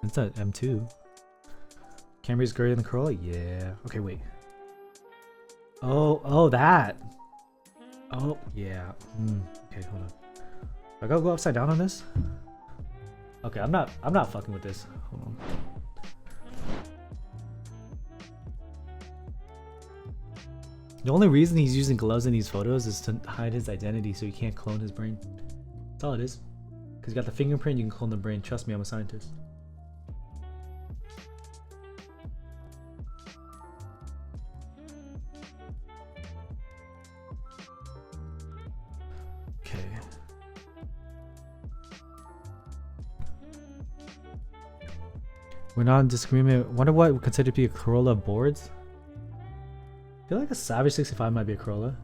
It's that M2. Camry's greater than the Corolla? Yeah. Okay, wait. Oh, that. Oh, yeah. Okay, hold on. I gotta go upside down on this? Okay, I'm not fucking with this. Hold on. The only reason he's using gloves in these photos is to hide his identity so he can't clone his brain. That's all it is. Because you got the fingerprint, you can clone the brain. Trust me, I'm a scientist. Okay. We're not in disagreement. Wonder what we consider to be a Corolla of boards? I feel like a Savage 65 might be a Corolla.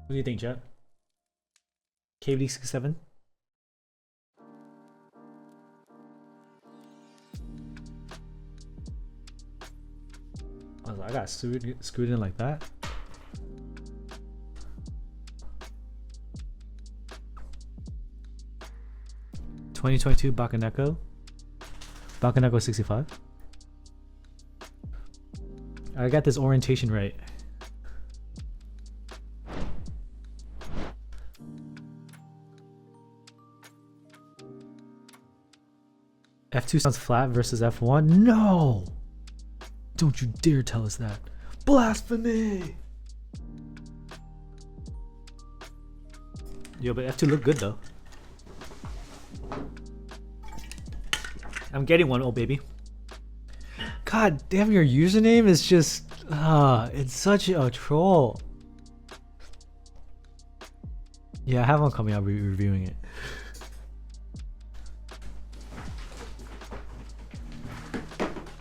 What do you think, chat? KVD 67? I got screwed in like that. (2022) Bakaneko 65. I got this orientation right. F2 sounds flat versus F1? No! Don't you dare tell us that. Blasphemy! Yo, but F2 looked good though. I'm getting one, oh baby. God damn, your username is just it's such a troll. Yeah, I have one coming out reviewing it.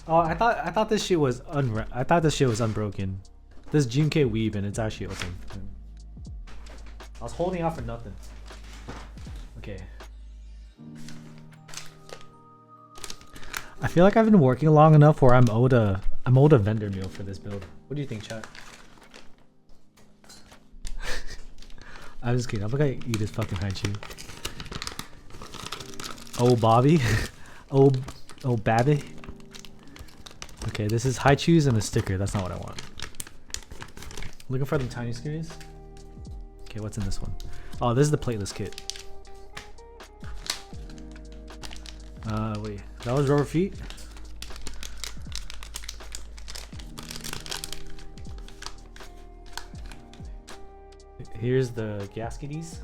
Oh, I thought this shit was unbroken. This GMK weave and it's actually open. I was holding out for nothing. Okay. I feel like I've been working long enough where I'm owed a vendor meal for this build. What do you think, chat? I'm just kidding. I'm gonna eat this fucking haichu. Oh, Bobby. oh, Babby. Okay, this is haichus and a sticker. That's not what I want. Looking for the tiny screws. Okay, what's in this one? Oh, this is the plateless kit. Wait, that was rubber feet. Here's the gaskets.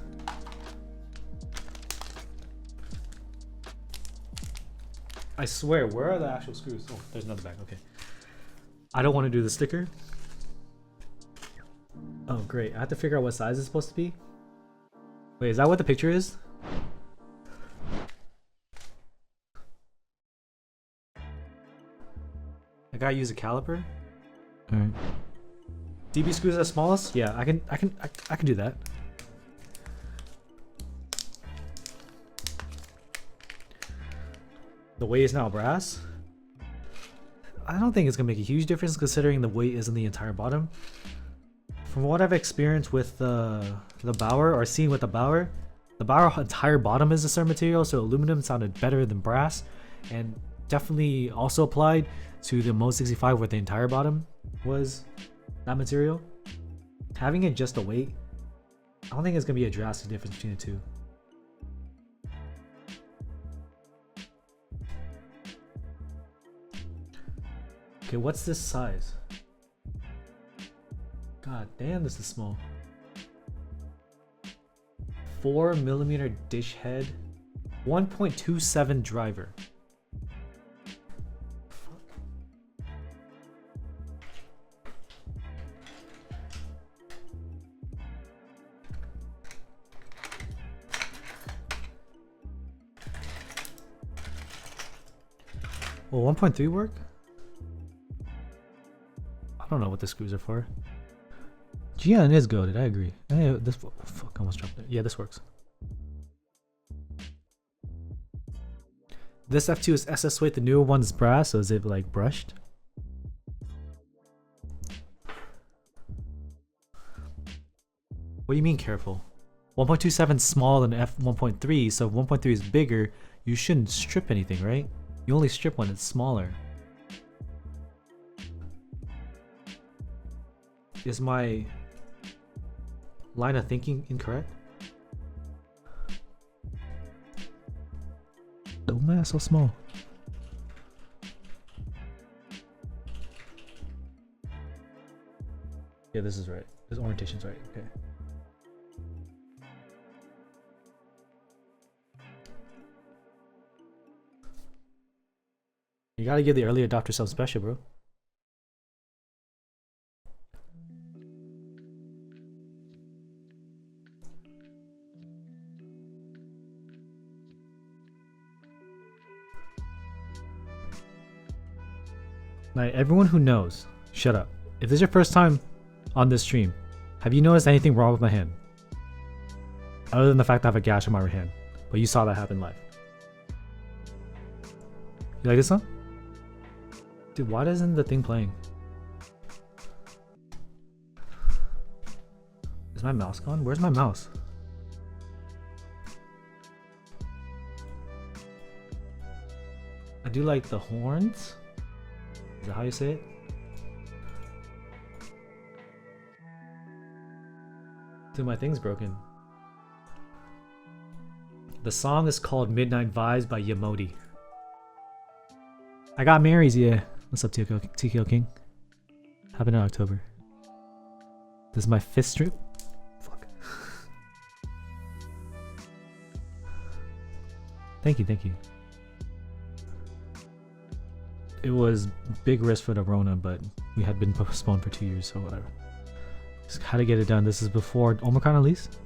I swear, where are the actual screws? Oh, there's another bag. Okay. I don't want to do the sticker. Oh, great. I have to figure out what size it's supposed to be. Wait, is that what the picture is? I gotta use a caliper. All right. DB screws are smallest? Yeah, I can do that. The weight is now brass. I don't think it's gonna make a huge difference considering the weight isn't the entire bottom. From what I've experienced with the Bauer or seen with the Bauer entire bottom is a certain material, so aluminum sounded better than brass, and definitely also applied to the Mode 65 where the entire bottom was that material. Having it just a weight, I don't think it's gonna be a drastic difference between the two. Okay, what's this size? God damn, this is small. 4mm dish head, 1.27 driver. Will 1.3 work? don't know what the screws are for. Geon is goated, I agree. Hey, this fuck, I almost dropped it. Yeah, this works. This F2 is SS weight, the newer one's brass, so is it like brushed? What do you mean careful? 1.27 is smaller than F1.3, so if 1.3 is bigger, you shouldn't strip anything, right? You only strip when it's smaller. Is my line of thinking incorrect? Oh man, so small. Yeah, this is right. This orientation's right. Okay. You gotta give the early adopter something special, bro. Like, everyone who knows, shut up. If this is your first time on this stream, have you noticed anything wrong with my hand? Other than the fact that I have a gash on my right hand. But you saw that happen live. You like this song? Dude, why isn't the thing playing? Is my mouse gone? Where's my mouse? I do like the horns. Is that how you say it? Dude, my thing's broken. The song is called Midnight Vibes by Yamodi. I got Mary's, yeah. What's up, TKO King? Happened in October. This is my 5th stream. Fuck. Thank you, thank you. It was big risk for the Rona, but we had been postponed for 2 years, so whatever. Just how to get it done. This is before Omicron at least.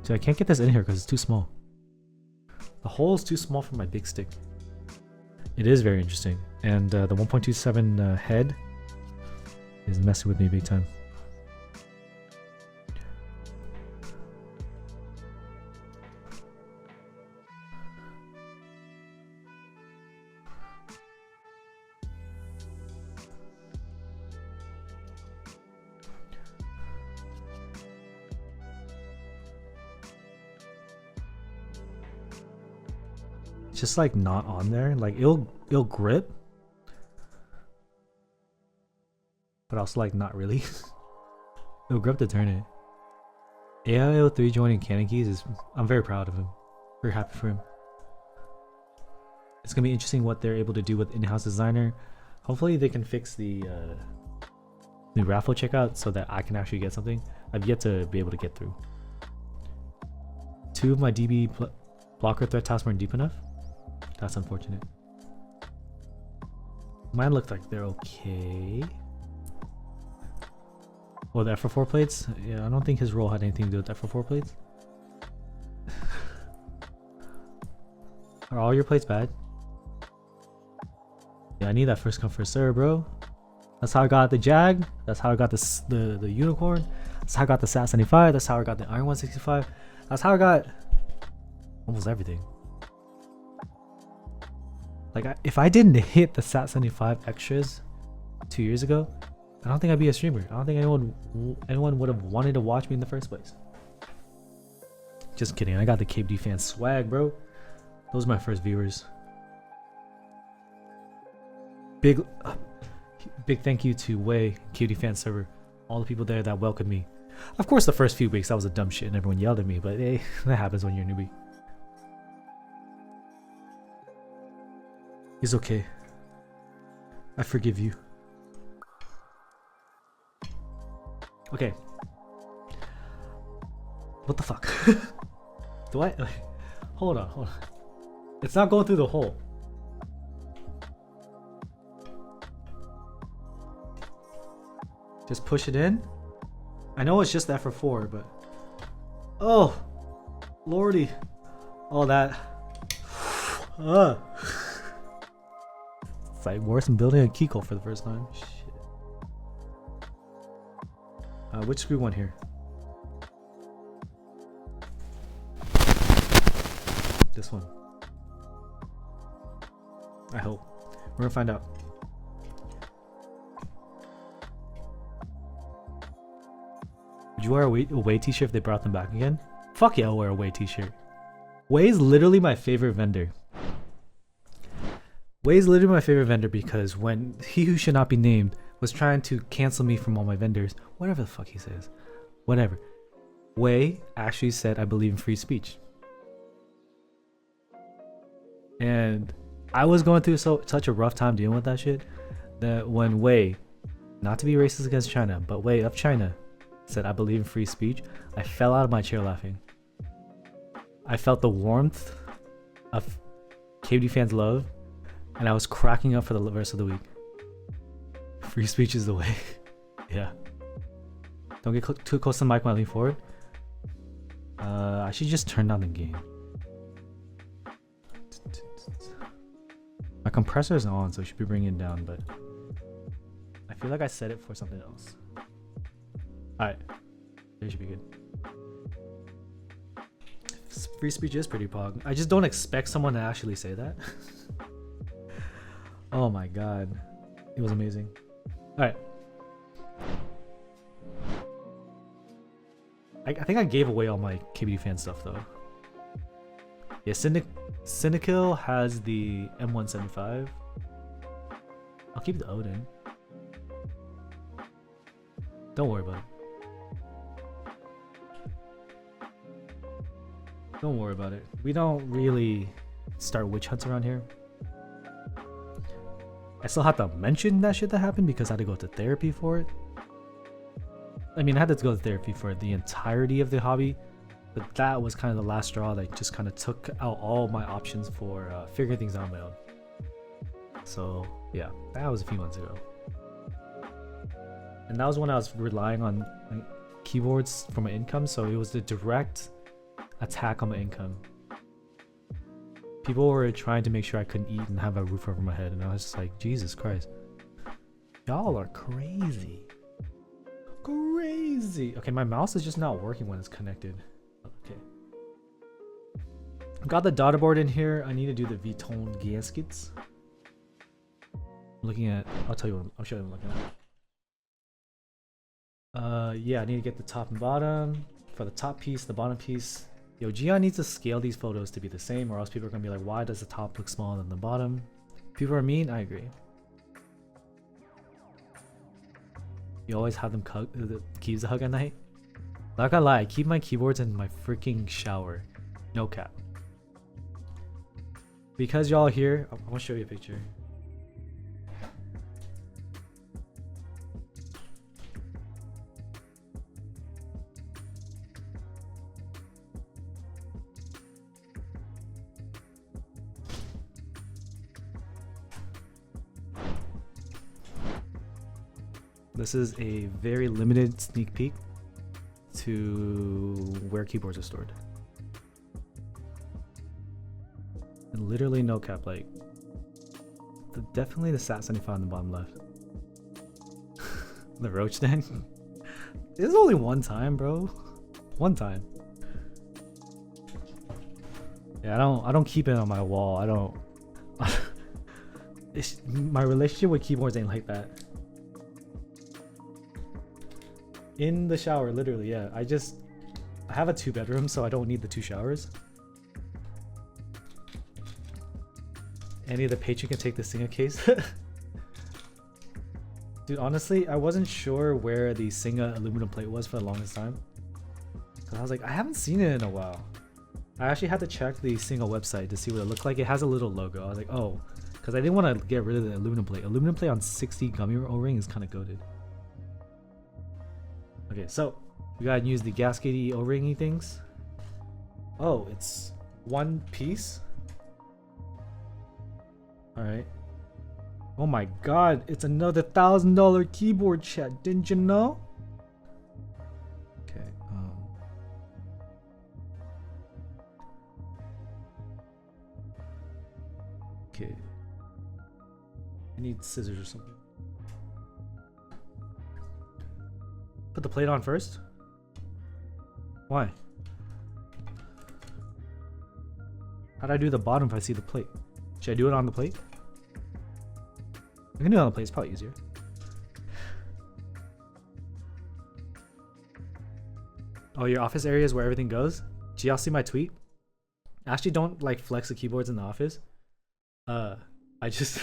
So I can't get this in here because it's too small. The hole is too small for my big stick. It is very interesting. And the 1.27 head is messing with me big time. Just like not on there, like it'll grip, but also like not really. It'll grip to turn it. AIO3 joining Canon Keys is, I'm very proud of him, very happy for him. It's gonna be interesting what they're able to do with in-house designer. Hopefully they can fix the new raffle checkout so that I can actually get something. I've yet to be able to get through. 2 of my DB blocker threat tasks weren't deep enough. That's unfortunate. Mine looked like they're okay. Well, the F4 plates? Yeah, I don't think his role had anything to do with F4 plates. Are all your plates bad? Yeah, I need that first come first serve, bro. That's how I got the Jag. That's how I got the Unicorn. That's how I got the SAT-75. That's how I got the Iron 165. That's how I got almost everything. Like, if I didn't hit the SAT-75 extras 2 years ago, I don't think I'd be a streamer. I don't think anyone would have wanted to watch me in the first place. Just kidding. I got the KD fan swag, bro. Those are my first viewers. Big thank you to Way, KD fan server, all the people there that welcomed me. Of course, the first few weeks that was a dumb shit and everyone yelled at me, but hey, that happens when you're a newbie. It's okay. I forgive you. Okay. What the fuck? Do I? Hold on. It's not going through the hole. Just push it in. I know it's just that for 4, but oh, lordy, all that. It's like worse than building a Kiko for the first time. Shit. Which screw one here? This one. I hope. We're gonna find out. Would you wear a Way t-shirt if they brought them back again? Fuck yeah, I'll wear a Way t-shirt. Way is literally my favorite vendor. Way is literally my favorite vendor because when he who should not be named was trying to cancel me from all my vendors, whatever the fuck he says, whatever, Way actually said, I believe in free speech. And I was going through such a rough time dealing with that shit that when Way, not to be racist against China, but Way of China said, I believe in free speech, I fell out of my chair laughing. I felt the warmth of KD fans' love, and I was cracking up for the rest of the week. Free speech is the way. Yeah. Don't get too close to the mic when I lean forward. I should just turn down the gain. My compressor is on, so it should be bringing it down, but I feel like I set it for something else. Alright. It should be good. Free speech is pretty pog. I just don't expect someone to actually say that. Oh my god. It was amazing. Alright. I think I gave away all my KBD fan stuff though. Yeah, Cynical has the M175. I'll keep the Odin. Don't worry about it. Don't worry about it. We don't really start witch hunts around here. I still have to mention that shit that happened because I had to go to therapy for it. I mean, I had to go to therapy for the entirety of the hobby, but that was kind of the last straw that just kind of took out all my options for figuring things out on my own. So yeah, that was a few months ago. And that was when I was relying on keyboards for my income, so it was the direct attack on my income. People were trying to make sure I couldn't eat and have a roof over my head, and I was just like, Jesus Christ. Y'all are crazy. Crazy. Okay, my mouse is just not working when it's connected. Okay. Got the daughter board in here. I need to do the V-tone gaskets. I'm looking at, I'll tell you what, I'll show you what I'm looking at. Yeah, I need to get the top and bottom. For the top piece, the bottom piece. Yo, Geon needs to scale these photos to be the same, or else people are gonna be like, why does the top look smaller than the bottom? People are mean, I agree. You always have them the keys to hug at night? Not gonna lie, I keep my keyboards in my freaking shower. No cap. Because y'all are here, I wanna show you a picture. This is a very limited sneak peek to where keyboards are stored. And literally no cap, like definitely the SAT-75 on the bottom left. The roach den. This is only one time, bro. One time. Yeah, I don't keep it on my wall. I don't. My relationship with keyboards ain't like that. In the shower, literally, yeah. I have a 2-bedroom, so I don't need the 2 showers. Any of the patron can take the Singa case. Dude, honestly, I wasn't sure where the Singa aluminum plate was for the longest time. Cause I was like, I haven't seen it in a while. I actually had to check the Singa website to see what it looked like. It has a little logo. I was like, oh, because I didn't want to get rid of the aluminum plate. Aluminum plate on 60 gummy O-ring is kind of goated. Okay, so we gotta use the gaskety O-ringy things. Oh, it's one piece. All right. Oh my God, it's another $1,000 keyboard, chat. Didn't you know? Okay. Okay. need scissors or something. Put the plate on first? Why? How'd I do the bottom if I see the plate? Should I do it on the plate? I can do it on the plate, it's probably easier. Oh, your office area is where everything goes? Do y'all see my tweet? I actually don't like flex the keyboards in the office. I just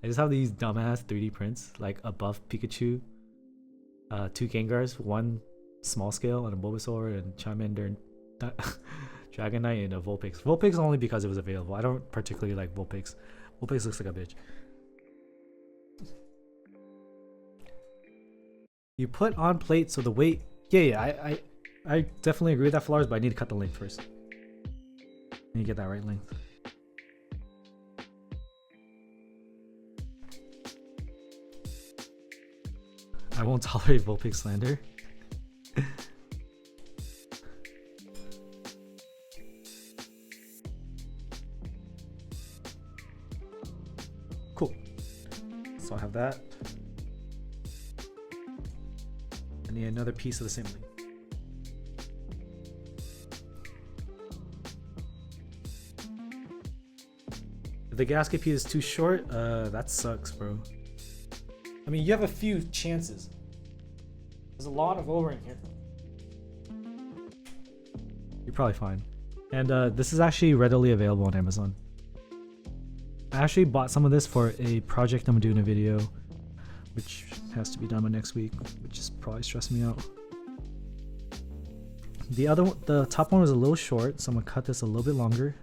I just have these dumbass 3D prints like a buff Pikachu, 2 Gengars, 1 small scale and a Bulbasaur and Charmander and Dragonite and a Vulpix. Vulpix only because it was available. I don't particularly like Vulpix. Vulpix looks like a bitch. You put on plate so the weight. Yeah, I definitely agree with that, Flowers, but I need to cut the length first. I need to get that right length. I won't tolerate Vulpix slander. Cool. So I have that. I need another piece of the same length. If the gasket piece is too short, that sucks, bro. I mean, you have a few chances. There's a lot of O-ring here. You're probably fine. And this is actually readily available on Amazon. I actually bought some of this for a project I'm doing a video, which has to be done by next week, which is probably stressing me out. The top one was a little short, so I'm gonna cut this a little bit longer.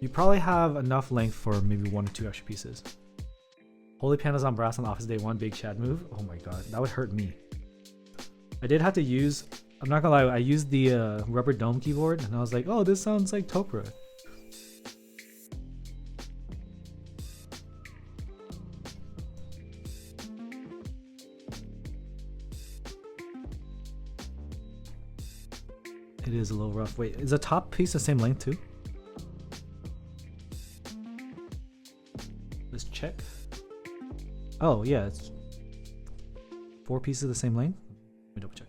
You probably have enough length for maybe 1 or 2 extra pieces. Holy pandas on brass on office day 1, big Chad move. Oh my god, that would hurt me. I did have to use, I'm not gonna lie, I used the rubber dome keyboard and I was like, oh, this sounds like Topra. It is a little rough. Wait, is the top piece the same length too? Let's check. Oh yeah, it's 4 pieces the same length. Let me double check.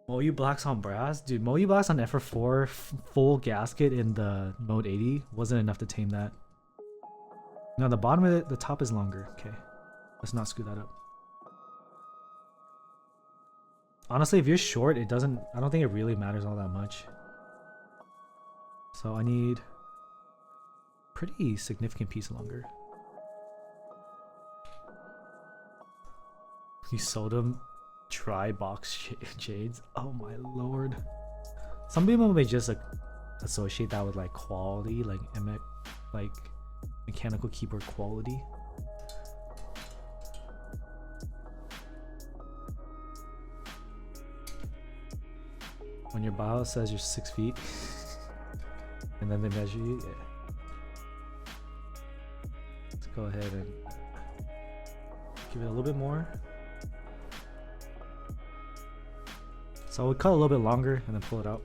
Moyu Blacks on brass? Dude, Moyu Blacks on FR4 full gasket in the mode 80 wasn't enough to tame that. Now the bottom of it, the top is longer. Okay, let's not screw that up. Honestly, if you're short, it doesn't, I don't think it really matters all that much. So I need pretty significant piece longer. You sold them tri-box shades? Oh my lord. Some people may just associate that with like quality, like mechanical keyboard quality. When your bio says you're 6 feet and then they measure you, yeah. Let's go ahead and give it a little bit more. So we'll cut a little bit longer and then pull it out.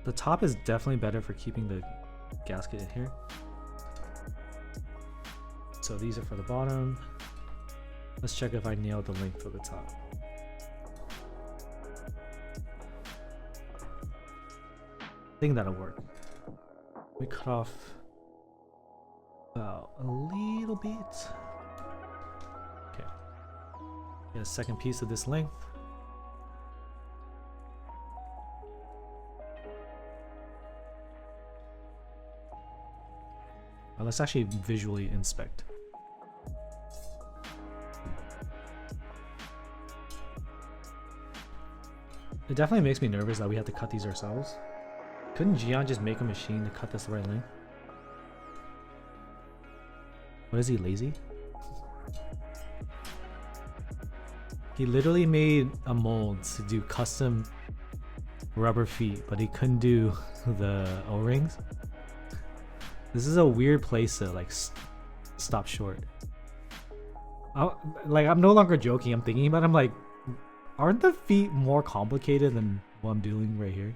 The top is definitely better for keeping the gasket in here. So these are for the bottom. Let's check if I nailed the length of the top. I think that'll work. We cut off about a little bit. Okay. Get a second piece of this length. Well, let's actually visually inspect. It definitely makes me nervous that we have to cut these ourselves. Couldn't Geon just make a machine to cut this the right length? What is he, lazy? He literally made a mold to do custom rubber feet, but he couldn't do the O-rings. This is a weird place to like stop short. I'm no longer joking. I'm thinking about it. I'm like, Aren't the feet more complicated than what I'm doing right here?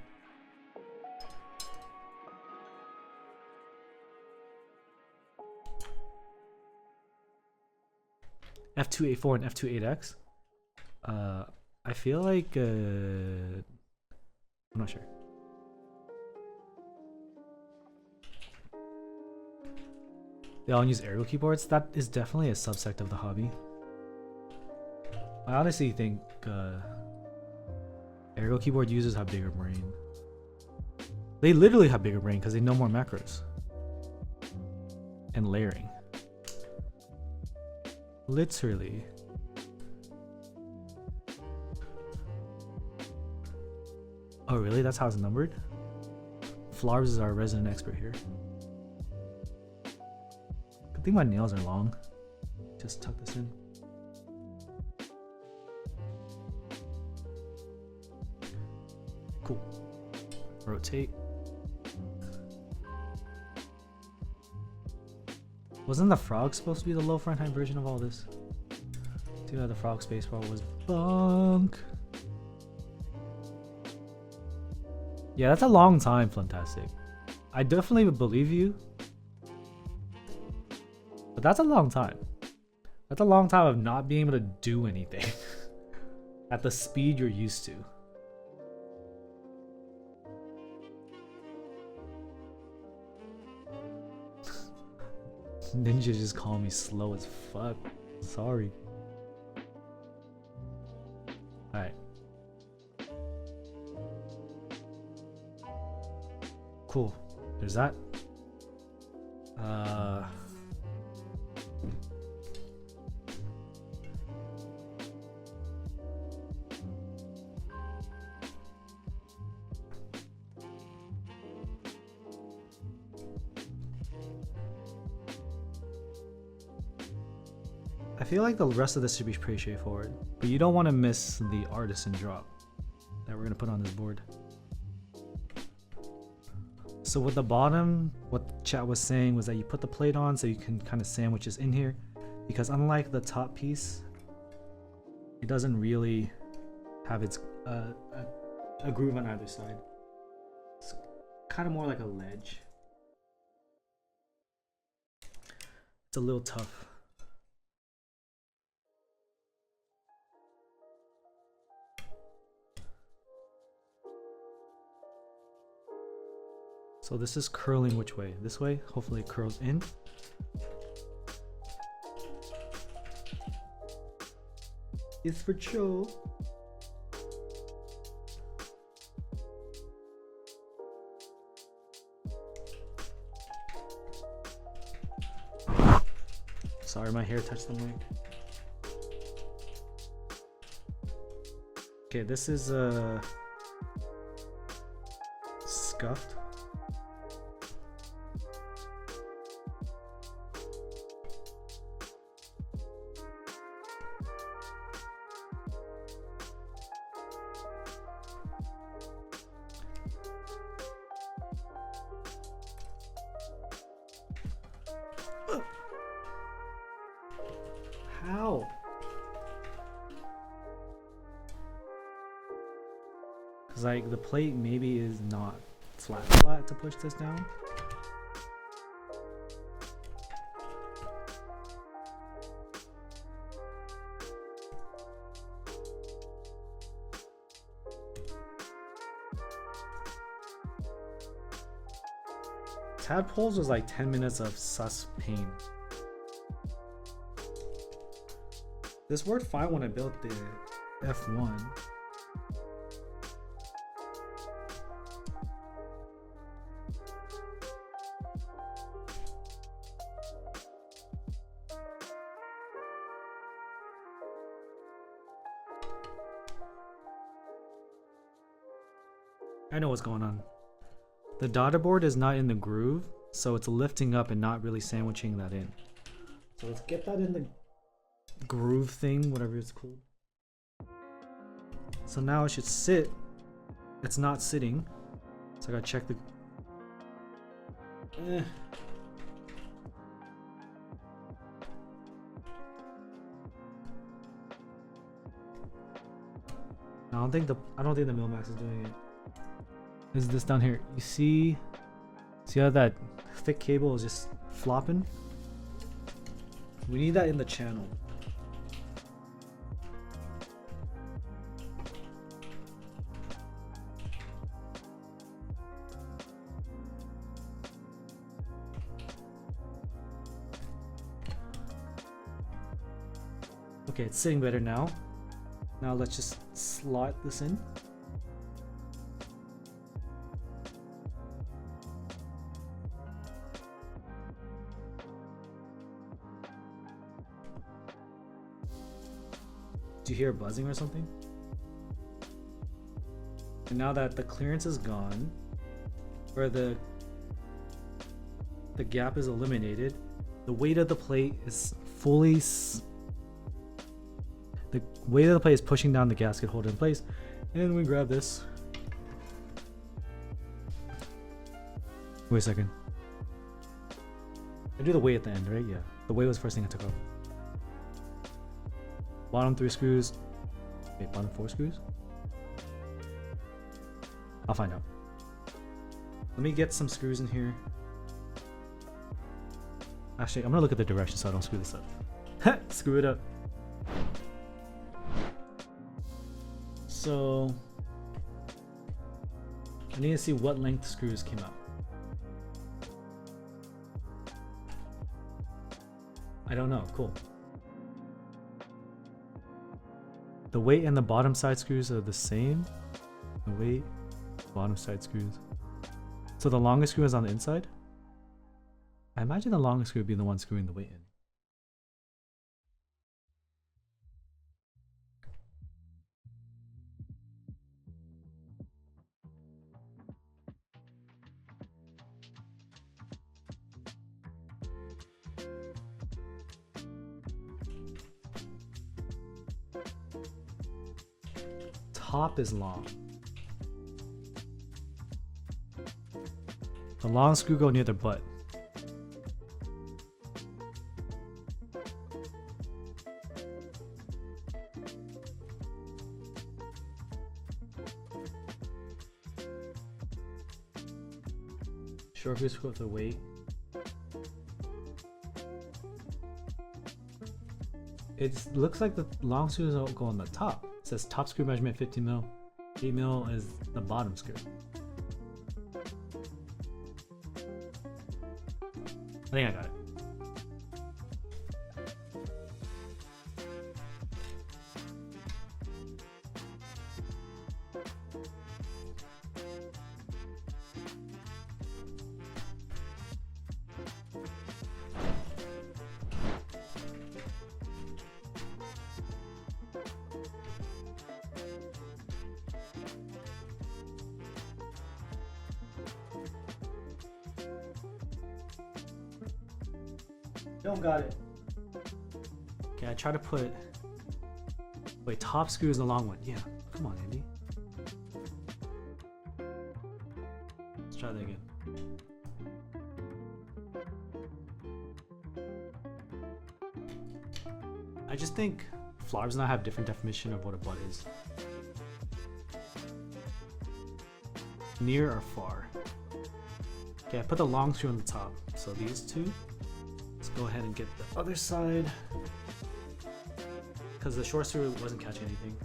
F2-84 and F2-8X? I feel like, I'm not sure. They all use aerial keyboards? That is definitely a subsect of the hobby. I honestly think aerial keyboard users have bigger brain. They literally have bigger brain because they know more macros. And layering. Literally. Oh really? That's how it's numbered? Flarbs is our resident expert here. Good thing my nails are long. Just tuck this in. Cool. Rotate. Wasn't the frog supposed to be the low front height version of all this? Too bad the frog spacebar was bunk. Yeah, that's a long time, Flintastic. I definitely would believe you. But that's a long time. That's a long time of not being able to do anything at the speed you're used to. Ninja just called me slow as fuck. Sorry. Alright. Cool. There's that. I feel like the rest of this should be pretty straightforward, but you don't want to miss the artisan drop that we're gonna put on this board. So with the bottom, what chat was saying was that you put the plate on so you can kind of sandwich this in here, because unlike the top piece, it doesn't really have its a groove on either side. It's kind of more like a ledge. It's a little tough. So this is curling which way? This way? Hopefully it curls in. It's for show. Sorry, my hair touched the mic. Okay, this is scuffed. How? Cause like the plate maybe is not flat to push this down. Tadpoles was like 10 minutes of sus pain. This worked fine when I built the F1. I know what's going on. The daughter board is not in the groove, so it's lifting up and not really sandwiching that in. So let's get that in the groove thing, whatever it's called. So now it should sit. It's not sitting. So I gotta check the... I don't think the Milmax is doing it. Is this down here? You see how that thick cable is just flopping? We need that in the channel. Okay, it's sitting better now. Now let's just slot this in. Do you hear buzzing or something? And now that the clearance is gone, or the gap is eliminated, the weight of the plate is fully the weight of the plate is pushing down the gasket holder in place. And we grab this. Wait a second. I do the weight at the end, right? Yeah. The weight was the first thing I took off. Bottom 3 screws. Wait, bottom 4 screws? I'll find out. Let me get some screws in here. Actually, I'm gonna look at the direction so I don't screw this up. Screw it up. So I need to see what length screws came out. I don't know. Cool. The weight and the bottom side screws are the same. The weight, bottom side screws. So the longest screw is on the inside? I imagine the longest screw would be the one screwing the weight in. Top is long. The long screw go near the butt. Short screws go with the weight. It looks like the long screws don't go on the top. It says top screw measurement 15 mil. 8 mil is the bottom screw. I think I got it. Don't got it. Okay, I try to put. Wait, top screw is the long one. Yeah, come on, Andy. Let's try that again. I just think floppers now have different definition of what a butt is. Near or far. Okay, I put the long screw on the top. So these two. Let's go ahead and get the other side. Because the short screw wasn't catching anything.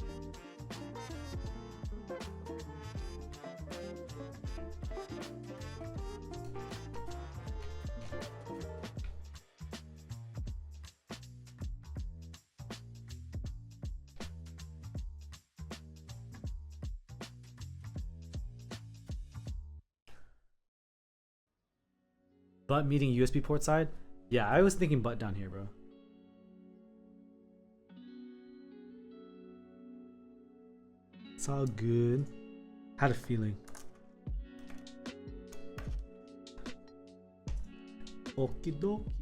Butt meeting USB port side? Yeah, I was thinking butt down here, bro. It's all good. Had a feeling. Okie dokie.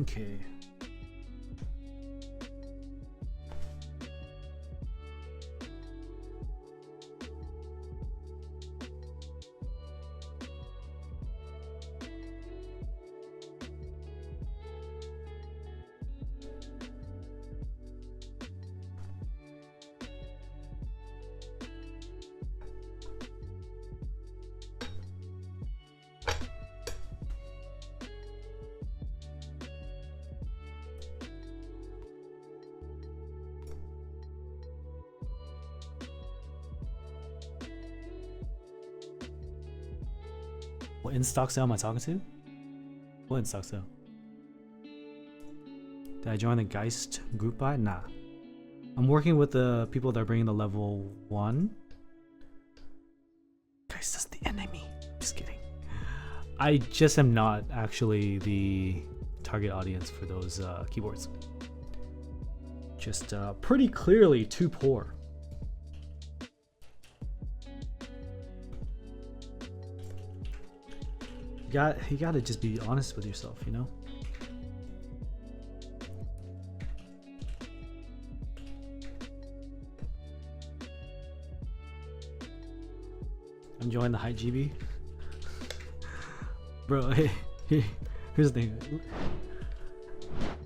Okay. What in-stock sale am I talking to? What in-stock sale? Did I join the Geist group buy? Nah. I'm working with the people that are bringing the level 1. Geist is the enemy. Just kidding. I just am not actually the target audience for those keyboards. Just pretty clearly too poor. You gotta just be honest with yourself, you know? I'm enjoying the high GB. Bro, hey, here's the thing.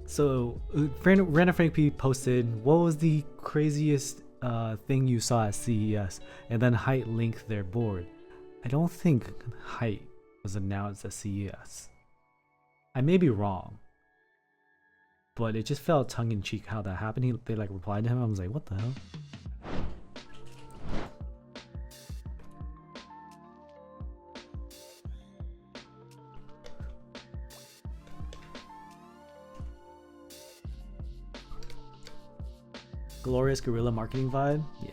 So, Random Frank P posted, what was the craziest thing you saw at CES? And then Height linked their board. I don't think Height was announced at CES. I may be wrong, but it just felt tongue-in-cheek how that happened. They like replied to him. I was like, what the hell? Glorious guerrilla marketing vibe? Yeah.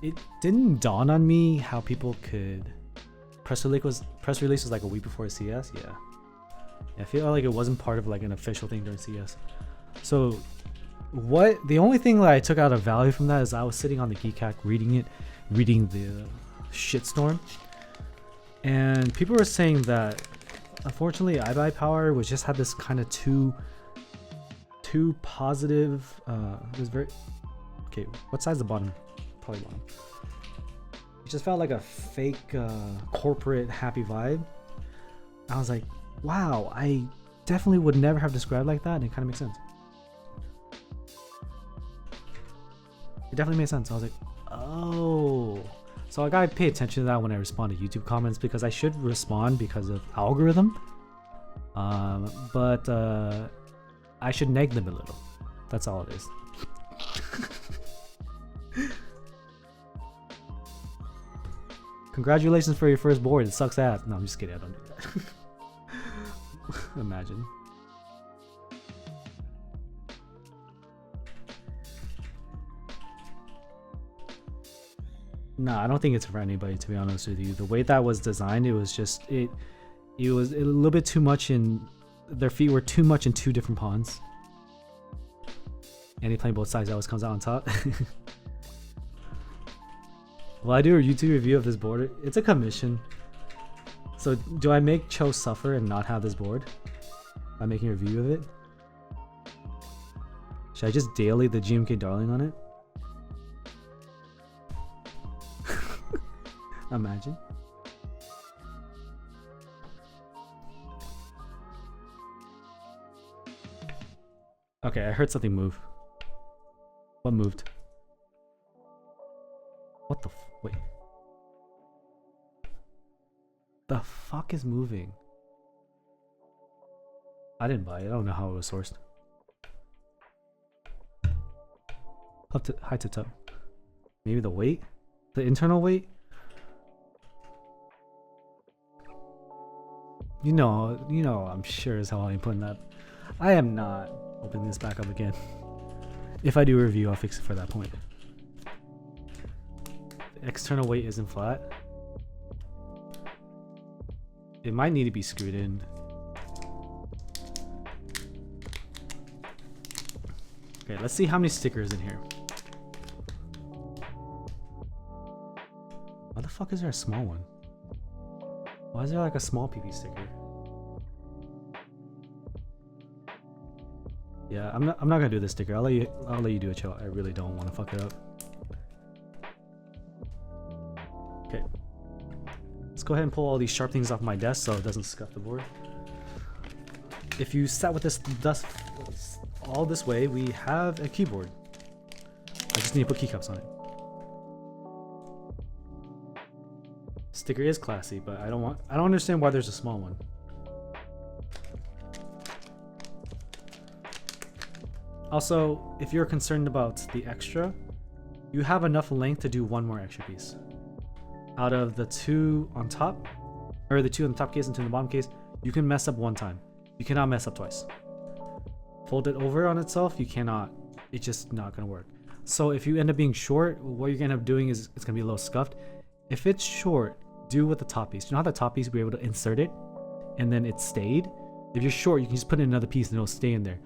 It didn't dawn on me how people could press release was like a week before CS. Yeah, I feel like it wasn't part of like an official thing during CS. So the only thing that I took out of value from that is I was sitting on the Geek Hack reading the shitstorm, and people were saying that unfortunately iBuy Power was just had this kind of too positive. It was very okay. What side's the bottom? Probably bottom. It just felt like a fake corporate happy vibe. I was like, wow, I definitely would never have described like that, and it kind of makes sense. It definitely made sense. I was like, oh. So I gotta pay attention to that when I respond to YouTube comments, because I should respond because of algorithm. But I should neg them a little. That's all it is. Congratulations for your first board. It sucks ass. No, I'm just kidding. I don't do that. Imagine. No, I don't think it's for anybody, to be honest with you. The way that was designed, it was just it was a little bit too much in their feet were too much in two different pawns. And he playing both sides always comes out on top. Will I do a YouTube review of this board? It's a commission. So do I make Cho suffer and not have this board by making a review of it? Should I just daily the GMK Darling on it? Imagine. Okay, I heard something move. What moved? What the wait. The fuck is moving? I didn't buy it. I don't know how it was sourced. Up to high to top. Maybe the weight? The internal weight? You know, I'm sure as hell I ain't putting that. I am not opening this back up again. If I do a review, I'll fix it for that point. The external weight isn't flat. It might need to be screwed in. Okay, let's see how many stickers in here. Why the fuck is there a small one? Why is there like a small PP sticker? Yeah, I'm not gonna do this sticker. I'll let you do it, Cho. I really don't want to fuck it up. Okay. Let's go ahead and pull all these sharp things off my desk so it doesn't scuff the board. If you sat with this dust all this way, we have a keyboard. I just need to put keycaps on it. Sticker is classy, but I don't understand why there's a small one. Also, if you're concerned about the extra, you have enough length to do one more extra piece. Out of the 2 on top, or the 2 in the top case and 2 in the bottom case, you can mess up one time. You cannot mess up twice. Fold it over on itself, you cannot. It's just not gonna work. So if you end up being short, what you're gonna end up doing is it's gonna be a little scuffed. If it's short, do with the top piece. You know how the top piece, we were able to insert it and then it stayed? If you're short, you can just put in another piece and it'll stay in there.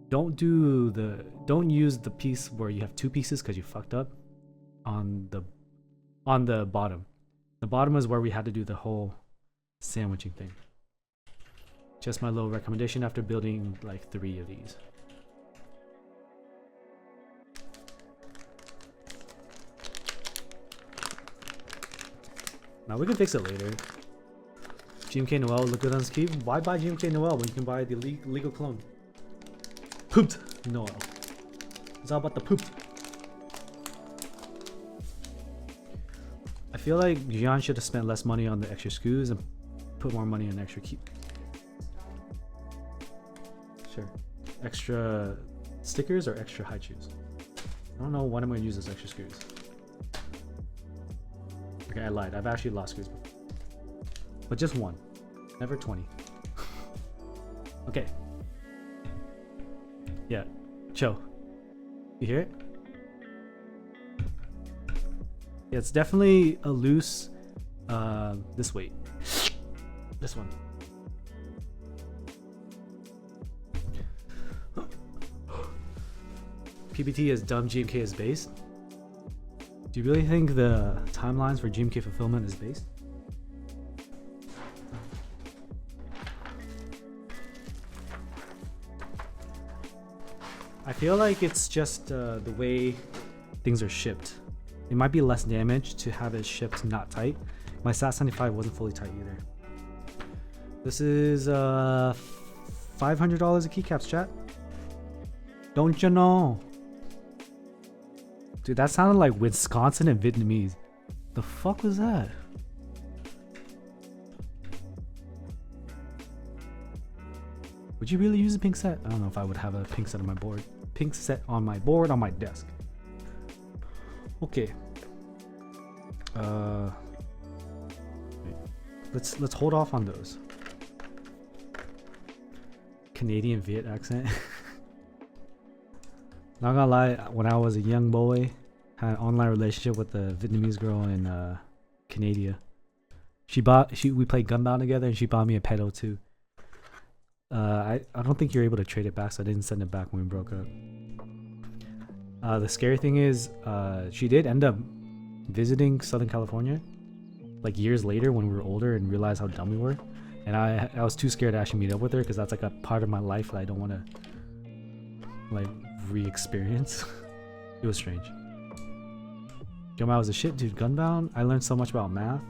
Don't use the piece where you have 2 pieces because you fucked up on the bottom. The bottom is where we had to do the whole sandwiching thing. Just my little recommendation after building like 3 of these. Now we can fix it later. GMK Noel look good on this key. Why buy GMK Noel when you can buy the legal clone? Pooped Noel. It's all about the poop. I feel like Geon should have spent less money on the extra screws and put more money on extra key. Sure. Extra stickers or extra high shoes. I don't know when I'm going to use those extra screws. Okay, I lied. I've actually lost screws before. But just 1. Never 20. Okay. Yeah. Chill. You hear it? Yeah, it's definitely a loose this weight. This one. PBT is dumb, GMK is based. Do you really think the timelines for GMK fulfillment is based? I feel like it's just the way things are shipped. It might be less damage to have it shipped not tight. My SAT-75 wasn't fully tight either. This is $500 a keycaps, chat. Don't you know? Dude, that sounded like Wisconsin and Vietnamese. The fuck was that? Would you really use a pink set? I don't know if I would have a pink set on my board. Pink set on my board on my desk. Okay. Let's hold off on those. Canadian Viet accent. Not gonna lie, when I was a young boy, had an online relationship with a Vietnamese girl in Canada. We played Gunbound together, and she bought me a pedo too. I don't think you're able to trade it back, so I didn't send it back when we broke up. The scary thing is, she did end up visiting Southern California, like years later when we were older and realized how dumb we were. And I was too scared to actually meet up with her because that's like a part of my life that I don't want to like re-experience. It was strange. Gunbound was a shit, dude. Gunbound, I learned so much about math.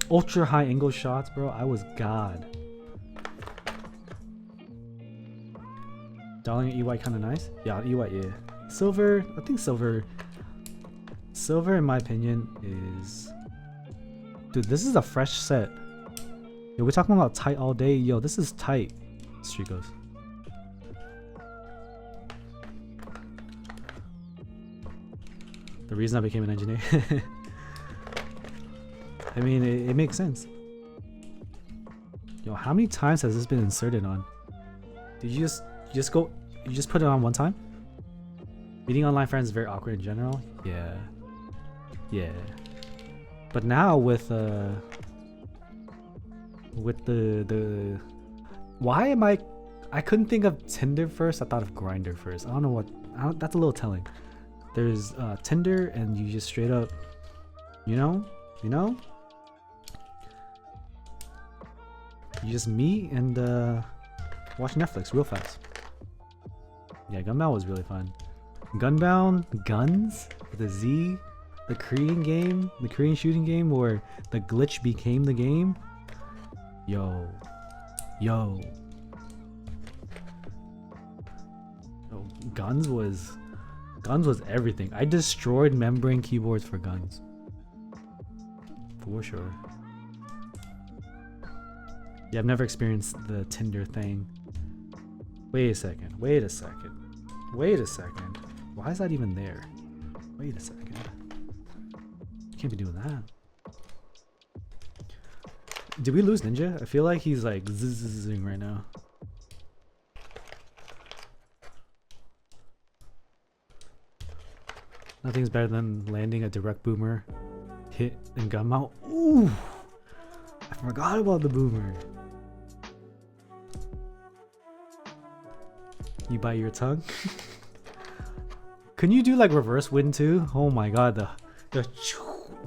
Ultra high angle shots, bro. I was god. Darling EY kind of nice. Yeah, EY, yeah. Silver, I think silver in my opinion is, dude, this is a fresh set. Yo, we're talking about tight all day. Yo, this is tight, Strigos. The reason I became an engineer. I mean, it makes sense. Yo, how many times has this been inserted on? Did you just put it on one time? Meeting online friends is very awkward in general. Yeah. Yeah. But now with the why am I couldn't think of Tinder first. I thought of Grindr first. I don't know what. That's a little telling. There's Tinder, and you just straight up, you know, you just meet and watch Netflix real fast. Yeah, Gunbound was really fun. Gunbound, guns with a Z, the Korean game, the Korean shooting game where the glitch became the game. Yo. Oh, guns was everything. I destroyed membrane keyboards for guns. For sure. Yeah, I've never experienced the Tinder thing. Wait a second. Why is that even there? Wait a second. Can't be doing that. Did we lose Ninja? I feel like he's like zizzing right now. Nothing's better than landing a direct boomer, hit, and gun mount. Ooh! I forgot about the boomer. You bite your tongue? Can you do like reverse wind too? Oh my god, the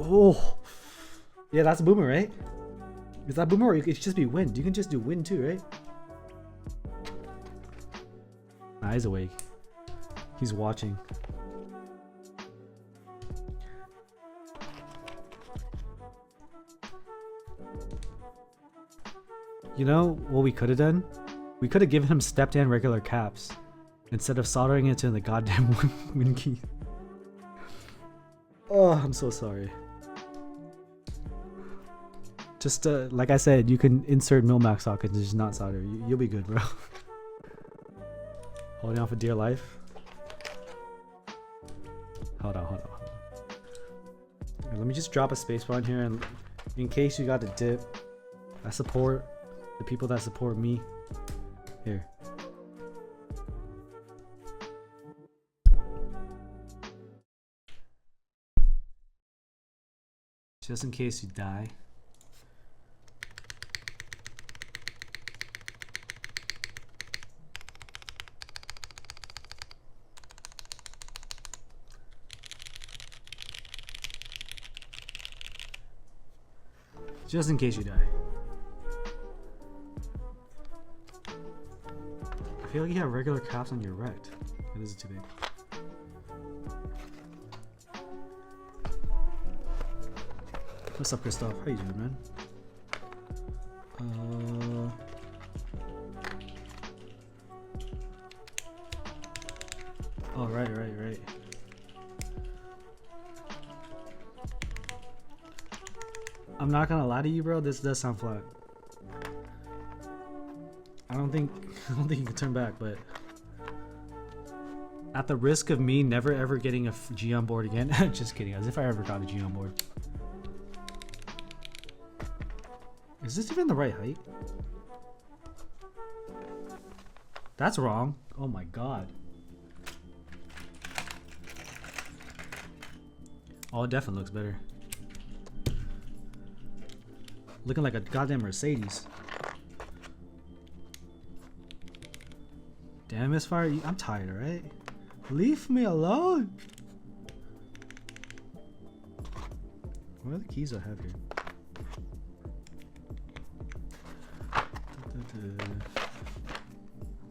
oh yeah, that's a boomer, right? Is that boomer or it could just be wind? You can just do wind too, right? Nah, he's awake. He's watching. You know what we could have done? We could have given him stepped in regular caps instead of soldering it to the goddamn wind key. Oh, I'm so sorry. Just like I said, you can insert Milmax sockets and just not solder. You'll be good, bro. Holding on for dear life. Hold on. Let me just drop a spacebar in here, and in case you got the dip, I support the people that support me. Here. Just in case you die. Just in case you die. I feel like you have regular caps on your rect. It is too big. What's up, Christoph? How you doing, man? Oh, right. I'm not gonna lie to you, bro. This does sound flat. I don't think you can turn back, but at the risk of me never ever getting a Geon board again, just kidding. As if I ever got a Geon board. Is this even the right height? That's wrong. Oh my god. Oh, it definitely looks better. Looking like a goddamn Mercedes. Damn, Misfire, I'm tired, alright? Leave me alone! What are the keys I have here?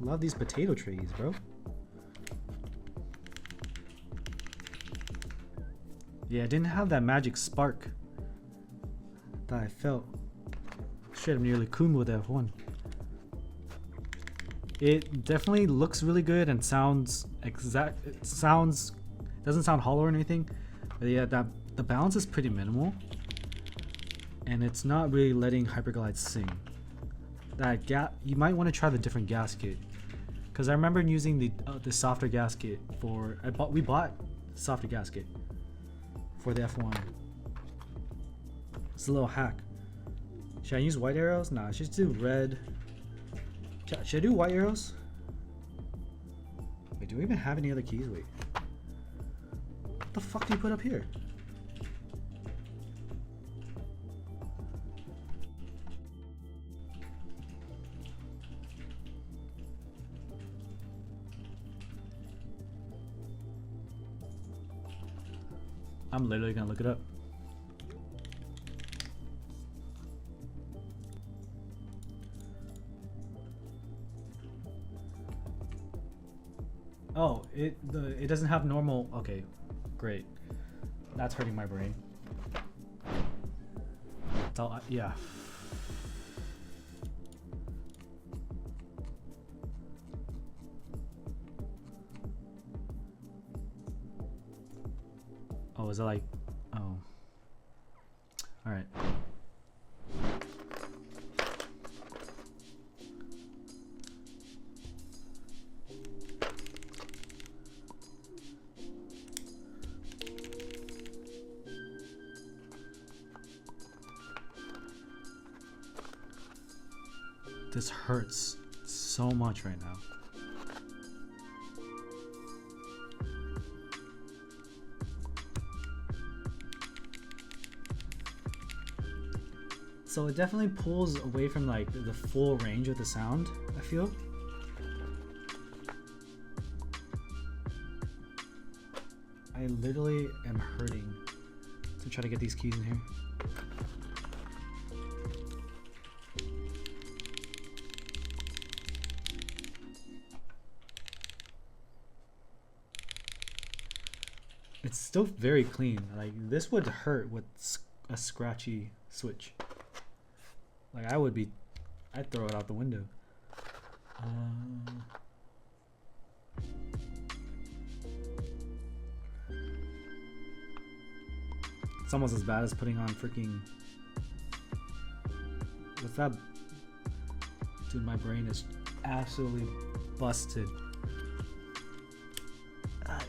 Love these potato trays, bro. Yeah, I didn't have that magic spark that I felt. Shit, I'm nearly coon with F1. It definitely looks really good and sounds exact. It doesn't sound hollow or anything. But yeah, the balance is pretty minimal, and it's not really letting Hyperglide sing. That you might want to try the different gasket, because I remember using the softer gasket for we bought softer gasket for the F1. It's a little hack. Should I use white arrows? Nah, I should do red. Should I do white arrows? Wait, do we even have any other keys? Wait. What the fuck do you put up here? I'm literally gonna look it up. Oh, it doesn't have normal. Okay, great. That's hurting my brain. Yeah. Oh, is it like? Oh. All right. This hurts so much right now. So it definitely pulls away from like the full range of the sound, I feel. I literally am hurting to try to get these keys in here. It's still very clean. Like this would hurt with a scratchy switch. Like I'd throw it out the window. It's almost as bad as putting on freaking. What's that? Dude, my brain is absolutely busted.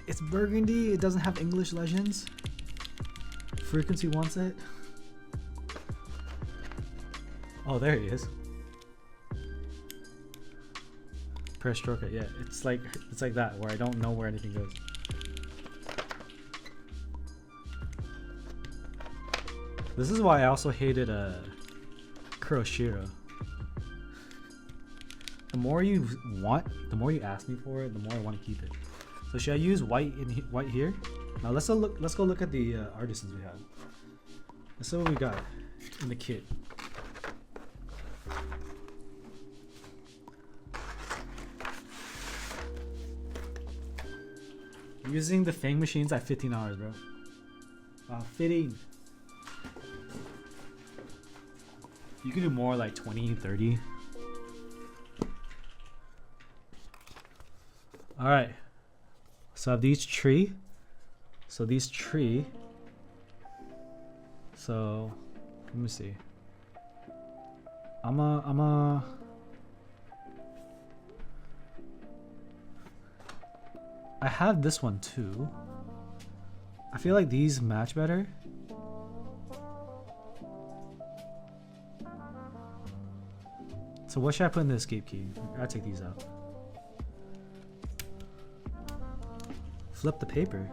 It's burgundy. It doesn't have English legends. Frequency wants it. Oh, there he is. Press stroke it. Yeah, it's like that where I don't know where anything goes. This is why I also hated Kuroshiro. The more you want, the more you ask me for it, the more I want to keep it. So should I use white here? Now let's go look at the artisans we have. Let's see what we got in the kit. Using the Fang machines at $15, bro. Wow, 15. You can do more like 20, 30. Alright. So I have these tree. So let me see. I have this one too. I feel like these match better. So what should I put in the escape key? I'll take these out. Flip the paper.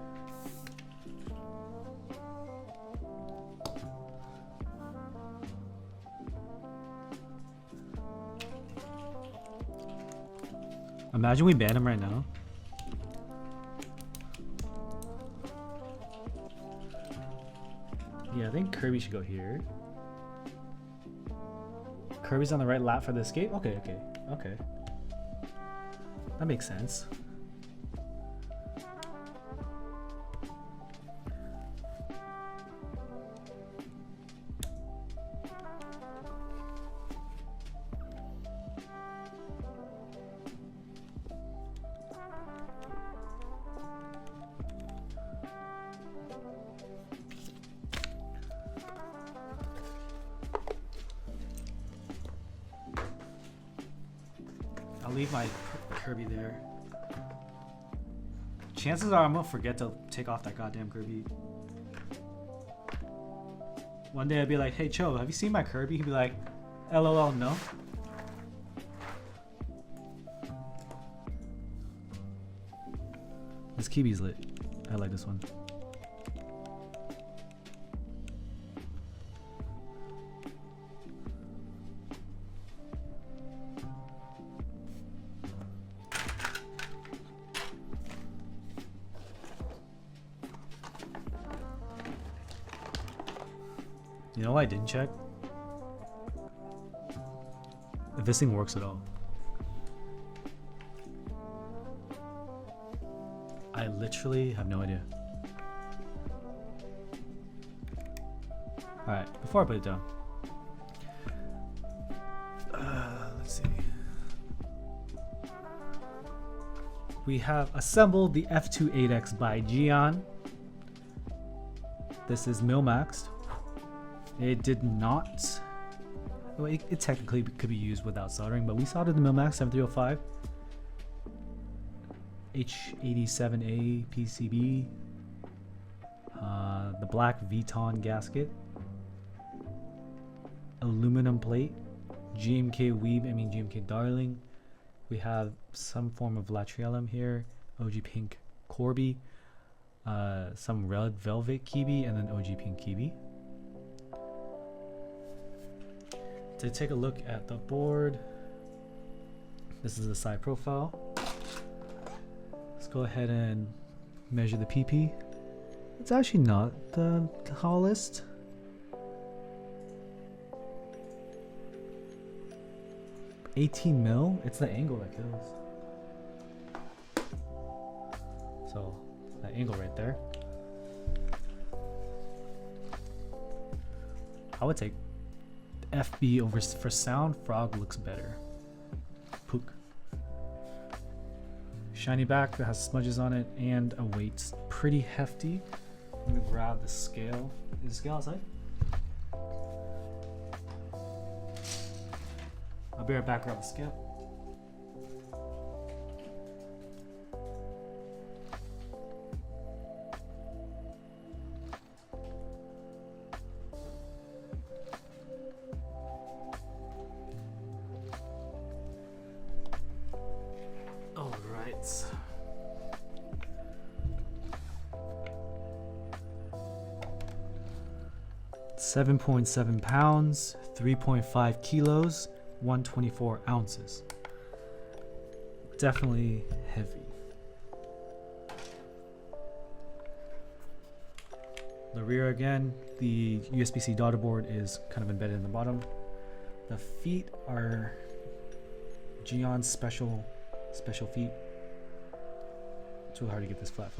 Imagine we ban him right now. Yeah, I think Kirby should go here. Kirby's on the right lap for the escape? Okay. That makes sense. I'll leave my Kirby there. Chances are I'm gonna forget to take off that goddamn Kirby. One day I'd be like, hey Cho, have you seen my Kirby? He'd be like, LOL, no. This Kibi's lit. I like this one. You know what I didn't check? If this thing works at all. I literally have no idea. Alright, before I put it down. Let's see. We have assembled the F2-84 by Geon. This is mil-maxed. It did not. Well, it technically could be used without soldering, but we soldered the mil-max 7305. H87A PCB. The black Vuitton gasket. Aluminum plate. GMK Weeb, I mean GMK Darling. We have some form of Latriellum here, OG Pink Corby, some Red Velvet Kibi, and then OG Pink Kibi. To take a look at the board, this is the side profile. Let's go ahead and measure the PP. It's actually not the tallest. $18 mil. It's the angle that kills. So that angle right there. I would take FB over for sound. Frog looks better. Pook. Shiny back that has smudges on it and a weight's pretty hefty. I'm gonna grab the scale. Is the scale outside? I'll be right back, grab the scale. All right. £7.7 pounds, 3.5 kilos, 124 ounces. Definitely heavy. The rear again, the USB-C daughter board is kind of embedded in the bottom. The feet are Geon special feet. It's really hard to get this flat.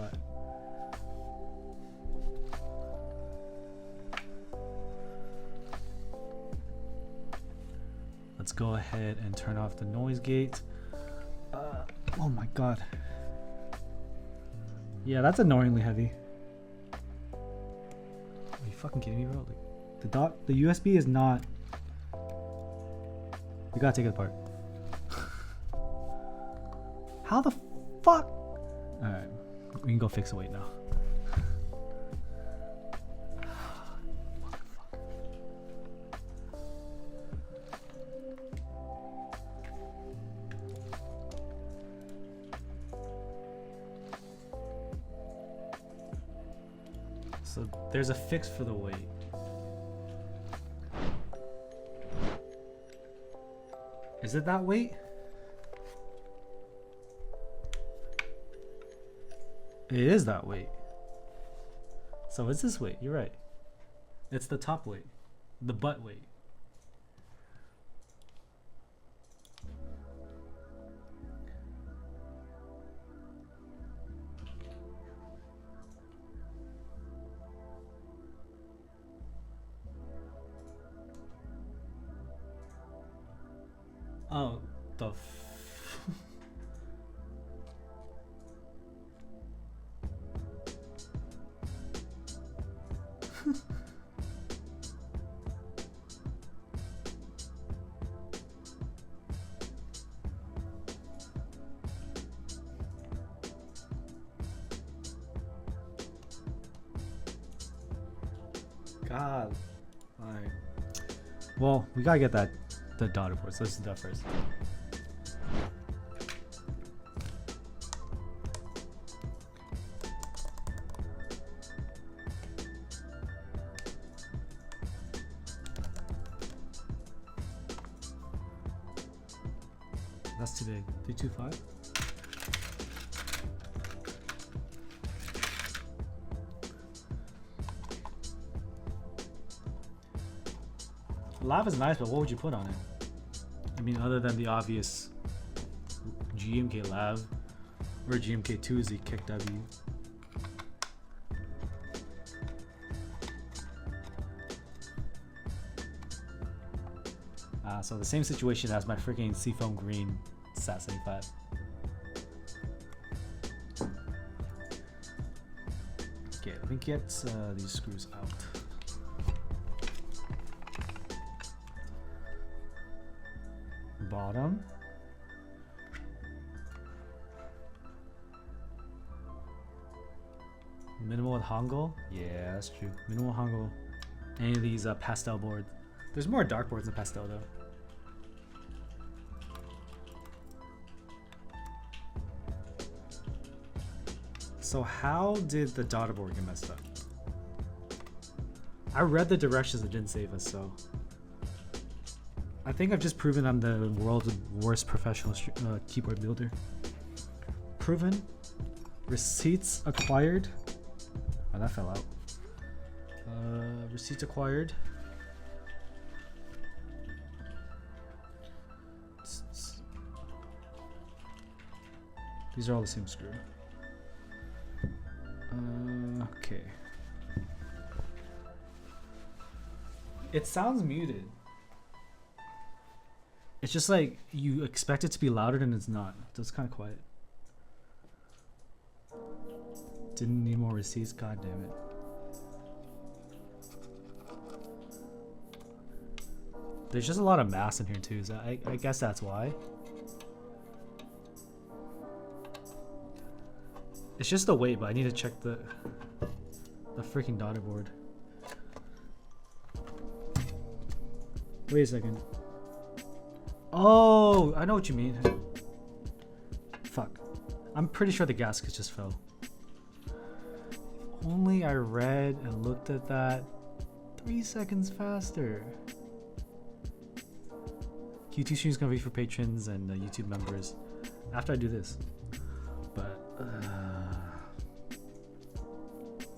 Let's go ahead and turn off the noise gate. Oh my god. Yeah, that's annoyingly heavy. Are you fucking kidding me, bro? Like, the USB is not. We gotta take it apart. How the fuck? Alright, we can go fix the weight now. So there's a fix for the weight. Is it that weight? It is that weight. So it's this weight, you're right. It's the top weight, the butt weight. Oh, the God. Alright. Well, we gotta get the daughter board, so let's do that first. That's too big. 325? Lava's nice, but what would you put on it? I mean, other than the obvious GMK Lav or GMK2 Z Kick W. So the same situation as my freaking Seafoam Green SAT 75. Okay, let me get these screws out. Bottom. Minimal with Hangul? Yeah, that's true. Minimal Hangul. Any of these pastel boards. There's more dark boards than pastel though. So how did the daughter board get messed up? I read the directions, it didn't save us, so I think I've just proven I'm the world's worst professional keyboard builder. Proven. Receipts acquired. Oh, that fell out. Receipts acquired. These are all the same screw. Okay. It sounds muted. It's just like you expect it to be louder than it's not. So it's kind of quiet. Didn't need more receipts. God damn it. There's just a lot of mass in here too. So I guess that's why. It's just the weight, but I need to check the freaking daughter board. Wait a second. Oh, I know what you mean. Fuck. I'm pretty sure the gasket just fell. If only I read and looked at that 3 seconds faster. Q2 stream is gonna be for patrons and YouTube members after I do this. But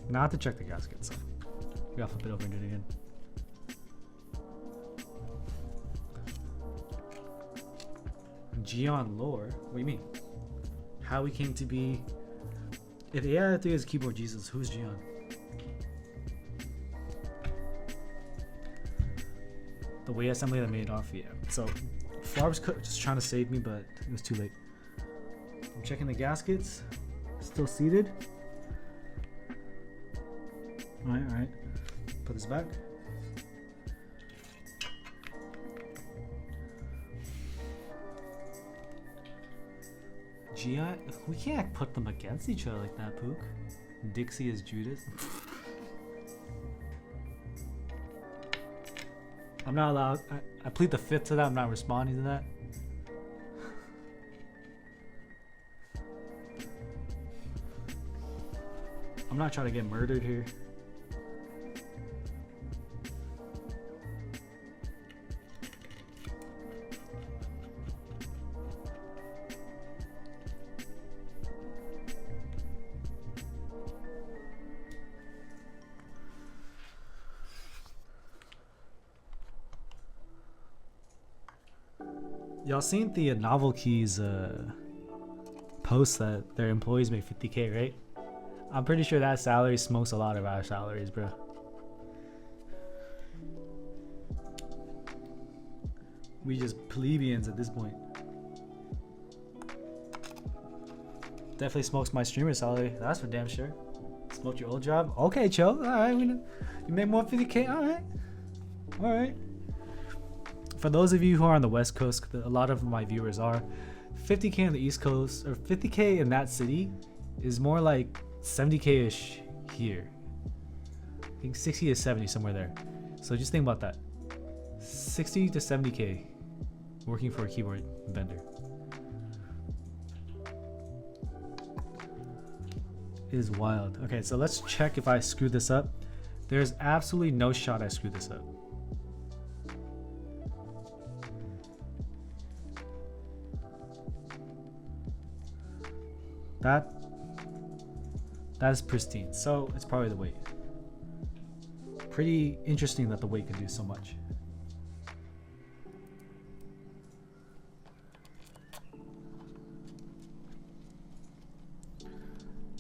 now I have to check the gasket, so we gotta flip it over and do it again. Geon lore? What do you mean? How he came to be? If AI3 is keyboard Jesus, who's Geon? The way assembly that made it off, yeah. So Farb's just trying to save me, but it was too late. I'm checking the gaskets. Still seated. Alright. Put this back. Geon? We can't put them against each other like that, Pook. Dixie is Judas. I'm not allowed. I plead the fifth to that. I'm not responding to that. I'm not trying to get murdered here. Y'all seen the Novel Keys post that their employees make 50K, right? I'm pretty sure that salary smokes a lot of our salaries, bro. We just plebeians at this point. Definitely smokes my streamer salary. That's for damn sure. Smoked your old job? Okay, Cho. Alright, you make more 50K? Alright. Alright. For those of you who are on the West Coast, a lot of my viewers are, 50K on the East Coast, or 50K in that city is more like 70K-ish here. I think 60 to 70, somewhere there. So just think about that. 60 to 70K working for a keyboard vendor. It is wild. Okay, so let's check if I screw this up. There's absolutely no shot I screw this up. That is pristine, so it's probably the weight. Pretty interesting that the weight can do so much.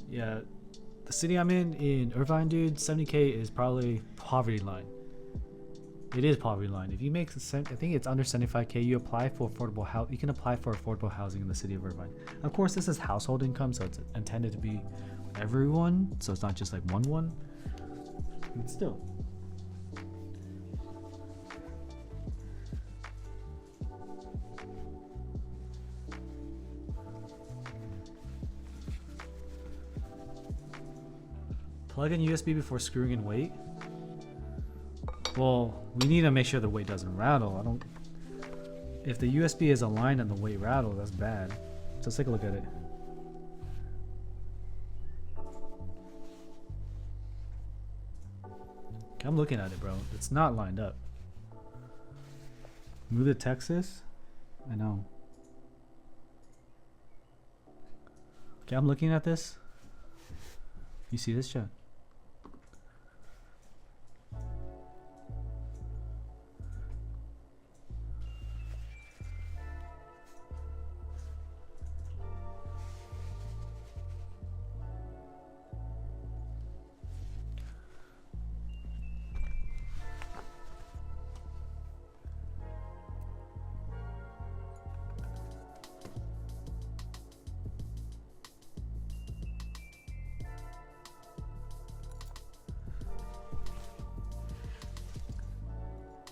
Yeah, the city I'm in Irvine, dude, 70K is probably poverty line. It is poverty line. If you make, I think it's under 75K, you apply for affordable house. You can apply for affordable housing in the city of Irvine. Of course, this is household income, so it's intended to be with everyone. So it's not just like one. But still. Plug in USB before screwing in weight. Well, we need to make sure the weight doesn't rattle. If the USB is aligned and the weight rattle, that's bad. So let's take a look at it. Okay, I'm looking at it, bro. It's not lined up. Move to Texas? I know. Okay, I'm looking at this. You see this, chat?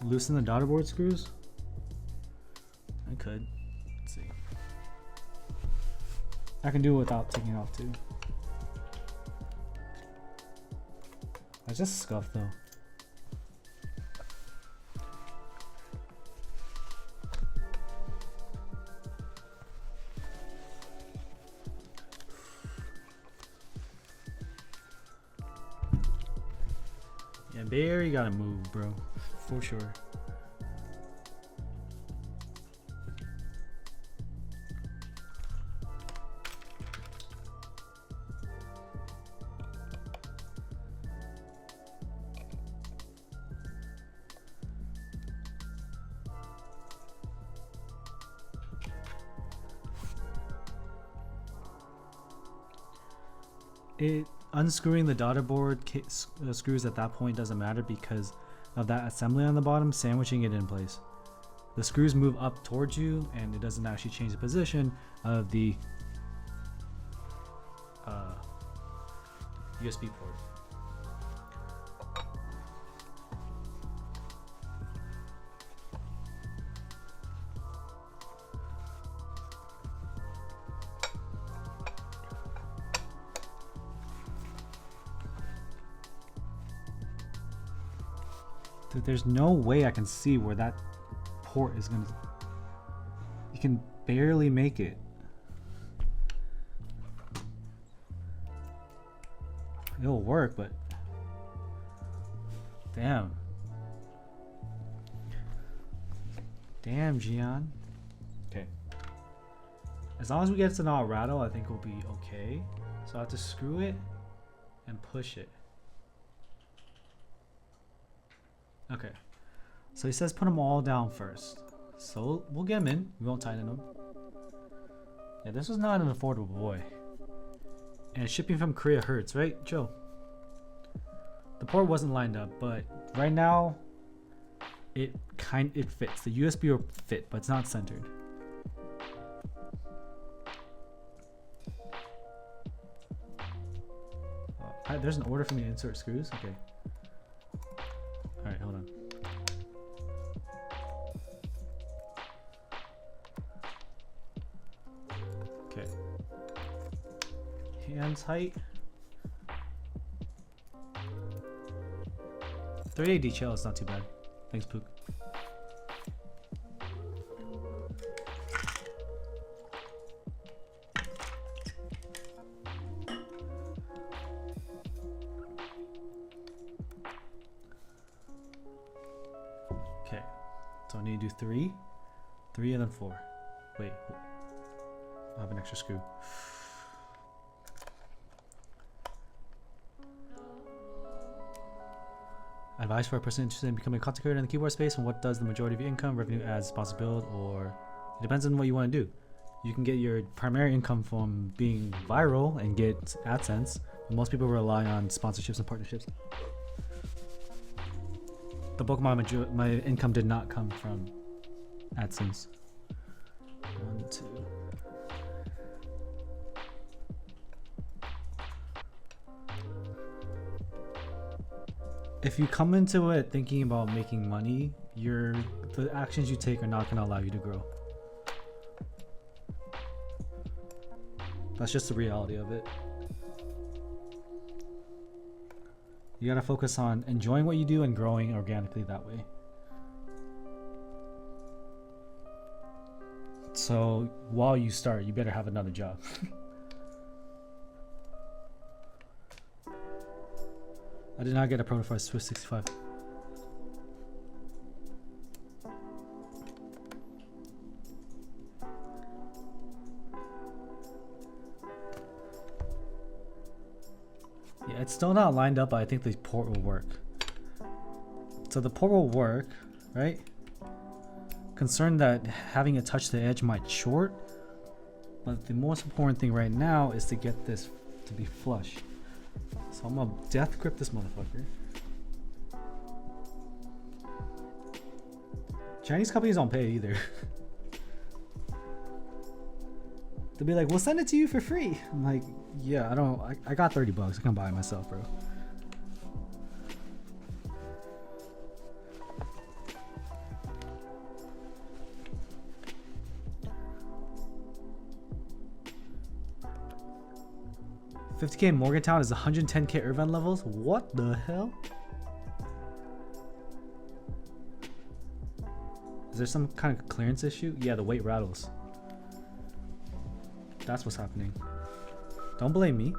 Loosen the daughter board screws? I could. Let's see. I can do it without taking it off too. I just scuffed though. Yeah, Barry gotta move, bro. For sure. Unscrewing the daughter board screws at that point doesn't matter because of that assembly on the bottom sandwiching it in place. The screws move up towards you and it doesn't actually change the position of the USB port. Dude, there's no way I can see where that port is gonna. You can barely make it. It'll work, but damn. Damn, Geon. Okay. As long as we get to not rattle, I think we'll be okay. So I have to screw it and push it. Okay, so he says put them all down first. So we'll get them in. We won't tighten them. Yeah, this was not an affordable boy. And shipping from Korea hurts, right, Joe? The port wasn't lined up, but right now it fits. The USB will fit, but it's not centered. There's an order for me to insert screws. Okay. Alright, hold on. Okay. Hands height. 38 DHL is not too bad. Thanks, Pook. So I need to do 3 and then 4. Wait, I have an extra screw. Advice for a person interested in becoming a content creator in the keyboard space, and what does the majority of your income revenue as sponsor build, or it depends on what you want to do. You can get your primary income from being viral and get AdSense, but most people rely on sponsorships and partnerships. The bulk of my income did not come from AdSense. 1, 2. If you come into it thinking about making money, the actions you take are not going to allow you to grow. That's just the reality of it. You gotta focus on enjoying what you do and growing organically that way. So while you start, you better have another job. I did not get a prototype Swiss 65. it's still not lined up, but I think the port will work. So the port will work, right? Concerned that having it touch the edge might short, but the most important thing right now is to get this to be flush. So I'm gonna death grip this motherfucker. Chinese companies don't pay either. They'll be like, we'll send it to you for free. I'm like, yeah, I got $30. I can buy it myself, bro. $50K Morgantown is 110K Irvine levels? What the hell? Is there some kind of clearance issue? Yeah, the weight rattles. That's what's happening. Don't blame me.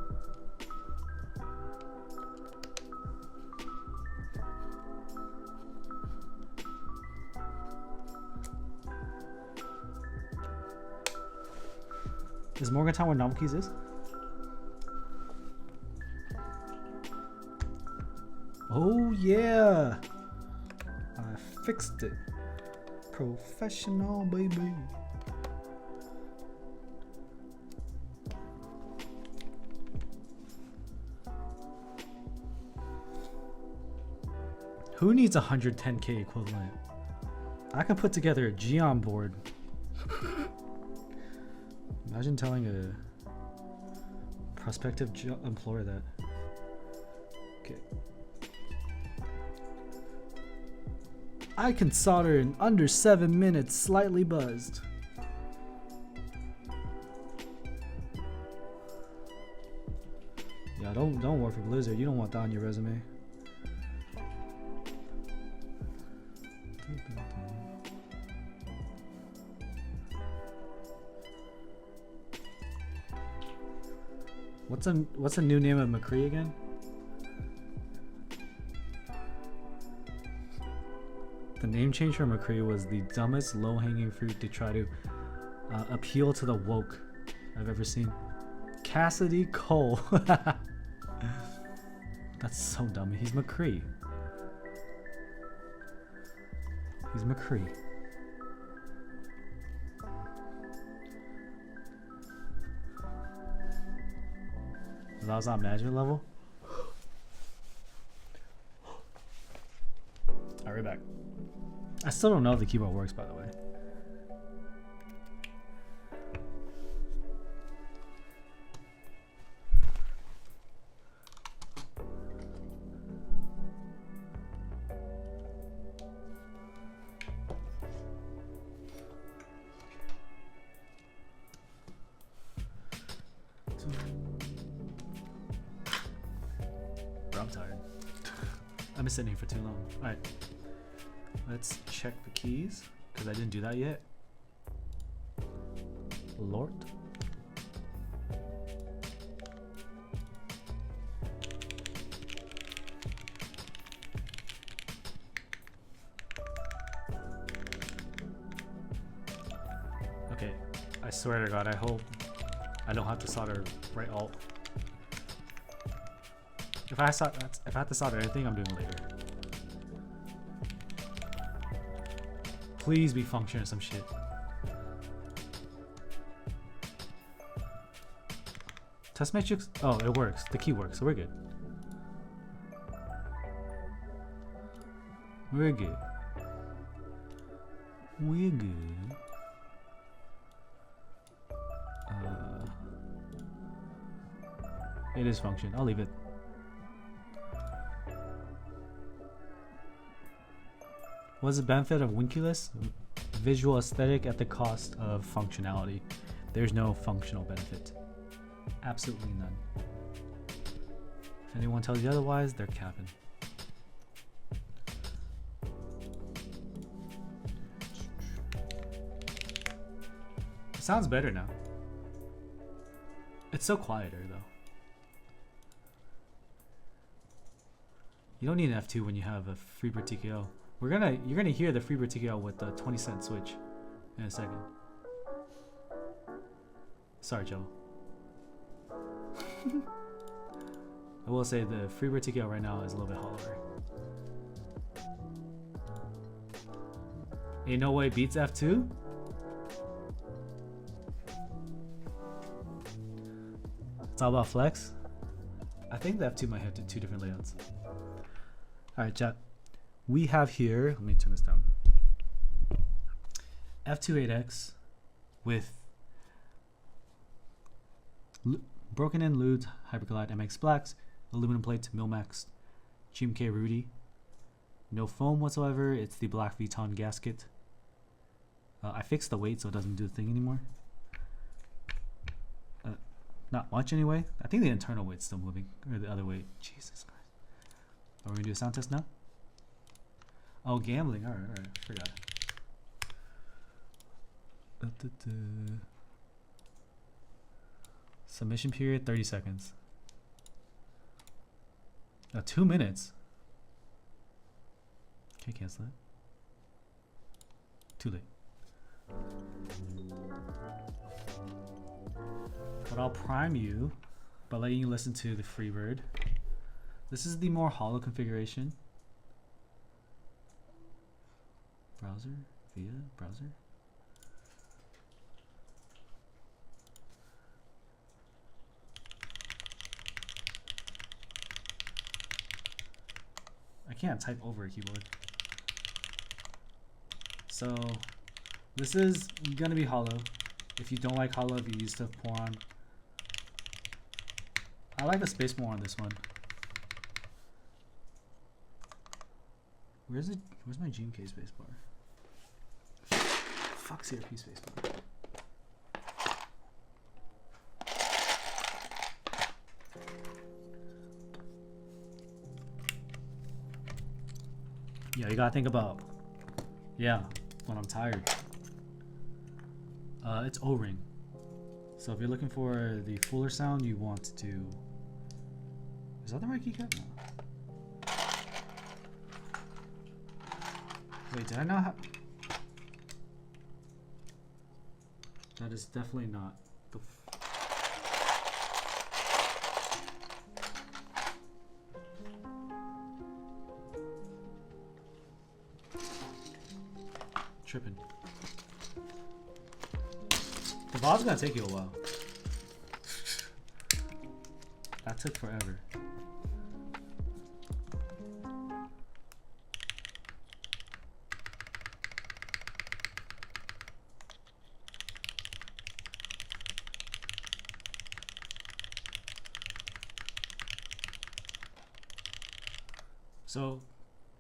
Is Morgantown where Novel Keys is? Oh yeah! I fixed it. Professional, baby. Who needs 110K equivalent? I can put together a Geon board. Imagine telling a prospective employer that. Okay. I can solder in under 7 minutes, slightly buzzed. Yeah, don't work for Blizzard. You don't want that on your resume. What's the new name of McCree again? The name change for McCree was the dumbest low-hanging fruit to try to appeal to the woke I've ever seen. Cassidy Cole. That's so dumb. He's McCree. He's McCree. That was on management level? Alright, we're back. I still don't know if the keyboard works, by the way. Bro, I'm tired. I've been sitting here for too long. Alright. Let's check the keys, because I didn't do that yet. Lord. Okay, I swear to God, I hope I don't have to solder right alt. If I have to solder anything, I'm doing it later. Please be function or some shit. Test matrix. Oh, it works. The key works, so we're good. We're good. We're good. It is function. I'll leave it. What's the benefit of Winculus? Visual aesthetic at the cost of functionality. There's no functional benefit. Absolutely none. If anyone tells you otherwise, they're capping. It sounds better now. It's so quieter though. You don't need an F2 when you have a Freebird TKO. You're gonna hear the Freebird TKO with the 20-cent switch in a second. Sorry, Joe. I will say the Freebird TKL right now is a little bit hollower. Ain't no way beats F2? It's all about flex? I think the F2 might have two different layouts. Alright, chat. We have here, let me turn this down. F2-8X with broken in lewd Hypercollide MX Blacks, aluminum plate Milmax GMK Rudy. No foam whatsoever, it's the black Vuitton gasket. I fixed the weight so it doesn't do the thing anymore. Not much anyway. I think the internal weight's still moving, or the other weight. Jesus Christ. Are we gonna do a sound test now? Oh, gambling. Alright. Forgot. Submission period 30 seconds. 2 minutes. Can't cancel it. Too late. But I'll prime you by letting you listen to the Freebird. This is the more hollow configuration. Browser? Via browser? I can't type over a keyboard. So this is gonna be hollow. If you don't like hollow, if you use stuff pour on. I like the space more on this one. Where's my GMK spacebar? Fuck CRP spacebar. Yeah, you gotta think about, when I'm tired. It's O-ring. So if you're looking for the fuller sound, you want to do... Is that the right keycap? No. Wait, did I not have... That is definitely not the... Tripping. The VOD's gonna take you a while. That took forever. So,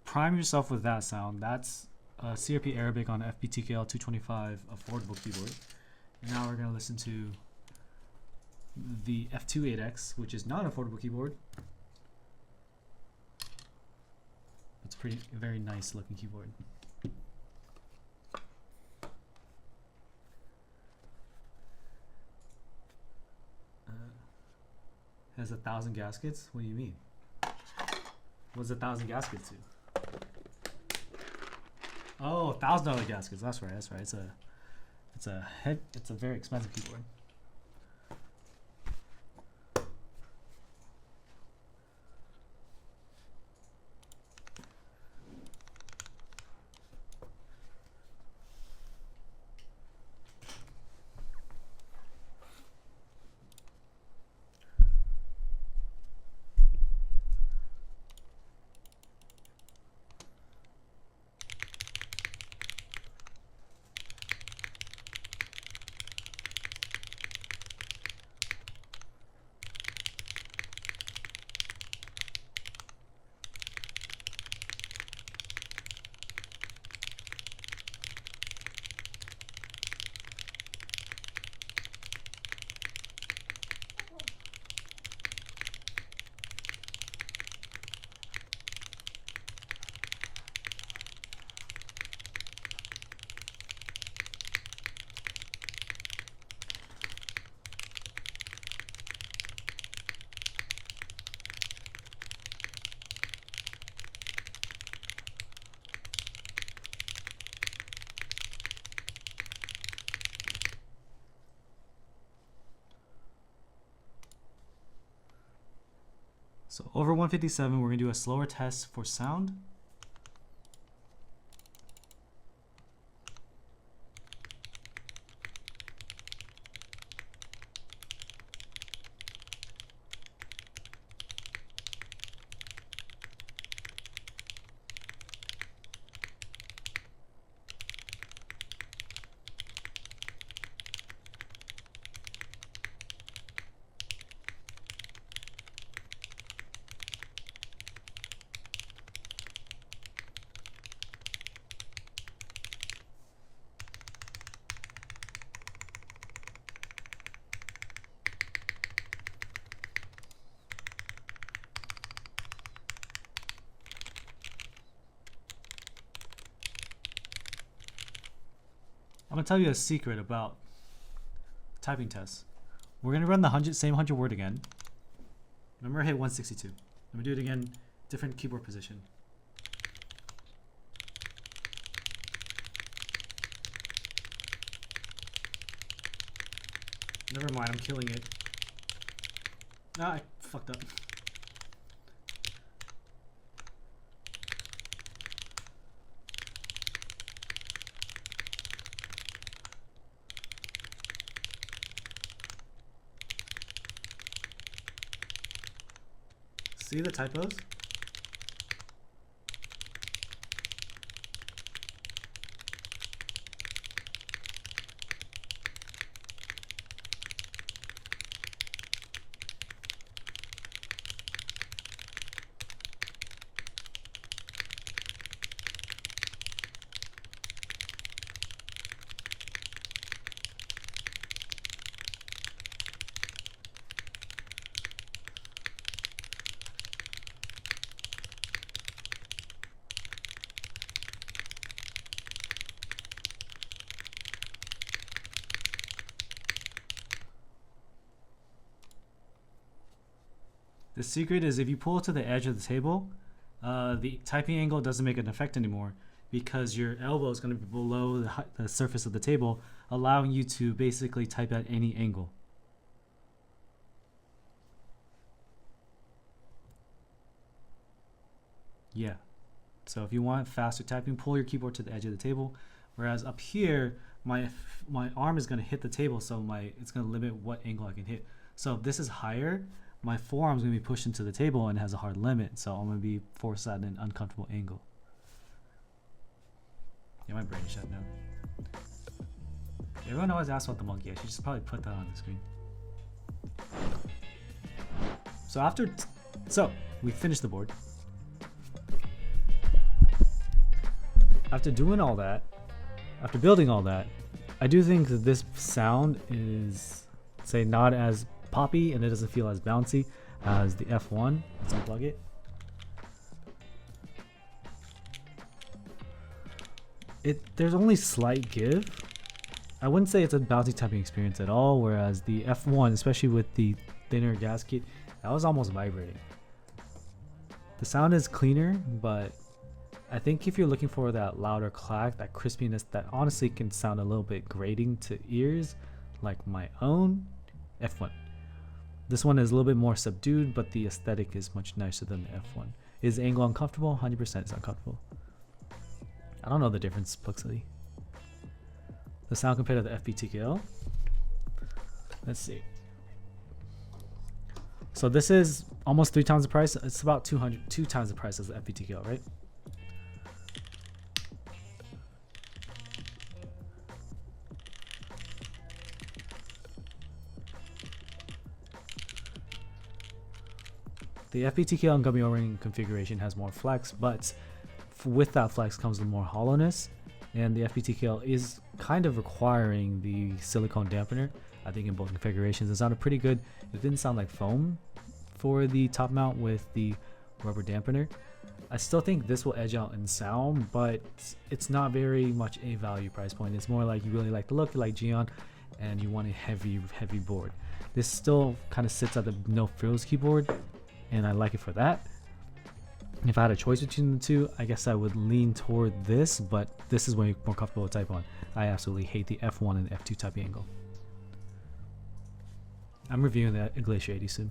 prime yourself with that sound. That's CRP Arabic on FBTKL 225 affordable keyboard. And now we're going to listen to the F2-8X, which is not an affordable keyboard. It's a very nice looking keyboard. Has 1,000 gaskets? What do you mean? What's 1,000 gaskets to? Oh, $1,000 gaskets. That's right. It's a very expensive keyboard. So over 157, we're gonna do a slower test for sound. I'm gonna tell you a secret about typing tests. We're gonna run the same 100 word again. Remember, I hit 162. I'm gonna do it again, different keyboard position. Never mind, I'm killing it. Ah, I fucked up. See the typos? The secret is if you pull to the edge of the table, the typing angle doesn't make an effect anymore because your elbow is going to be below the surface of the table, allowing you to basically type at any angle. Yeah. So if you want faster typing, pull your keyboard to the edge of the table. Whereas up here, my arm is going to hit the table, so it's going to limit what angle I can hit. So if this is higher, my forearm is going to be pushed into the table and has a hard limit, so I'm going to be forced at an uncomfortable angle. Yeah, my brain is shut down. Everyone always asks about the monkey. I should just probably put that on the screen. So we finished the board. After doing all that, after building all that, I do think that this sound is, say, not as poppy and it doesn't feel as bouncy as the F1. Let's unplug it. There's only slight give. I wouldn't say it's a bouncy typing experience at all, whereas the F1, especially with the thinner gasket, that was almost vibrating. The sound is cleaner, but I think if you're looking for that louder clack, that crispiness that honestly can sound a little bit grating to ears, like my own, F1. This one is a little bit more subdued, but the aesthetic is much nicer than the F1. Is the angle uncomfortable? 100% it's uncomfortable. I don't know the difference, Pluxley. The sound compared to the FPTKL. Let's see. So this is almost 3 times the price. It's about 2 times the price as the FPTKL, right? The FPTKL and Gummy O-ring configuration has more flex, but with that flex comes with more hollowness, and the FPTKL is kind of requiring the silicone dampener. I think in both configurations it sounded pretty good. It didn't sound like foam for the top mount with the rubber dampener. I still think this will edge out in sound, but it's not very much a value price point. It's more like you really like the look, you like Geon, and you want a heavy board. This still kind of sits at the no frills keyboard, and I like it for that. If I had a choice between the two, I guess I would lean toward this, but this is way more comfortable to type on. I absolutely hate the F1 and F2 typing angle. I'm reviewing that Glacier 80 soon.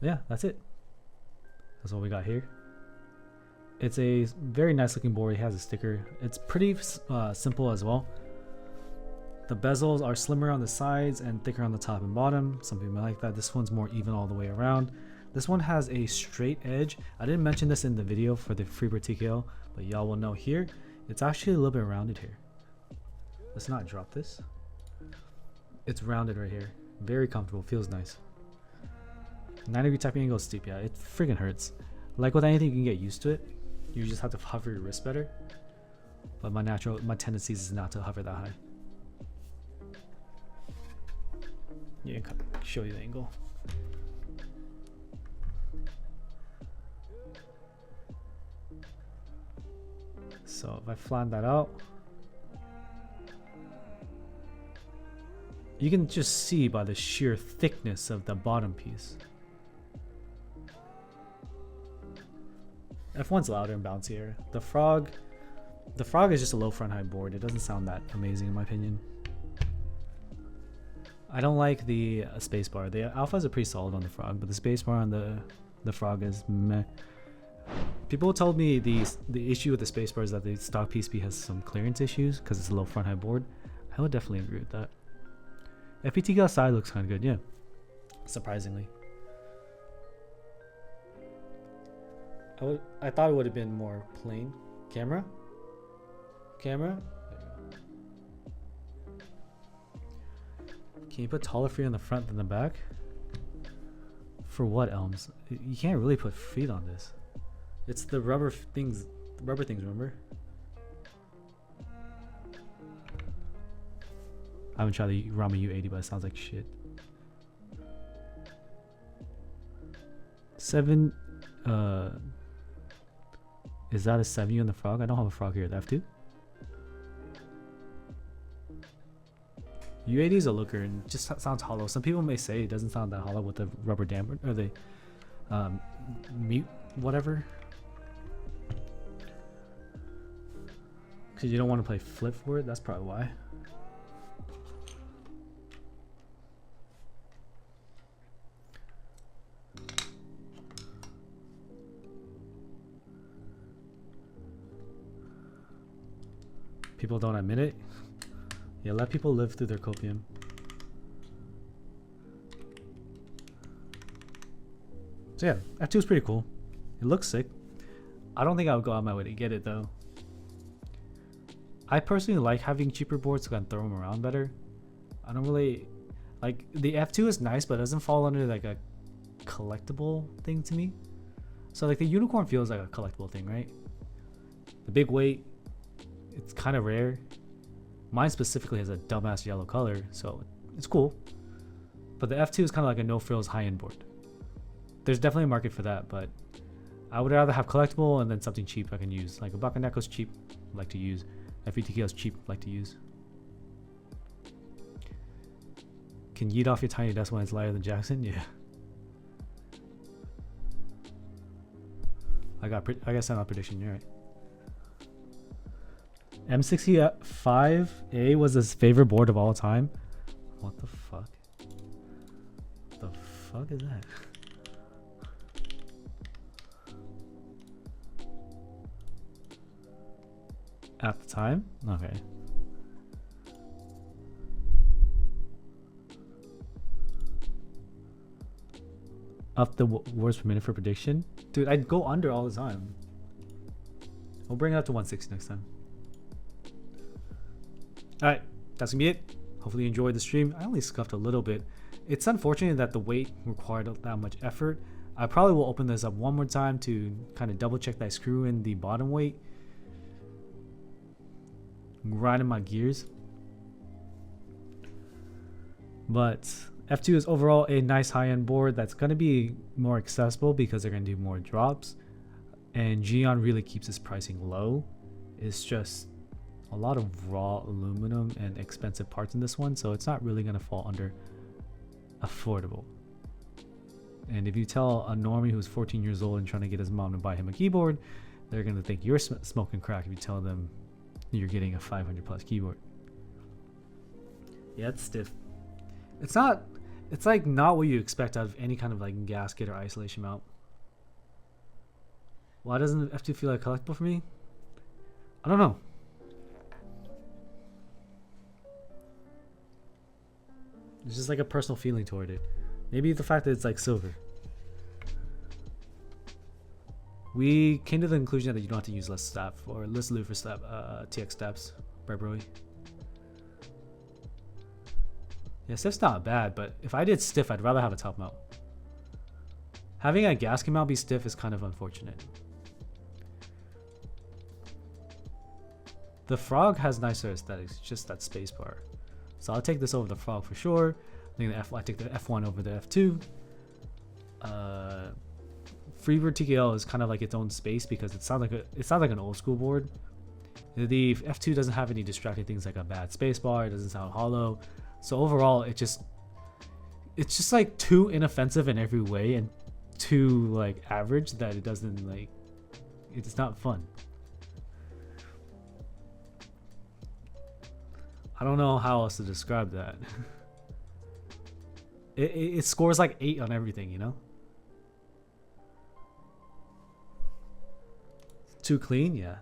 Yeah, that's it. That's what we got here. It's a very nice looking board. It has a sticker. It's pretty simple as well. The bezels are slimmer on the sides and thicker on the top and bottom. Some people like that. This one's more even all the way around. This one has a straight edge. I didn't mention this in the video for the Freebird TKO, but y'all will know here. It's actually a little bit rounded here. Let's not drop this. It's rounded right here. Very comfortable. Feels nice. 90-degree tapping angle is steep. Yeah, it friggin' hurts. Like with anything, you can get used to it. You just have to hover your wrist better. But my tendencies is not to hover that high. Yeah, I can show you the angle. So if I flatten that out, you can just see by the sheer thickness of the bottom piece. F1's louder and bouncier. The frog is just a low front high board. It doesn't sound that amazing in my opinion. I don't like the spacebar. The alphas are pretty solid on the frog, but the spacebar on the frog is meh. People told me the issue with the spacebar is that the stock PSP has some clearance issues because it's a low front high board. I would definitely agree with that. FPT side looks kind of good, yeah. Surprisingly. I thought it would have been more plain. Camera? Camera? There you go. Can you put taller feet on the front than the back? For what, Elms? You can't really put feet on this. It's the rubber things, remember? I haven't tried the Rama U80, but it sounds like shit. 7, is that a 7U on the frog? I don't have a frog here. The F2? U80 is a looker and just sounds hollow. Some people may say it doesn't sound that hollow with the rubber damper or the mute whatever. Because you don't want to play flip for it. That's probably why. People don't admit it. Yeah, let people live through their copium. So yeah, F2 is pretty cool. It looks sick. I don't think I would go out my way to get it though. I personally like having cheaper boards so I can throw them around better. I don't really like the F2 is nice, but it doesn't fall under like a collectible thing to me. So like the unicorn feels like a collectible thing, right? The big weight, it's kind of rare. Mine specifically has a dumbass yellow color, so it's cool. But the F2 is kind of like a no frills high end board. There's definitely a market for that, but I would rather have collectible and then something cheap I can use. Like a Bakaneko's cheap, like to use. FETK's cheap, like to use. Can yeet off your tiny desk when it's lighter than Jackson? Yeah. I got sent out prediction. You're right. M65A was his favorite board of all time. What the fuck? What the fuck is that? At the time? Okay. Up the words per minute for prediction? Dude, I'd go under all the time. We'll bring it up to 160 next time. Alright, that's gonna be it. Hopefully you enjoyed the stream. I only scuffed a little bit. It's unfortunate that the weight required that much effort. I probably will open this up one more time to kind of double check that I screw in the bottom weight. Grinding my gears. But F2 is overall a nice high-end board that's going to be more accessible because they're going to do more drops. And Geon really keeps its pricing low. It's just a lot of raw aluminum and expensive parts in this one, so it's not really going to fall under affordable. And if you tell a normie who's 14 years old and trying to get his mom to buy him a keyboard, they're going to think you're smoking crack if you tell them you're getting a 500 plus keyboard. Yeah, it's stiff. It's It's like not what you expect out of any kind of like gasket or isolation mount. Why doesn't F2 feel like collectible for me? I don't know. It's just like a personal feeling toward it. Maybe the fact that it's like silver. We came to the conclusion that you don't have to use less staff or less loot for staff, TX steps, right, bro? Yeah, stiff's not bad, but if I did stiff, I'd rather have a top mount. Having a gasket mount be stiff is kind of unfortunate. The frog has nicer aesthetics, just that space bar. So I'll take this over the frog for sure. I take the F1 over the F2. Freebird TKL is kind of like its own space because it sounds like an old school board. The F2 doesn't have any distracting things like a bad spacebar. It doesn't sound hollow. So overall, it's just like too inoffensive in every way and too like average that it doesn't like. It's not fun. I don't know how else to describe that. It scores like 8 on everything, you know? Too clean? Yeah.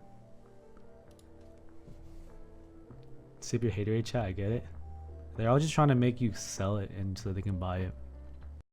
Sip your haterade chat, I get it. They're all just trying to make you sell it and so they can buy it.